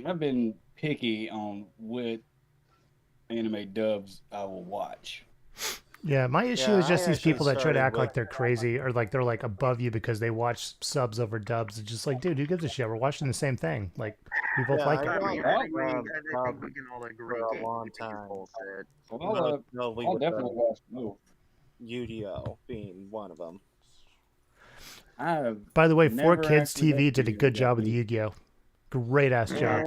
S7: I've been picky on what anime dubs I will watch.
S1: Yeah, my issue is just
S3: I
S1: these people
S3: actually
S1: that try to
S3: started
S1: act like
S3: with-
S1: they're crazy or like they're like above you because they watch subs over dubs. It's just like, dude, who gives a shit? We're watching the same thing. Like, we both
S3: Yeah,
S1: like
S3: I
S1: it.
S3: don't-
S2: I think we can all agree.
S3: for a
S2: gatekeeping
S3: long
S2: is
S3: time.
S2: bullshit.
S7: Well, I'll definitely watch both.
S3: Yu-Gi-Oh being one of them.
S1: By the way,
S7: Never
S1: 4Kids
S7: actually
S1: TV
S7: got
S1: did a
S7: to
S1: good
S7: that
S1: job with
S7: movie.
S1: Yu-Gi-Oh. Great ass job.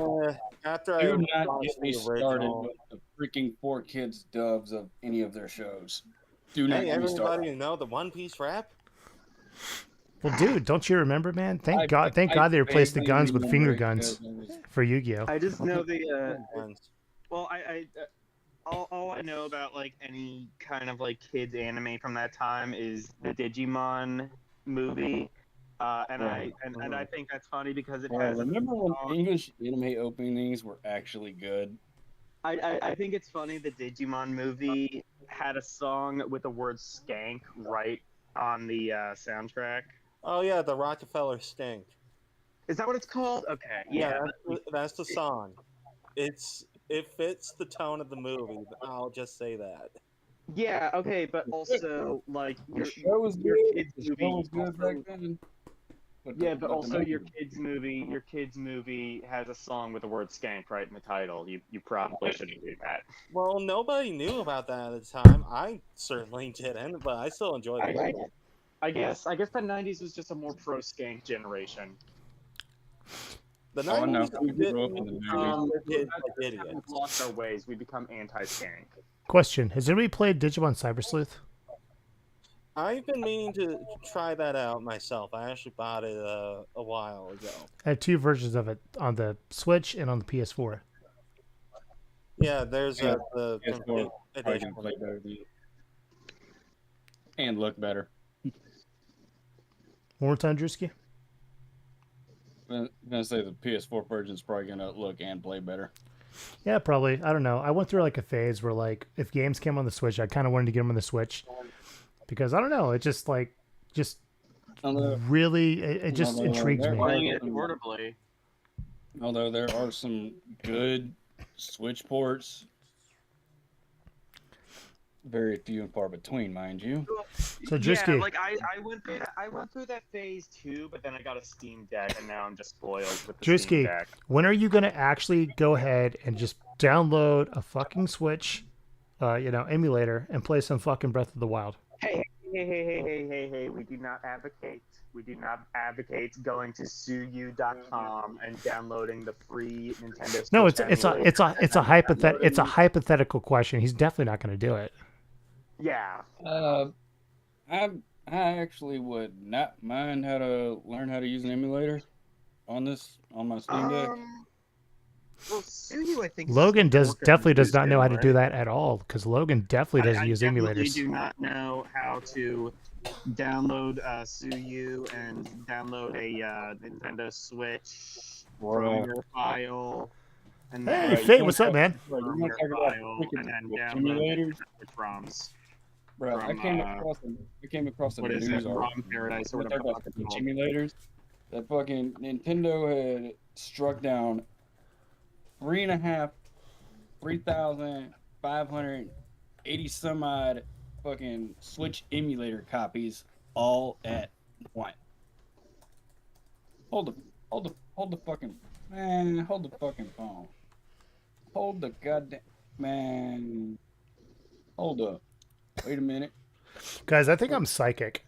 S3: After I
S7: Do not
S3: watched
S7: get me
S3: the
S7: started
S3: original,
S7: with the freaking 4Kids dubs of any of their shows. Do not
S3: hey,
S7: get me started.
S3: everybody know the One Piece rap?
S1: Well, dude, don't you remember, man? Thank
S7: I
S1: God they replaced the
S7: vaguely
S1: guns with finger
S7: remember it
S1: guns
S7: because it was-
S1: for Yu-Gi-Oh.
S2: I just know
S3: Ones.
S2: well, all I know about like any kind of like kids anime from that time is the Digimon movie, and I think that's funny because it has.
S7: remember when English anime openings were actually good?
S2: I think it's funny the Digimon movie had a song with the word skank right on the soundtrack.
S3: Oh yeah, the Rockefeller Stink.
S2: Is that what it's called? Okay,
S3: Yeah, that's the song. It fits the tone of the movie. I'll just say that.
S2: Yeah, okay, but also like
S7: The show was
S2: your
S7: good.
S2: kids
S7: The show
S2: movie
S7: was good back
S2: also-
S7: then.
S2: but also your kids movie has a song with the word skank right in the title. You probably shouldn't do that.
S3: Well, nobody knew about that at the time. I certainly didn't, but I still enjoyed it.
S2: I guess the 90s was just a more pro skank generation.
S3: The
S7: Oh, no,
S3: 90s
S7: we grew up in the
S3: didn't
S7: 90s.
S3: kids like
S2: We've
S3: idiots.
S2: lost our ways. We become anti-skank.
S1: Question: has anybody played Digimon Cyber Sleuth?
S3: I've been meaning to try that out myself. I actually bought it a while ago.
S1: I have two versions of it on the Switch and on the PS4.
S3: Yeah, there's
S7: Yeah,
S3: the
S7: PS4
S3: complete
S7: Probably
S3: edition.
S7: gonna play better than you. And look better.
S1: One more time, Drewski.
S7: I'm gonna say the PS4 version's probably gonna look and play better.
S1: Yeah, probably. I don't know. I went through like a phase where like if games came on the Switch, I kind of wanted to get them on the Switch because I don't know. It just
S7: Although,
S1: really it just
S7: although
S1: intrigues
S7: there
S1: me.
S7: are
S6: Playing it
S7: some-
S6: portably.
S7: although there are some good Switch ports, very few and far between, mind you.
S1: So
S4: Yeah,
S1: Drewski,
S4: like I went through that phase too, but then I got a Steam Deck, and now I'm just spoiled with the Steam
S1: Drewski,
S4: Deck.
S1: when are you gonna actually go ahead and just download a fucking Switch, emulator and play some fucking Breath of the Wild?
S4: Hey, we do not advocate. We do not advocate going to suyu.com and downloading the free Nintendo Switch.
S1: No, it's a
S4: emulator.
S1: it's a hypothetical question. He's definitely not going to do it.
S4: Yeah.
S7: I actually would not mind how to learn how to use an emulator on my Steam Deck.
S2: Well, Suyu, I think. is
S1: Logan
S2: just a
S1: definitely does
S2: user,
S1: not know how to do
S2: right?
S1: that at all because Logan definitely doesn't use
S2: definitely
S1: emulators.
S2: do not know how to download Suyu and download a Nintendo Switch from your file. And
S1: Hey,
S2: then
S1: Fate, what's up, man?
S7: Bro, you
S2: from
S7: want
S2: your
S7: to talk about
S2: file
S7: freaking
S2: and then
S7: Switch
S2: download
S7: emulators?
S2: Switch ROMs.
S7: Bro,
S2: from,
S7: I came across a
S2: What is
S7: news
S2: it?
S7: article.
S2: ROM Paradise or
S7: We're
S2: whatever
S7: talking
S2: the
S7: about
S2: fuck it's
S7: Switch
S2: called.
S7: emulators. That fucking Nintendo had struck down 3,580 some odd fucking Switch emulator copies all at once. Hold the fucking hold the fucking phone. Hold the goddamn man. Hold up. Wait a minute.
S1: Guys, I think I'm psychic.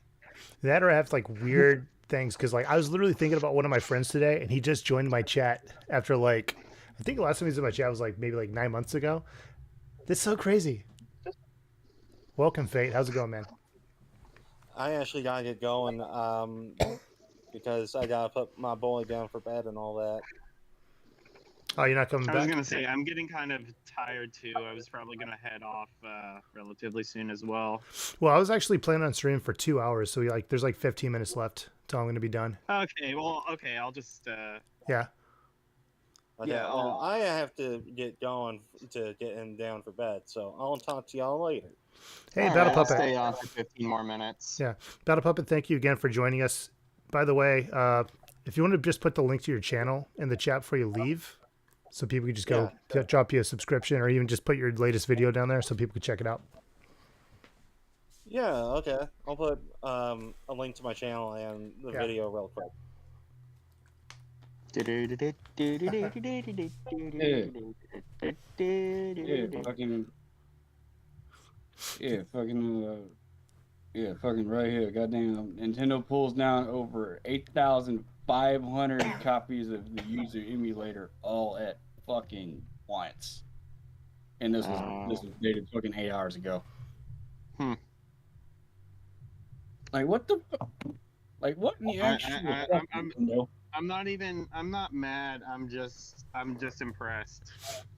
S1: That or I have like weird things because like I was literally thinking about one of my friends today and he just joined my chat after like I think the last time he was in my chat was like maybe like 9 months ago. This is so crazy. Welcome, Fate. How's it going, man?
S3: I actually gotta get going because I gotta put my boy down for bed and all that.
S1: Oh, you're not coming
S2: I was
S1: back?
S2: gonna say I'm getting kind of tired too. I was probably gonna head off relatively soon as well.
S1: Well, I was actually planning on streaming for 2 hours, so there's like 15 minutes left till I'm going to be done.
S2: Okay, I'll just
S1: Yeah.
S3: Okay,
S2: Yeah,
S3: well, I have to get going to get him down for bed, so I'll talk to y'all later.
S1: Hey,
S2: all
S1: Battle
S2: right, I'll
S1: Puppet.
S2: stay on for 15 more minutes.
S1: Yeah. Battle Puppet, thank you again for joining us. By the way, if you want to just put the link to your channel in the chat before you leave, so people can just go drop you a subscription or even just put your latest video down there so people can check it out.
S3: Yeah, okay. I'll put a link to my channel and the
S1: Yeah.
S3: video real quick.
S7: Fucking right here. Goddamn, Nintendo pulls down over 8,500 copies of the user emulator all at fucking once. And this was dated fucking 8 hours ago. Like what the? Like what in the actual? Nintendo?
S2: I'm not mad. I'm just impressed.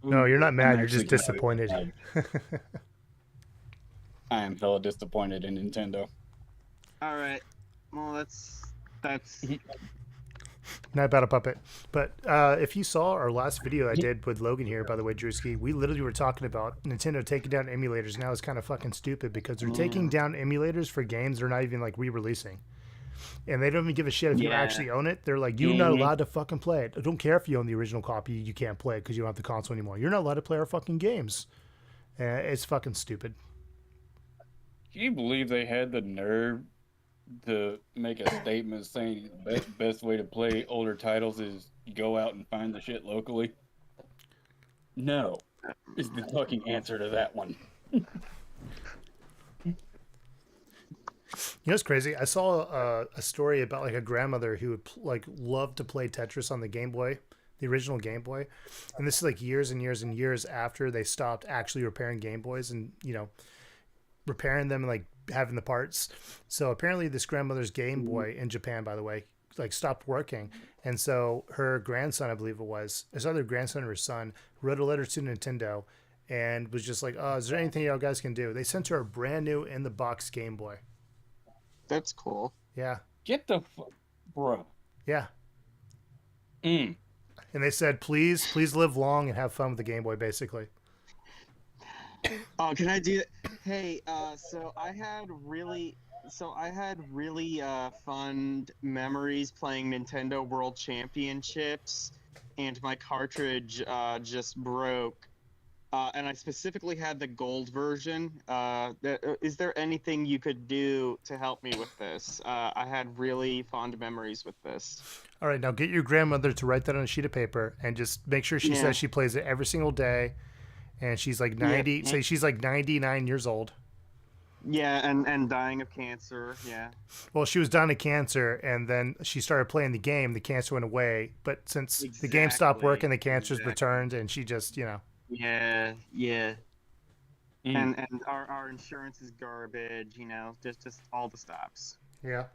S1: No, you're not mad.
S7: I'm
S1: You're just
S7: actually
S1: disappointed.
S7: I am hella disappointed in Nintendo.
S2: All right. Well, that's
S1: Not Battle Puppet. But if you saw our last video I did with Logan here, by the way, Drewski, we literally were talking about Nintendo taking down emulators. Now it's kind of fucking stupid because they're taking down emulators for games they're not even like re-releasing. And they don't even give a shit if you
S2: Yeah.
S1: actually own it. They're like, you're not allowed to fucking play it. I don't care if you own the original copy. You can't play it because you don't have the console anymore. You're not allowed to play our fucking games. It's fucking stupid.
S7: Can you believe they had the nerve to make a statement saying the best way to play older titles is go out and find the shit locally? No, is the fucking answer to that one.
S1: You know what's crazy? I saw a story about like a grandmother who would like loved to play Tetris on the Game Boy, the original Game Boy, and this is like years and years and years after they stopped actually repairing Game Boys and repairing them and like having the parts. So apparently this grandmother's Game Boy in Japan, by the way, like stopped working, and so her grandson, I believe it was, his other grandson or his son, wrote a letter to Nintendo and was just like, "Oh, is there anything y'all guys can do?" They sent her a brand new in the box Game Boy.
S2: That's cool.
S1: Yeah.
S7: Get the bro.
S1: Yeah. And they said, please live long and have fun with the Game Boy, basically.
S2: Oh, can I do that? Hey, so I had really fun memories playing Nintendo World Championships, and my cartridge just broke. And I specifically had the gold version. Is there anything you could do to help me with this? I had really fond memories with this.
S1: All right, now get your grandmother to write that on a sheet of paper and just make sure she
S2: Yeah.
S1: says she plays it every single day. And she's like 90, say she's like 99 years old.
S2: Yeah, and dying of cancer. Yeah.
S1: Well, she was dying of cancer, and then she started playing the game. The cancer went away. But since the game stopped
S2: Exactly,
S1: working, the cancer's
S2: exactly.
S1: returned, and she just,
S2: Yeah.
S7: Mm.
S2: And our insurance is garbage, just all the stops.
S1: yeah.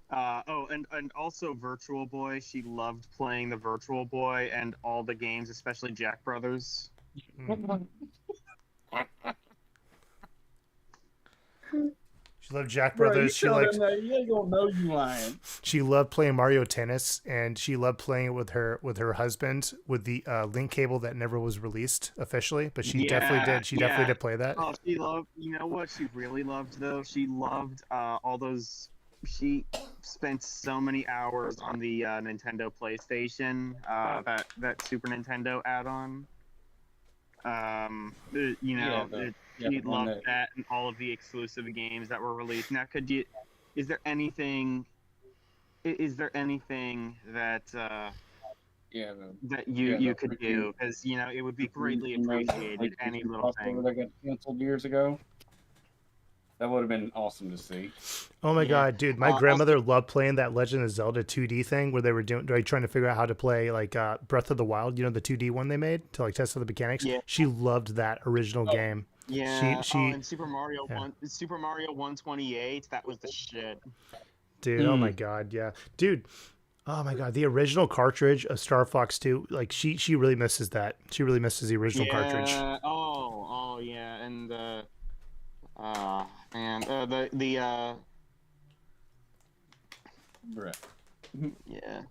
S2: And also Virtual Boy. She loved playing the Virtual Boy and all the games, especially Jack Brothers.
S1: She loved Jack
S7: Bro, you
S1: Brothers. She
S7: tell
S1: liked.
S7: them that, you ain't gonna know you lying.
S1: She loved playing Mario Tennis, and she loved playing it with her husband with the link cable that never was released officially. But she definitely did. She definitely did play that.
S2: Oh, she loved. You know what she really loved though? She loved all those. She spent so many hours on the Nintendo PlayStation, that Super Nintendo add-on. She
S7: the one
S2: loved that and all of the exclusive games that were released. Now, is there anything that that you could do? Because it would be greatly appreciated. Any little thing.
S7: that got canceled years ago. That would have been awesome to see.
S1: Oh my
S2: Yeah.
S1: god, dude! My
S2: Also-
S1: grandmother loved playing that Legend of Zelda 2D thing where they were trying to figure out how to play like Breath of the Wild. The 2D one they made to like test out the mechanics.
S2: Yeah.
S1: She loved that original game.
S2: Yeah.
S1: She-
S2: and Super Mario 128. That was the shit.
S1: Dude, oh my god, yeah, dude. Oh my god, the original cartridge of Star Fox 2. Like she really misses that. She really misses the original cartridge.
S2: Oh yeah, and
S7: Bruh.
S2: yeah.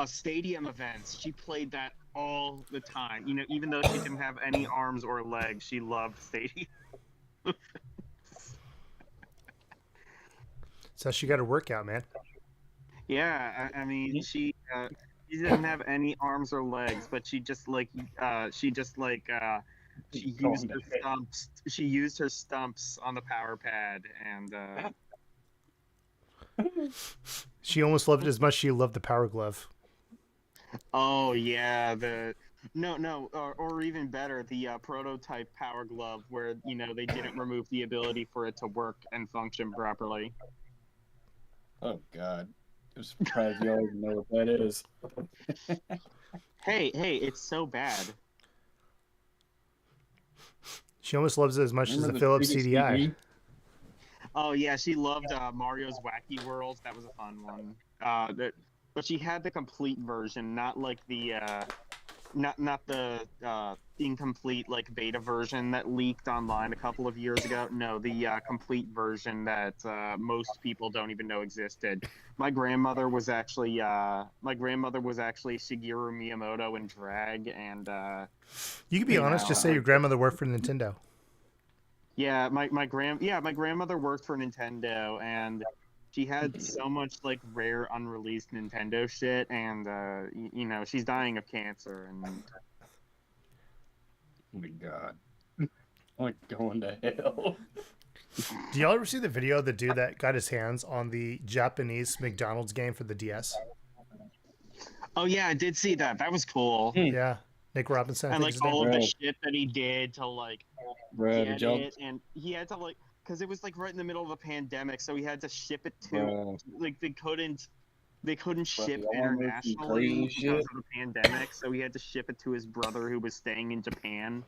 S2: Stadium events. She played that all the time. Even though she didn't have any arms or legs, she loved stadium.
S1: So she got her workout, man.
S2: Yeah, I mean, she didn't have any arms or legs, but she used her stumps. She used her stumps on the power pad, and
S1: She almost loved it as much as she loved the Power Glove.
S2: oh yeah, or even better, the prototype Power Glove, where they didn't remove the ability for it to work and function properly.
S7: Oh god. I'm surprised you all even know what that is.
S2: Hey, it's so bad.
S1: She almost loves it as much as
S7: Remember
S1: the Philips
S7: 3D
S1: CDI.
S7: CD?
S2: Oh yeah, she loved Mario's Wacky World. That was a fun one. But she had the complete version, not like the not the incomplete like beta version that leaked online a couple of years ago. No, the complete version that most people don't even know existed. My grandmother was actually Shigeru Miyamoto in drag, and
S1: You can be honest, just say your grandmother worked for Nintendo.
S2: yeah, my grandmother worked for Nintendo, and she had so much like rare unreleased Nintendo shit, and she's dying of cancer, and
S7: Oh my god. I'm like going to hell.
S1: Do y'all ever see the video of the dude that got his hands on the Japanese McDonald's game for the DS?
S2: oh yeah, I did see that. That was cool.
S1: Yeah, Nick Robinson. I
S2: And
S1: think
S2: like
S1: his name.
S2: all of the
S7: Right.
S2: shit that he did to like
S7: Bruh,
S2: get
S7: did y'all,
S2: it, and he had to like, because it was like right in the middle of a pandemic, so he had to ship it to
S7: bruh,
S2: like they couldn't ship
S7: y'all wanna know some
S2: internationally
S7: crazy
S2: because
S7: shit?
S2: of the pandemic, so he had to ship it to his brother who was staying in Japan,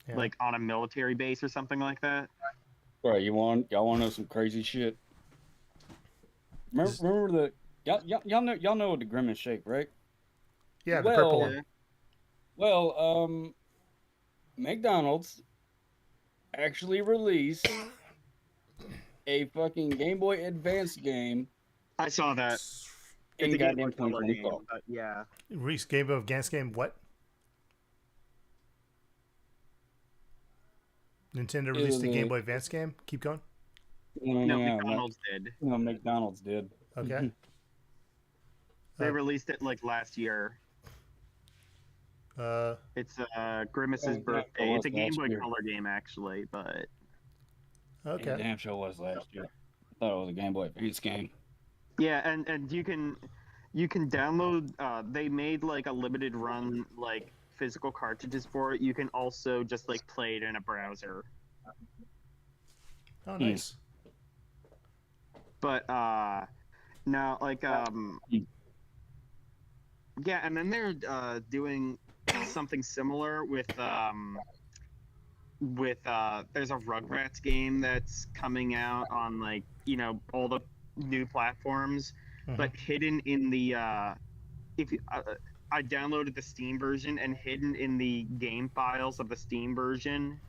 S1: Yeah.
S2: like on a military base or something like that.
S7: y'all want to know some crazy shit? Remember the y'all know the Grimace shake, right?
S1: Yeah, the purple
S7: well,
S1: one.
S7: Well, McDonald's actually released a fucking Game Boy Advance game,
S2: I saw that. It's
S7: in
S2: a Game
S7: goddamn
S2: Boy Color
S7: 2024.
S2: game, but yeah.
S1: Reese Game Boy Advance game. What? Nintendo
S7: It
S1: released
S7: was
S1: a Game
S7: a-
S1: Boy Advance game. Keep going.
S2: No,
S7: Yeah,
S2: McDonald's did.
S7: no, McDonald's did.
S1: Okay.
S2: They
S1: Uh,
S2: released it like last year. It's Grimace's
S7: Yeah,
S2: birthday.
S7: it
S2: It's a
S7: was
S2: Game
S7: last
S2: Boy
S7: year.
S2: Color game actually, but
S1: okay.
S7: It damn sure was last year. I thought it was a Game Boy Advance game.
S2: yeah, and you can download. They made like a limited run like physical cartridges for it. You can also just like play it in a browser.
S1: Oh, nice.
S2: But now like yeah, and then they're doing something similar with there's a Rugrats game that's coming out on like all the new platforms, but hidden in the if you, I downloaded the Steam version, and hidden in the game files of the Steam version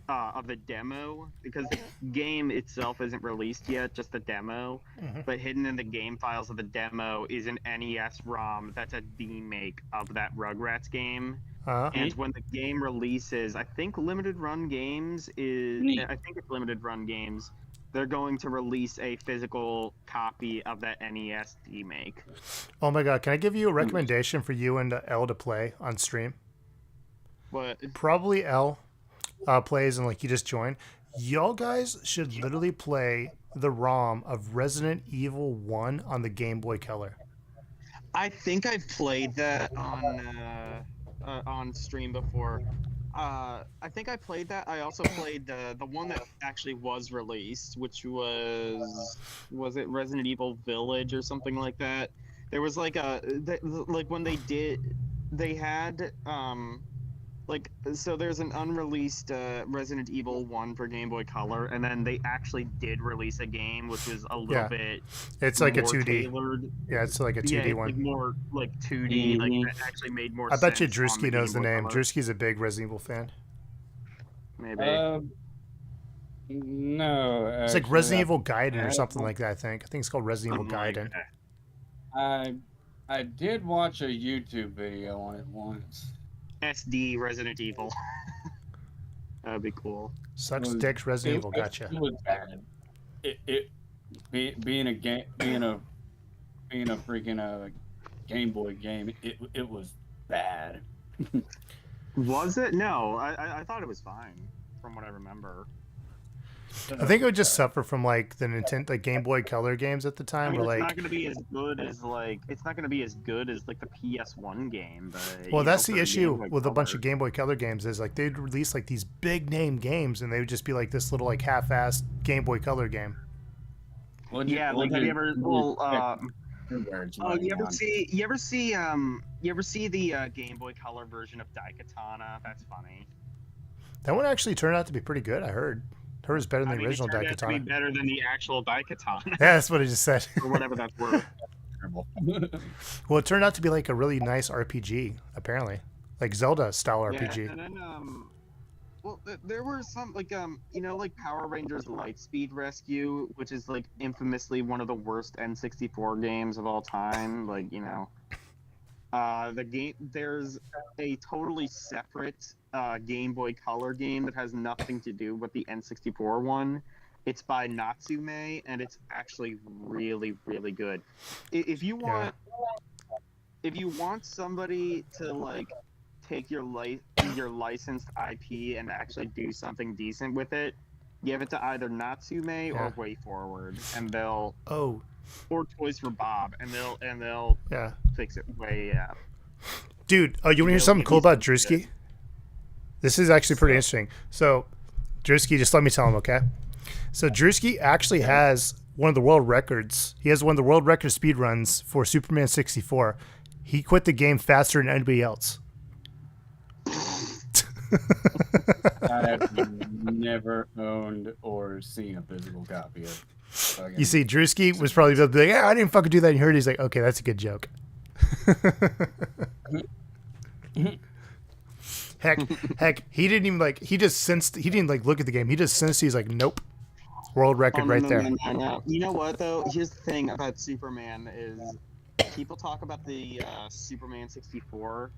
S2: of the demo, because the game itself isn't released yet, just the demo. But hidden in the game files of the demo is an NES ROM that's a remake of that Rugrats game. And when the game releases, I think Limited Run Games they're going to release a physical copy of that NES remake.
S1: Oh my god, can I give you a recommendation for you and L to play on stream?
S2: What?
S1: Probably L plays and like you just join. Y'all guys should literally play the ROM of Resident Evil 1 on the Game Boy Color.
S2: I think I've played that on stream before. I think I played that. I also played the one that actually was released, which was it Resident Evil Village or something like that. There was like when they had so there's an unreleased Resident Evil 1 for Game Boy Color, and then they actually did release a game which was a little bit
S1: It's like a
S2: more
S1: 2D.
S2: tailored.
S1: Yeah, it's like a 2D
S2: Like
S1: one.
S2: more like 2D, like that actually made more
S1: I
S2: sense.
S1: bet you
S2: on
S1: Drewski knows the
S2: Game Boy
S1: name.
S2: Color.
S1: Drewski's a big Resident Evil fan.
S2: Maybe.
S7: No.
S1: It's like
S7: actually,
S1: Resident
S7: I-
S1: Evil Gaiden or
S7: I-
S1: something like that, I think. I think it's called Resident Evil
S2: Something like
S1: Gaiden.
S2: that.
S7: I did watch a YouTube video on it once.
S2: SD Resident Evil. That'd be cool.
S1: Sucks
S7: was-
S1: dicks Resident Evil, gotcha.
S7: It was bad. Being a freaking Game Boy game, it was bad.
S2: Was it? No, I thought it was fine, from what I remember.
S1: I think it would just suffer from like the Nintendo, like Game Boy Color games at the
S2: I
S1: time,
S2: mean,
S1: were
S2: it's
S1: like,
S2: not going to be as good as the PS1 game. But
S1: well, that's
S2: for
S1: the
S2: Game
S1: issue
S2: Boy
S1: with a bunch
S2: Color.
S1: of Game Boy Color games is like they'd release like these big name games, and they would just be like this little like half-assed Game Boy Color game.
S2: Yeah, like have you ever? Well, you ever see the Game Boy Color version of Daikatana? That's funny.
S1: That one actually turned out to be pretty good. I heard. Heard it was better than the original
S2: it turned out to be
S1: Daikatana.
S2: better than the actual Daikatana,
S1: Yeah, that's what I just said.
S2: or whatever that's worth.
S1: Well, it turned out to be like a really nice RPG, apparently, like Zelda style RPG.
S2: Yeah, and then well, there were some like like Power Rangers Lightspeed Rescue, which is like infamously one of the worst N64 games of all time. Like the game, there's a totally separate Game Boy Color game that has nothing to do with the N64 one. It's by Natsume, and it's actually really, really good. If you want somebody to like take your licensed IP and actually do something decent with it, give it to either Natsume or WayForward, and they'll or Toys for Bob, and they'll fix it way up.
S1: Dude, you want to hear something cool about Drewski? This is actually pretty interesting. So, Drewski, just let me tell him, okay? So, Drewski actually has one of the world records. He has one of the world record speed runs for Superman 64. He quit the game faster than anybody else.
S7: I've never owned or seen a physical copy of.
S1: You see, Drewski was probably like, "Yeah, I didn't fucking do that." And he heard, he's like, "Okay, that's a good joke." Heck, he didn't even like. He just sensed. He didn't like look at the game. He just sensed. He's like, "Nope." World record
S2: Oh, no,
S1: right
S2: no,
S1: there.
S2: no, no, no. You know what though? Here's the thing about Superman is people talk about the Superman 64,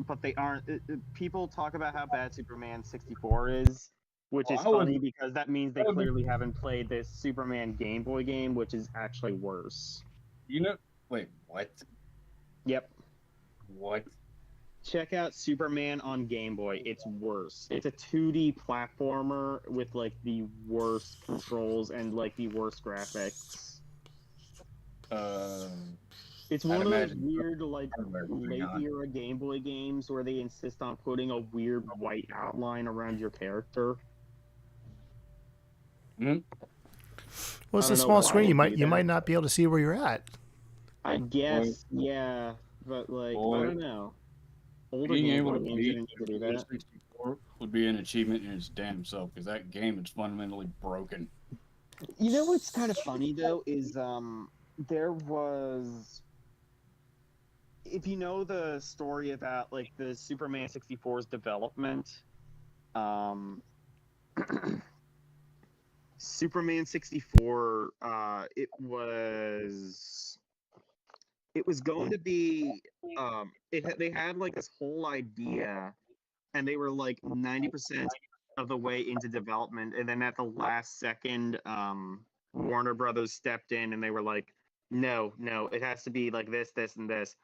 S2: but they aren't. People talk about how bad Superman 64 is, which
S7: Well,
S2: is
S7: I would-
S2: funny because that means they
S7: I would-
S2: clearly haven't played this Superman Game Boy game, which is actually worse.
S7: You know,
S5: Wait, what?
S2: Yep.
S5: What?
S2: Check out Superman on Game Boy. It's worse. It's a 2D platformer with like the worst controls and like the worst graphics. It's one
S5: I'd
S2: of those
S5: imagine
S2: weird like
S5: hardware moving
S2: late
S5: on.
S2: era Game Boy games where they insist on putting a weird white outline around your character.
S1: Well, it's
S2: I
S1: a
S2: don't know
S1: small
S2: why
S1: screen.
S2: they
S1: You
S2: do
S1: might
S2: that.
S1: not be able to see where you're at.
S2: I guess, yeah, but like
S7: Boy.
S2: I don't know. Older
S7: being
S2: Game
S7: able
S2: Boy
S7: to
S2: games
S7: beat
S2: didn't need to do
S7: the
S2: that.
S7: 64 would be an achievement in its damn self because that game is fundamentally broken.
S2: You know what's kind of funny though is there was, if you know the story about like the Superman 64's development, Superman 64 it was going to be they had like this whole idea and they were like 90% of the way into development, and then at the last second Warner Brothers stepped in and they were like, no, it has to be like this and this,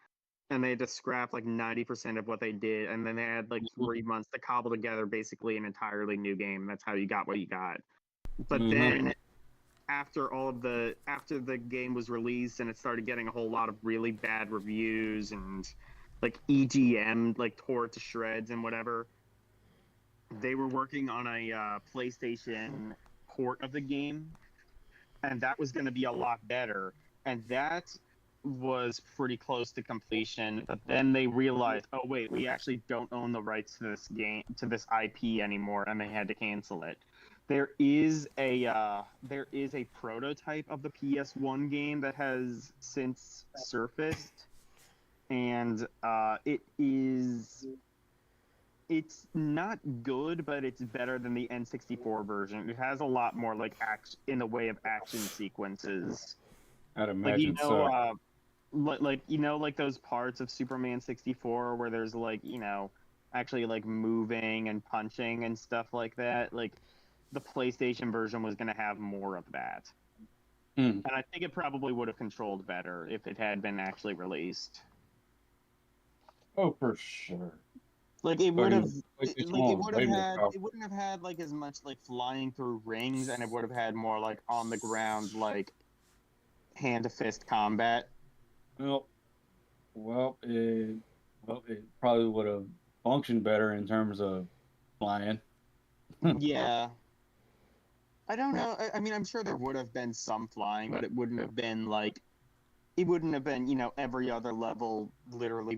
S2: and they just scrapped like 90% of what they did, and then they had like 3 months to cobble together basically an entirely new game. That's how you got what you got. But then after the game was released and it started getting a whole lot of really bad reviews and like EGM like tore it to shreds and whatever, they were working on a PlayStation port of the game, and that was going to be a lot better, and that was pretty close to completion. But then they realized, oh wait, we actually don't own the rights to this game, to this IP anymore, and they had to cancel it. There is a prototype of the PS1 game that has since surfaced, and it's not good, but it's better than the N64 version. It has a lot more like action in the way of action sequences.
S7: I'd
S2: Like you
S7: imagine
S2: know,
S7: so.
S2: like you know, like those parts of Superman 64 where there's like, you know, actually like moving and punching and stuff like that. Like the PlayStation version was going to have more of that.
S7: Hmm.
S2: And I think it probably would have controlled better if it had been actually released.
S7: Oh, for sure.
S2: Like it would have,
S7: PlayStation
S2: like
S7: one was way more powerful.
S2: it wouldn't have had like as much like flying through rings, and it would have had more like on the ground like hand to fist combat.
S7: Well, it probably would have functioned better in terms of flying.
S2: Yeah. I don't know. I mean, I'm sure there would have been some flying, but it wouldn't have been like, it wouldn't have been, you know, every other level literally